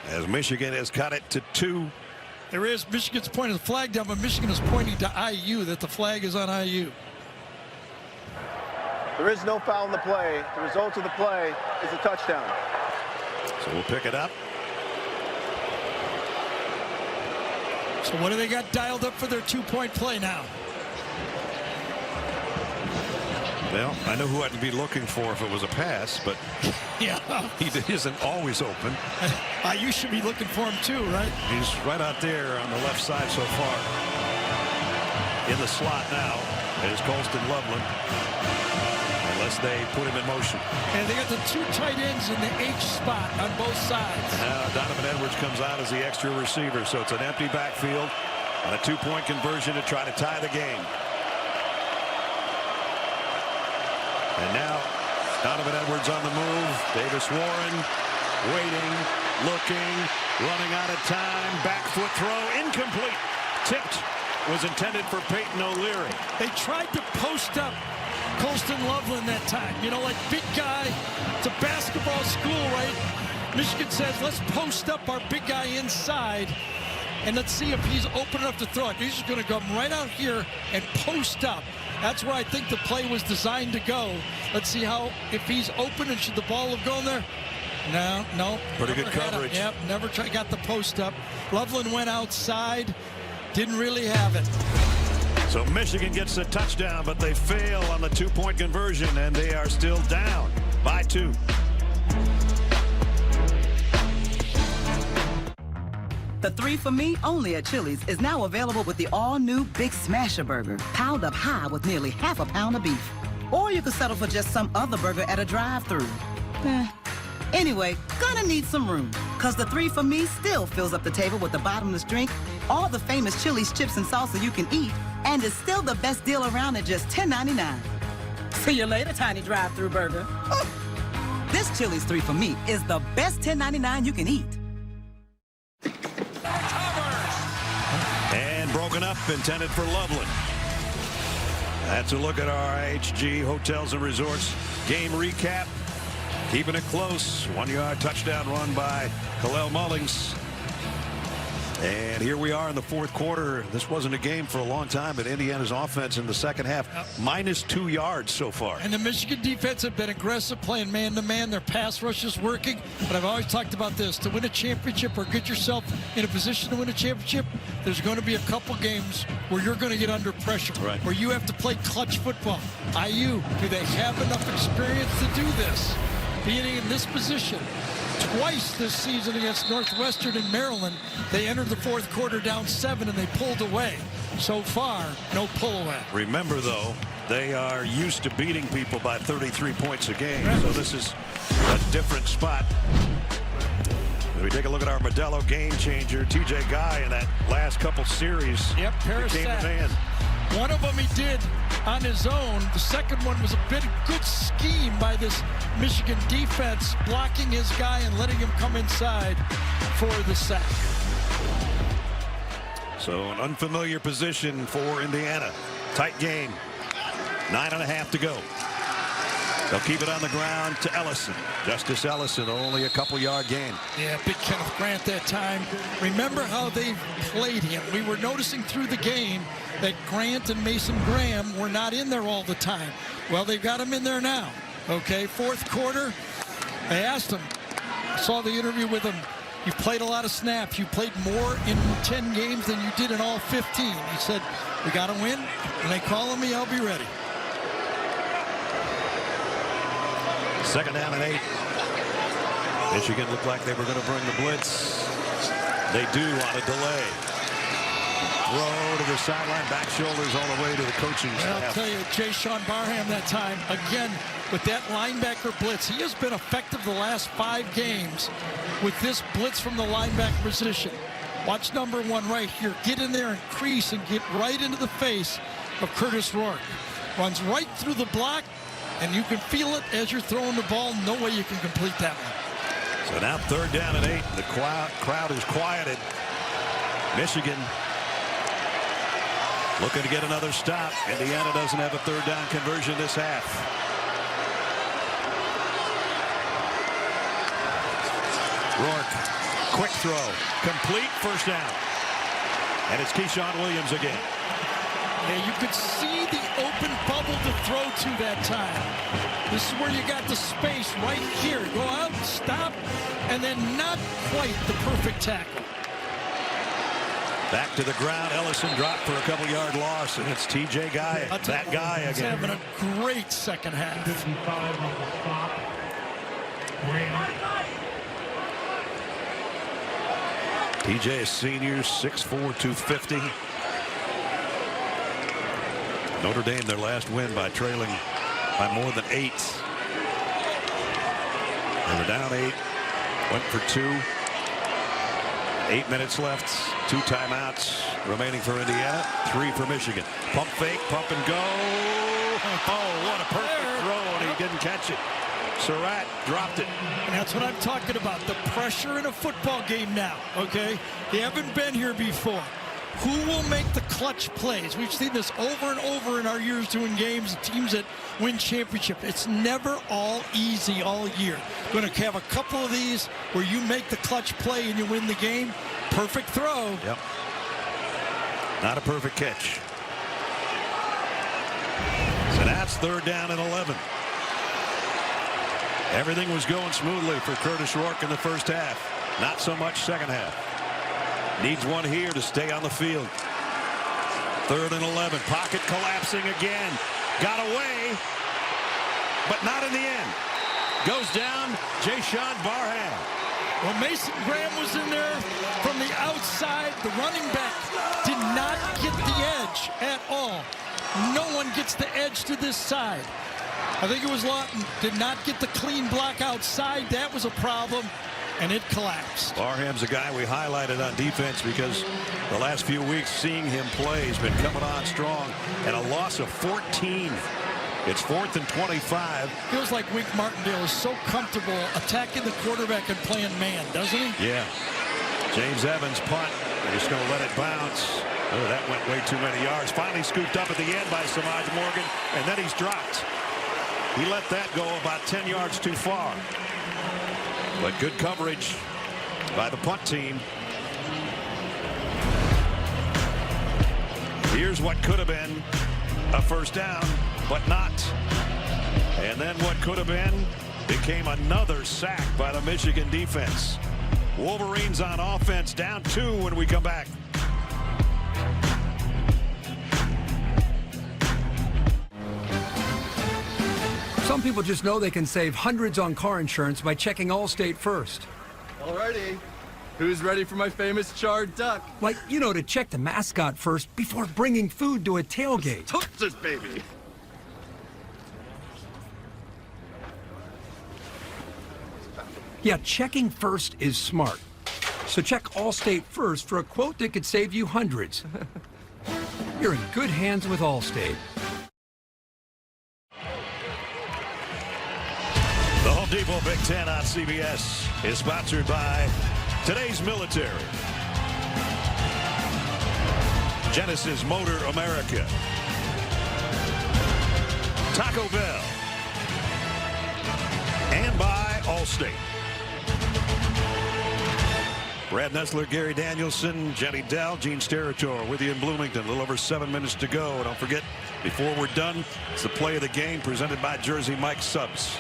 as Michigan has cut it to 2. There is Michigan's pointing the flag down, but Michigan is pointing to IU, that the flag is on IU. There is no foul in the play. The result of the play is a touchdown. So we'll pick it up. So what do they got dialed up for their 2-point play now? Well, I know who I'd be looking for if it was a pass, but yeah, he isn't always open. You should be looking for him too, right? He's right out there on the left side so far. In the slot now is Colston Loveland. unless they put him in motion. And they got the 2 tight ends in the H spot on both sides. Now Donovan Edwards comes out as the extra receiver, so it's an empty backfield and a 2-point conversion to try to tie the game. And now Donovan Edwards on the move. Davis Warren waiting, looking, running out of time. Back foot throw, incomplete. Tipped. Was intended for Peyton O'Leary. They tried to post up Colston Loveland that time. You know, like big guy. It's a basketball school, right? Michigan says, let's post up our big guy inside, and let's see if he's open enough to throw it. He's just going to come right out here and post up. That's where I think the play was designed to go. Let's see if he's open, and should the ball have gone there? No. Pretty good coverage. Yep, never got the post up. Loveland went outside. Didn't really have it. So Michigan gets a touchdown, but they fail on the 2-point conversion, and they are still down by 2. The 3 for Me only at Chili's is now available with the all-new Big Smasher Burger, piled up high with nearly half a pound of beef. Or you could settle for just some other burger at a drive-thru. Anyway, gonna need some room, because the 3 for Me still fills up the table with the bottomless drink, all the famous Chili's chips and salsa you can eat, and is still the best deal around at just $10.99. See you later, tiny drive-thru burger. This Chili's 3 for Me is the best $10.99 you can eat. And broken up, intended for Loveland. That's a look at our IHG Hotels and Resorts game recap. Keeping it close. 1-yard touchdown run by Khalil Mullings. And here we are in the 4th quarter. This wasn't a game for a long time, but Indiana's offense in the second half, minus 2 yards so far. And the Michigan defense have been aggressive, playing man-to-man. Their pass rush is working. But I've always talked about this. To win a championship or get yourself in a position to win a championship, there's going to be a couple games where you're going to get under pressure, where you have to play clutch football. IU, do they have enough experience to do this? Being in this position twice this season against Northwestern and Maryland, they entered the 4th quarter down 7 and they pulled away. So far, no pull away. Remember, though, they are used to beating people by 33 points a game, so this is a different spot. If we take a look at our Modelo game changer, TJ Guy, in that last couple series. Yep, became the man. One of them he did on his own. The second one was a good scheme by this Michigan defense, blocking his guy and letting him come inside for the sack. So an unfamiliar position for Indiana. Tight game. 9.5 to go. They'll keep it on the ground to Ellison. Justice Ellison, only a couple-yard gain. Yeah, big Kenneth Grant that time. Remember how they played him. We were noticing through the game that Grant and Mason Graham were not in there all the time. Well, they've got him in there now. Okay, 4th quarter, I asked him, I saw the interview with him, you've played a lot of snaps. You played more in 10 games than you did in all 15. He said, we got to win. When they call me, I'll be ready. 2nd down and 8. Michigan looked like they were going to bring the blitz. They do on a delay. Throw to the sideline, back shoulders all the way to the coaching staff. I'll tell you, Jay Sean Barham that time, again, with that linebacker blitz. He has been effective the last 5 games with this blitz from the linebacker position. Watch number 1 right here. Get in there and crease and get right into the face of Curtis Rourke. Runs right through the block, and you can feel it as you're throwing the ball. No way you can complete that one. So now 3rd down and 8. The crowd is quieted. Michigan looking to get another stop. Indiana doesn't have a 3rd down conversion this half. Rourke, quick throw, complete, 1st down. And it's Keyshawn Williams again. Yeah, you could see the open bubble to throw to that time. This is where you got the space right here. Go out, stop, and then not quite the perfect tackle. Back to the ground. Ellison dropped for a couple-yard loss, and it's TJ Guy. That guy again. He's having a great second half. 55 on the spot. TJ is senior, 6'4", 250. Notre Dame, their last win by trailing by more than 8. They were down 8. Went for 2. 8 minutes left. 2 timeouts remaining for Indiana. 3 for Michigan. Pump fake, pump and go. Oh, what a perfect throw, and he didn't catch it. Surratt dropped it. And that's what I'm talking about. The pressure in a football game now, okay? You haven't been here before. Who will make the clutch plays? We've seen this over and over in our years doing games, teams that win championship. It's never all easy all year. Going to have a couple of these where you make the clutch play and you win the game. Perfect throw. Yep. Not a perfect catch. So that's 3rd down and 11. Everything was going smoothly for Curtis Rourke in the first half. Not so much second half. Needs one here to stay on the field. 3rd and 11. Pocket collapsing again. Got away, but not in the end. Goes down, Jayshawn Barham. Well, Mason Graham was in there from the outside. The running back did not get the edge at all. No one gets the edge to this side. I think it was Lawton. Did not get the clean block outside. That was a problem, and it collapsed. Barham's a guy we highlighted on defense because the last few weeks seeing him play has been coming on strong, and a loss of 14. It's 4th and 25. Feels like Wink Martindale is so comfortable attacking the quarterback and playing man, doesn't he? Yeah. James Evans punt. They're just going to let it bounce. Oh, that went way too many yards. Finally scooped up at the end by Samaj Morgan, and then he's dropped. He let that go about 10 yards too far. But good coverage by the punt team. Here's what could have been a first down, but not. And then what could have been became another sack by the Michigan defense. Wolverines on offense, down 2 when we come back. Some people just know they can save hundreds on car insurance by checking Allstate first. Alrighty. Who's ready for my famous charred duck? Like, you know, to check the mascot first before bringing food to a tailgate. Tootsus, baby. Yeah, checking first is smart. So check Allstate first for a quote that could save you hundreds. You're in good hands with Allstate. The Home Depot Big Ten on CBS is sponsored by today's military. Genesis Motor America. Taco Bell. And by Allstate. Brad Nessler, Gary Danielson, Jenny Dell, Gene Steratore with you in Bloomington. A little over 7 minutes to go. Don't forget, before we're done, it's the play of the game presented by Jersey Mike Subs.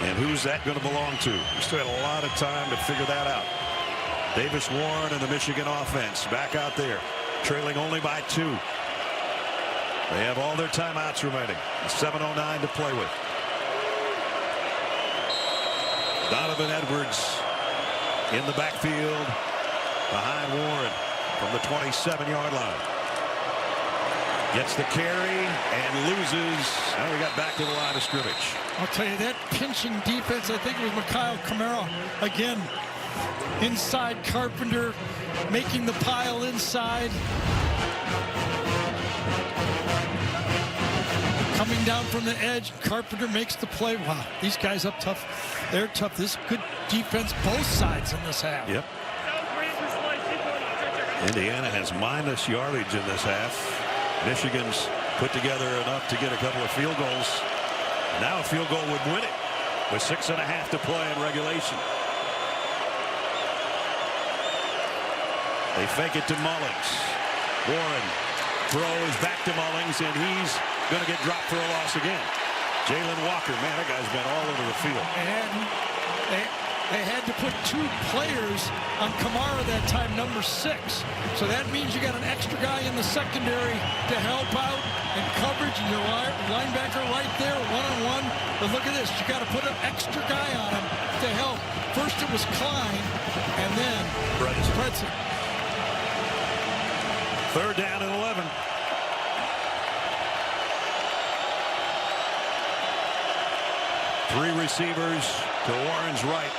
And who's that going to belong to? We still had a lot of time to figure that out. Davis Warren and the Michigan offense back out there, trailing only by 2. They have all their timeouts remaining. 7:09 to play with. Donovan Edwards in the backfield behind Warren from the 27-yard line. Gets the carry and loses. Now we got back to the line of scrimmage. I'll tell you, that pinching defense, I think it was Mikhail Camaro. Again, inside Carpenter, making the pile inside. Coming down from the edge, Carpenter makes the play. Wow, these guys up tough. They're tough. This is good defense, both sides in this half. Yep. Indiana has minus yardage in this half. Michigan's put together enough to get a couple of field goals. Now a field goal would win it with 6.5 to play in regulation. They fake it to Mullins. Warren throws back to Mullins, and he's going to get dropped for a loss again. Jalen Walker, man, that guy's been all over the field. And they had to put 2 players on Kamara that time, number 6. So that means you got an extra guy in the secondary to help out and coverage, and your linebacker right there, one-on-one. But look at this, you got to put an extra guy on him to help. First it was Klein, and then Bredesen. 3rd down and 11. Three receivers to Warren's right.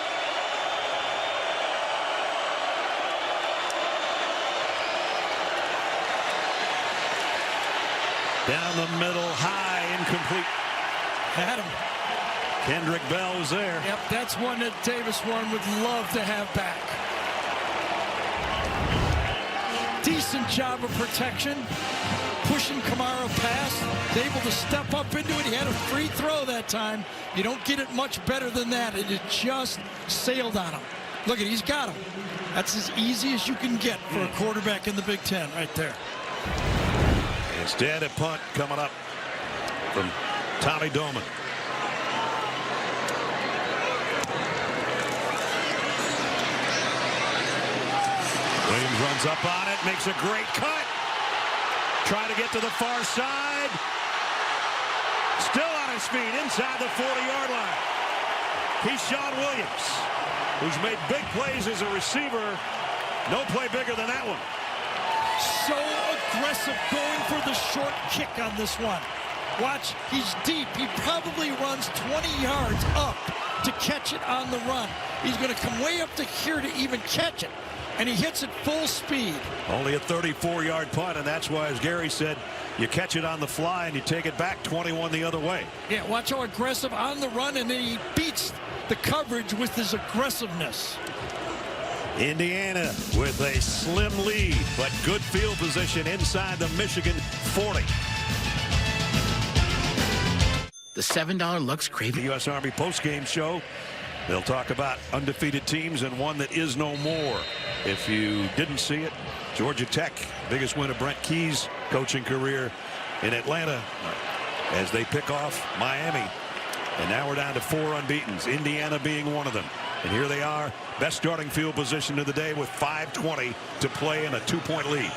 Down the middle, high, incomplete. Had him. Kendrick Bell was there. Yep, that's one that Davis Warren would love to have back. Decent job of protection. Pushing Kamara past. Able to step up into it. He had a free throw that time. You don't get it much better than that. And it just sailed on him. Look at, he's got him. That's as easy as you can get for a quarterback in the Big Ten right there. Instead, a punt coming up from Tommy Doman. Williams runs up on it, makes a great cut. Trying to get to the far side. Still on his feet inside the 40-yard line. Keyshawn Williams, who's made big plays as a receiver. No play bigger than that one. So aggressive going for the short kick on this one. Watch, he's deep. He probably runs 20 yards up to catch it on the run. He's going to come way up to here to even catch it. And he hits it full speed. Only a 34-yard punt, and that's why, as Gary said, you catch it on the fly and you take it back 21 the other way. Yeah, watch how aggressive on the run, and then he beats the coverage with his aggressiveness. Indiana with a slim lead, but good field position inside the Michigan 40. The $7 Lux Craving. The U.S. Army postgame show. They'll talk about undefeated teams and one that is no more. If you didn't see it, Georgia Tech, biggest win of Brent Key's coaching career in Atlanta as they pick off Miami. And now we're down to 4 unbeatens, Indiana being one of them. And here they are, best starting field position of the day with 5:20 to play in a 2-point lead.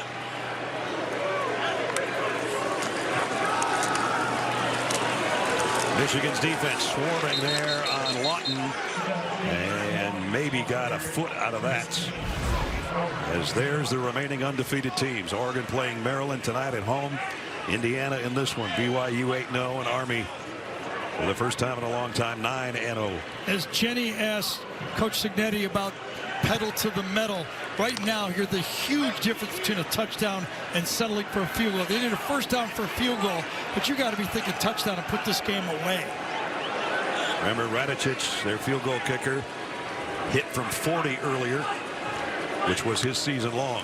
Michigan's defense swarming there on Lawton, and maybe got a foot out of that. As there's the remaining undefeated teams. Oregon playing Maryland tonight at home. Indiana in this one. BYU 8-0, and Army for the first time in a long time 9-0. As Jenny asked Coach Signetti about pedal to the metal, right now here's the huge difference between a touchdown and settling for a field goal. They need a first down for a field goal, but you got to be thinking touchdown and put this game away. Remember Radicic, their field goal kicker, hit from 40 earlier, which was his season long.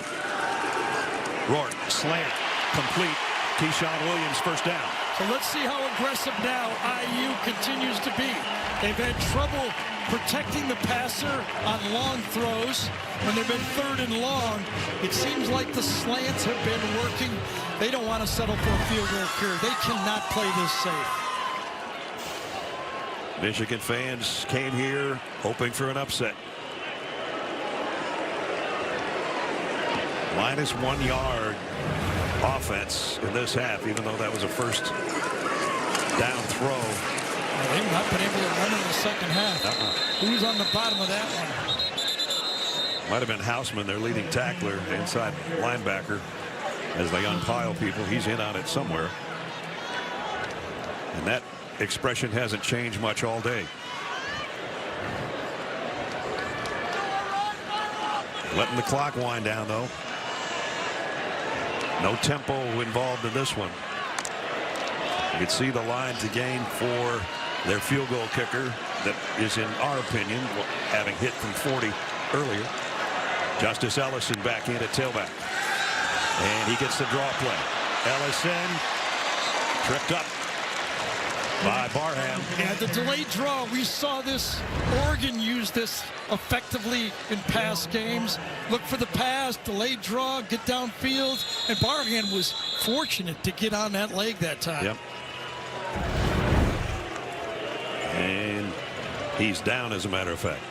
Rourke, slant, complete. Keyshawn Williams, first down. So let's see how aggressive now IU continues to be. They've had trouble protecting the passer on long throws. When they've been 3rd and long, it seems like the slants have been working. They don't want to settle for a field goal here. They cannot play this safe. Michigan fans came here hoping for an upset. -1 yard offense in this half, even though that was a first down throw. They've not been able to run in the second half. Who's on the bottom of that one? Might have been Houseman, their leading tackler, inside linebacker, as they unpile people. He's in on it somewhere. And that expression hasn't changed much all day. Letting the clock wind down, though. No tempo involved in this one. You can see the line to gain for their field goal kicker that is, in our opinion, having hit from 40 earlier. Justice Ellison back in at tailback. And he gets the draw play. Ellison tripped up by Barham. Yeah, the delayed draw. We saw this. Oregon use this effectively in past games. Look for the pass, delayed draw, get downfield. And Barham was fortunate to get on that leg that time. Yep. And he's down, as a matter of fact.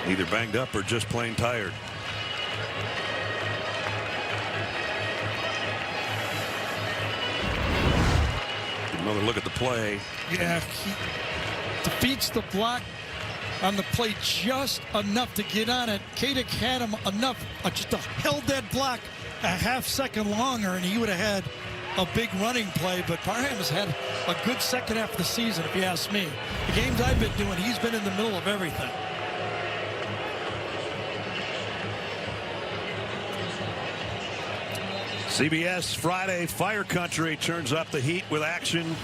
Either banged up or just plain tired. Another look at the play. Yeah, he defeats the block on the play just enough to get on it. Kadick had him enough, just held that block a half second longer, and he would have had a big running play, but Parham has had a good second half of the season, if you ask me. The games I've been doing, he's been in the middle of everything. CBS Friday, Fire Country turns up the heat with action,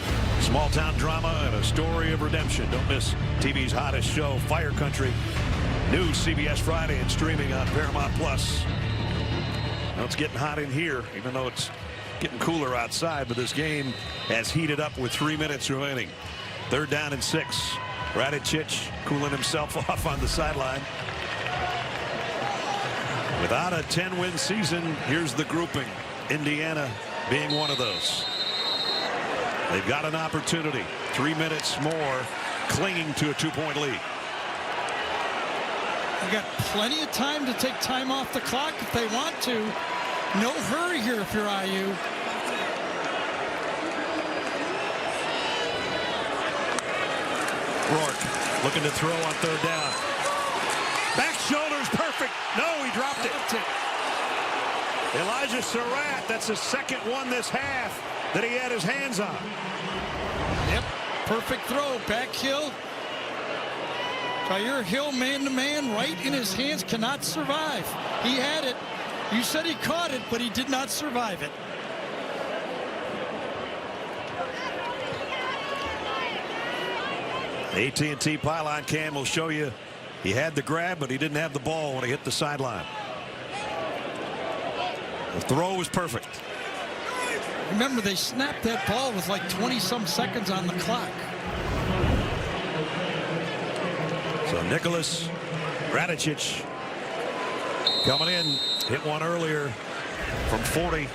small town drama, and a story of redemption. Don't miss TV's hottest show, Fire Country. New CBS Friday and streaming on Paramount Plus. Well, it's getting hot in here, even though it's getting cooler outside, but this game has heated up with 3 minutes remaining. 3rd down and 6. Radicic cooling himself off on the sideline. Without a 10-win season, here's the grouping. Indiana being one of those. They've got an opportunity. 3 minutes more, clinging to a 2-point lead. They've got plenty of time to take time off the clock if they want to. No hurry here if you're IU. Rourke looking to throw on 3rd down. Back shoulder's perfect. No, he dropped it. Elijah Surratt, that's his second one this half that he had his hands on. Yep, perfect throw. Back Hill. Jair Hill man-to-man right in his hands, cannot survive. He had it. You said he caught it, but he did not survive it. AT&T pylon cam will show you he had the grab, but he didn't have the ball when he hit the sideline. The throw was perfect. Remember, they snapped that ball with like 20-some seconds on the clock. So Nicholas Radicic coming in, hit one earlier from 40.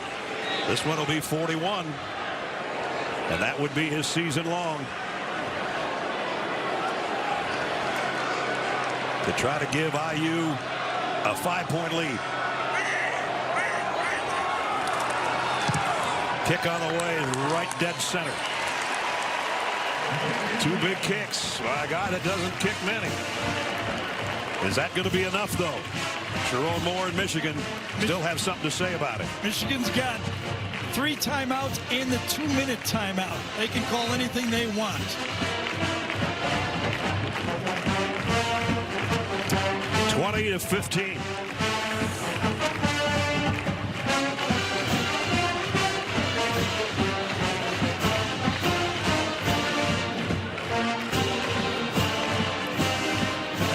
This one will be 41, and that would be his season long. To try to give IU a 5-point lead. Kick on the way, right dead center. 2 big kicks by a guy that doesn't kick many. Is that going to be enough, though? Sharon Moore and Michigan still have something to say about it. Michigan's got 3 timeouts and the 2-minute timeout. They can call anything they want. 20-15.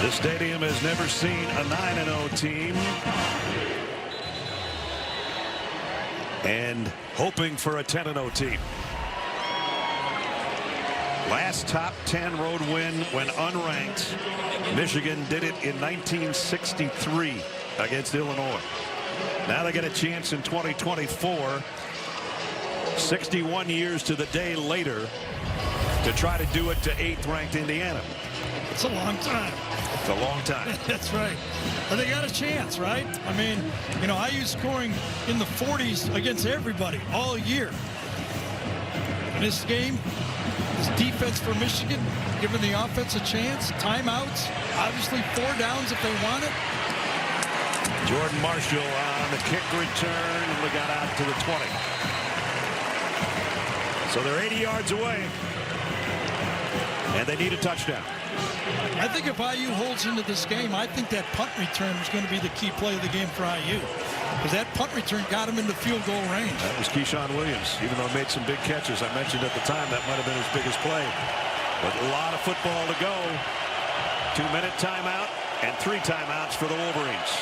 This stadium has never seen a 9-0 team. And hoping for a 10-0 team. Last top 10 road win when unranked. Michigan did it in 1963 against Illinois. Now they get a chance in 2024, 61 years to the day later, to try to do it to 8th ranked Indiana. It's a long time. It's a long time. That's right. But they got a chance, right? I mean, you know, IU scoring in the 40s against everybody all year. In this game, this defense for Michigan, giving the offense a chance. Timeouts, obviously 4 downs if they want it. Jordan Marshall on the kick return, and we got out to the 20. So they're 80 yards away, and they need a touchdown. I think if IU holds into this game, I think that punt return is going to be the key play of the game for IU. Because that punt return got him into field goal range. That was Keyshawn Williams. Even though he made some big catches, I mentioned at the time that might have been his biggest play. But a lot of football to go. 2-minute timeout and 3 timeouts for the Wolverines.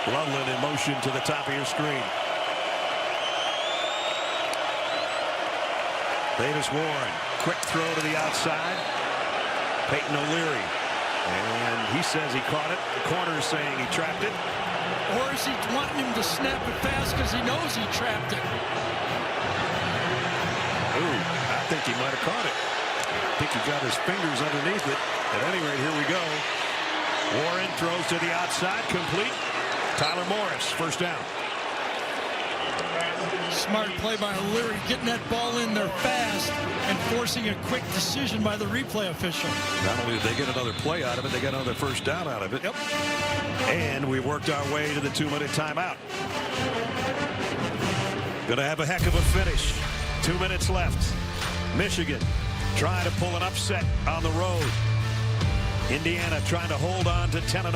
Loveland in motion to the top of your screen. Davis Warren, quick throw to the outside. Peyton O'Leary, and he says he caught it. The corner is saying he trapped it. Or is he wanting him to snap it fast because he knows he trapped it? Ooh, I think he might have caught it. I think he got his fingers underneath it. At any rate, here we go. Warren throws to the outside, complete. Tyler Morris, first down. Smart play by O'Leary, getting that ball in there fast and forcing a quick decision by the replay official. Not only did they get another play out of it, they got another first down out of it. Yep. And we worked our way to the 2-minute timeout. Gonna have a heck of a finish. 2 minutes left. Michigan trying to pull an upset on the road. Indiana trying to hold on to 10-0.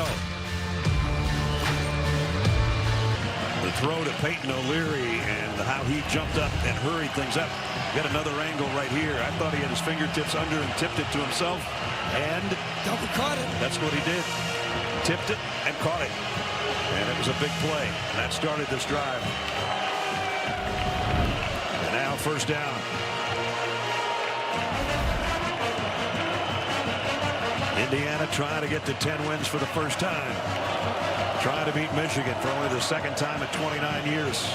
The throw to Peyton O'Leary and how he jumped up and hurried things up. Got another angle right here. I thought he had his fingertips under and tipped it to himself. And double caught it. That's what he did. Tipped it and caught it. And it was a big play. And that started this drive. And now first down. Indiana trying to get to 10 wins for the first time. Trying to beat Michigan for only the second time in 29 years.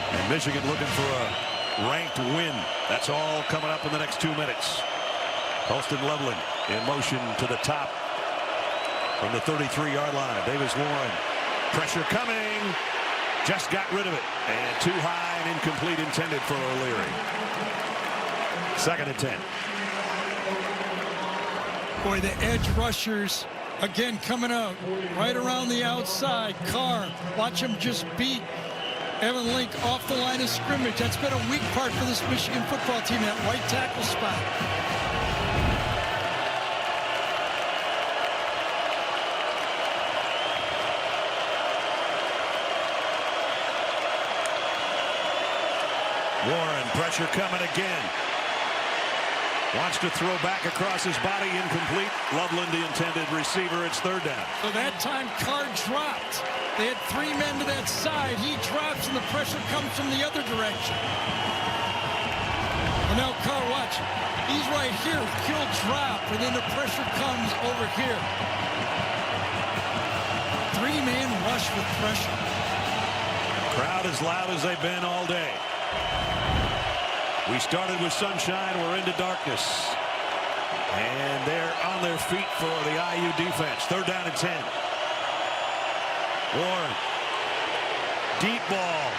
And Michigan looking for a ranked win. That's all coming up in the next 2 minutes. Holston Loveland in motion to the top from the 33-yard line. Davis-Warren. Pressure coming. Just got rid of it. And too high and incomplete intended for O'Leary. 2nd and 10. Boy, the edge rushers again coming out right around the outside. Carr, watch him just beat Evan Link off the line of scrimmage. That's been a weak part for this Michigan football team, that right tackle spot. Warren, pressure coming again. Wants to throw back across his body, incomplete. Loveland, the intended receiver. It's 3rd down. So that time Carr dropped. They had 3 men to that side. He drops and the pressure comes from the other direction. And now Carr, watch. He's right here. He'll drop and then the pressure comes over here. 3-man rush with pressure. Crowd as loud as they've been all day. We started with sunshine, we're into darkness. And they're on their feet for the IU defense. 3rd down and 10. Warren. Deep ball.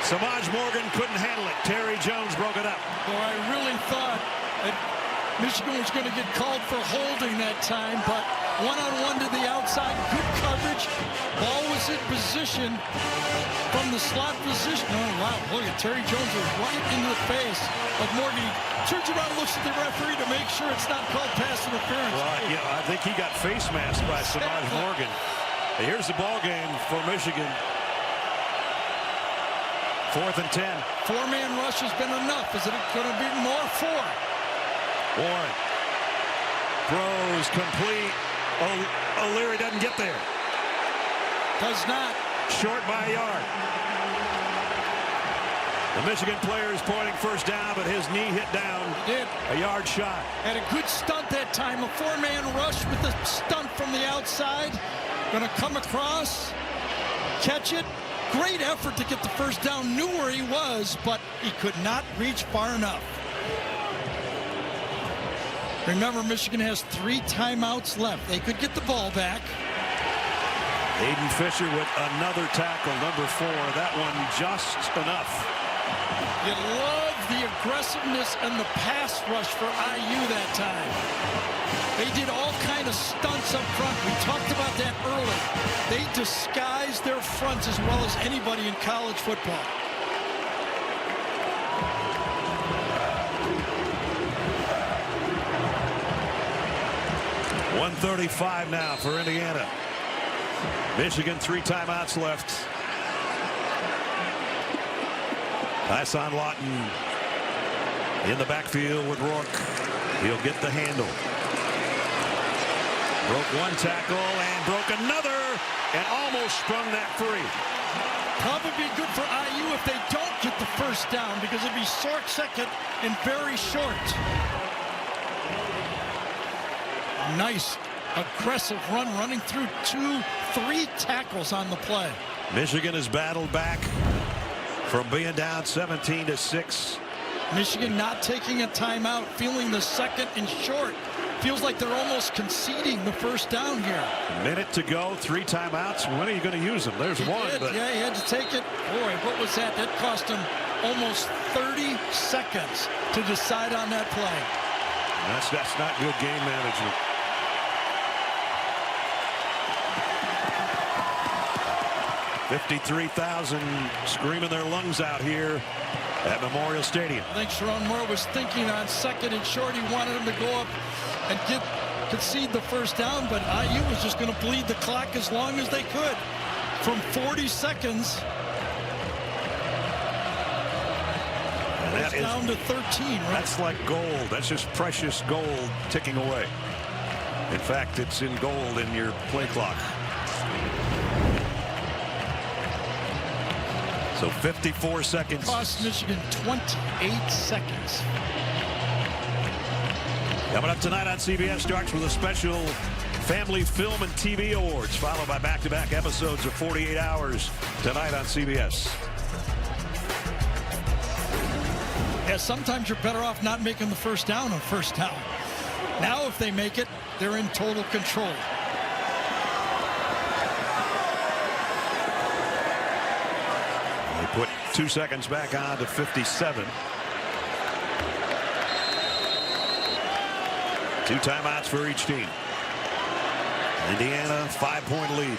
Samaj Morgan couldn't handle it. Terry Jones broke it up. Well, I really thought that Michigan was going to get called for holding that time, but one-on-one to the outside, good coverage. Ball was in position from the slot position. Oh, wow, look at Terry Jones was right into the face of Morgan. He turns around and looks at the referee to make sure it's not called pass interference. Well, yeah, I think he got face masked by Samaj Morgan. And here's the ball game for Michigan. 4th and 10. 4-man rush has been enough. Is it going to be more? 4. Warren throws complete. O'Leary doesn't get there. Does not. Short by a yard. The Michigan player is pointing first down, but his knee hit down. He did. A yard shy. Had a good stunt that time. A 4-man rush with the stunt from the outside. Going to come across, catch it. Great effort to get the first down. Knew where he was, but he could not reach far enough. Remember, Michigan has 3 timeouts left. They could get the ball back. Aiden Fisher with another tackle, number 4. That one just enough. You love the aggressiveness and the pass rush for IU that time. They did all kind of stunts up front. We talked about that early. They disguised their fronts as well as anybody in college football. .135 now for Indiana. Michigan 3 timeouts left. Pass on Lawton in the backfield with Rourke. He'll get the handle. Broke 1 tackle and broke another and almost sprung that free. Probably good for IU if they don't get the first down because it'd be short second and very short. Nice aggressive run running through 2-3 tackles on the play. Michigan has battled back from being down 17-6. Michigan not taking a timeout, feeling the 2nd and short. feels like they're almost conceding the first down here. A minute to go, 3 timeouts. When are you going to use them? There's one. But yeah, he had to take it. Boy, what was that? That cost him almost 30 seconds to decide on that play. That's not good game management. $53,000 screaming their lungs out here at Memorial Stadium. I think Sharon Moore was thinking on second and short. He wanted him to go up and concede the first down, but IU was just going to bleed the clock as long as they could. From 40 seconds, it's down to 13. Right? That's like gold. That's just precious gold ticking away. In fact, it's in gold in your play clock. So 54 seconds. Cost Michigan 28 seconds. Coming up tonight on CBS starts with a special Family Film and TV Awards, followed by back-to-back episodes of 48 Hours tonight on CBS. Yeah, sometimes you're better off not making the first down on first down. Now if they make it, they're in total control. They put 2 seconds back on to 57. 2 timeouts for each team. Indiana, 5-point lead.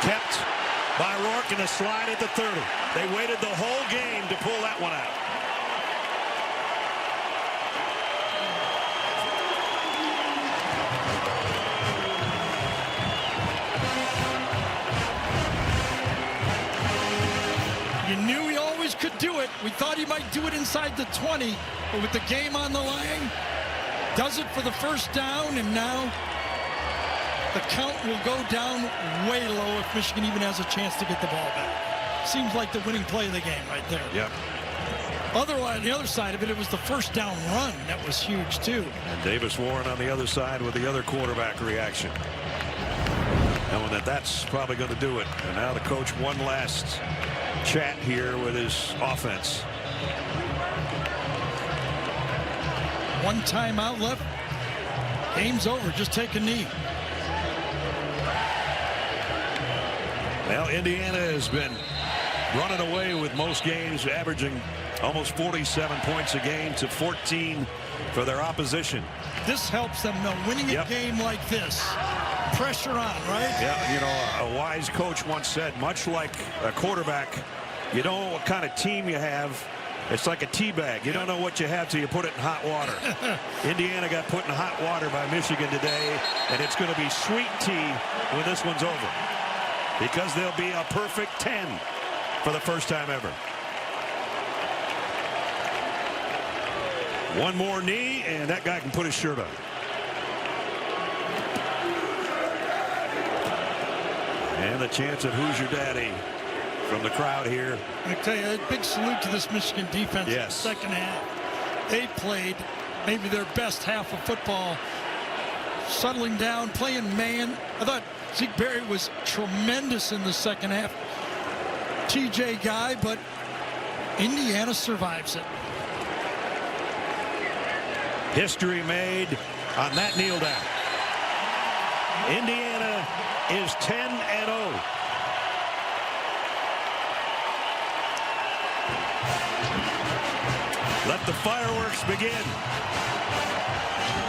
Kept by Rourke in a slide at the 30. They waited the whole game to pull that one out. You knew he always could do it. We thought he might do it inside the 20, but with the game on the line, does it for the first down, and now the count will go down way low if Michigan even has a chance to get the ball back. Seems like the winning play of the game right there. Yep. Otherwise, the other side of it, it was the first down run that was huge too. And Davis Warren on the other side with the other quarterback reaction, knowing that that's probably going to do it. And now the coach, one last chat here with his offense. One timeout left. Game's over. Just take a knee. Well, Indiana has been running away with most games, averaging almost 47 points a game to 14 for their opposition. This helps them, though. Winning a game like this, pressure on, right? Yeah, you know, a wise coach once said, much like a quarterback, you don't know what kind of team you have. It's like a tea bag. You don't know what you have till you put it in hot water. Indiana got put in hot water by Michigan today, and it's going to be sweet tea when this one's over, because there'll be a perfect 10 for the first time ever. One more knee, and that guy can put his shirt on. And the chance at Hoosier Daddy from the crowd here. I tell you, a big salute to this Michigan defense. Yes. In the second half. They played maybe their best half of football, settling down, playing man. I thought Zeke Berry was tremendous in the second half. TJ guy, but Indiana survives it. History made on that kneel down. Indiana is 10-0. Let the fireworks begin.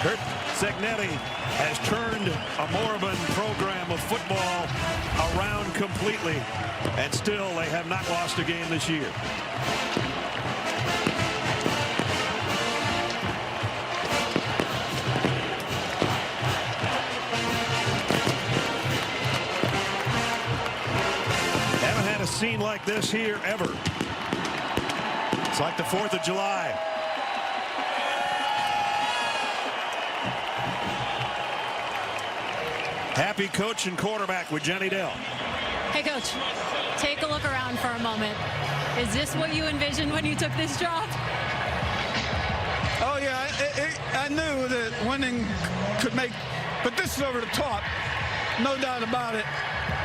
Kurt Cignetti has turned a moribund program of football around completely, and still they have not lost a game this year. Haven't had a scene like this here ever. It's like the 4th of July. Happy coach and quarterback with Jenny Dell. Hey, Coach, take a look around for a moment. Is this what you envisioned when you took this job? Oh, yeah, I knew that winning could make, but this is over the top. No doubt about it.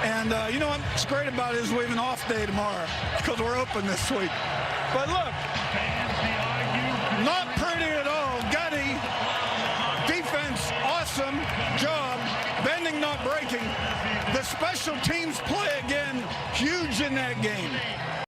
And you know what's great about it is we have an off day tomorrow because we're open this week. But look, not pretty at all. Gutty, defense, awesome job. Bending, not breaking. The special teams play again, huge in that game.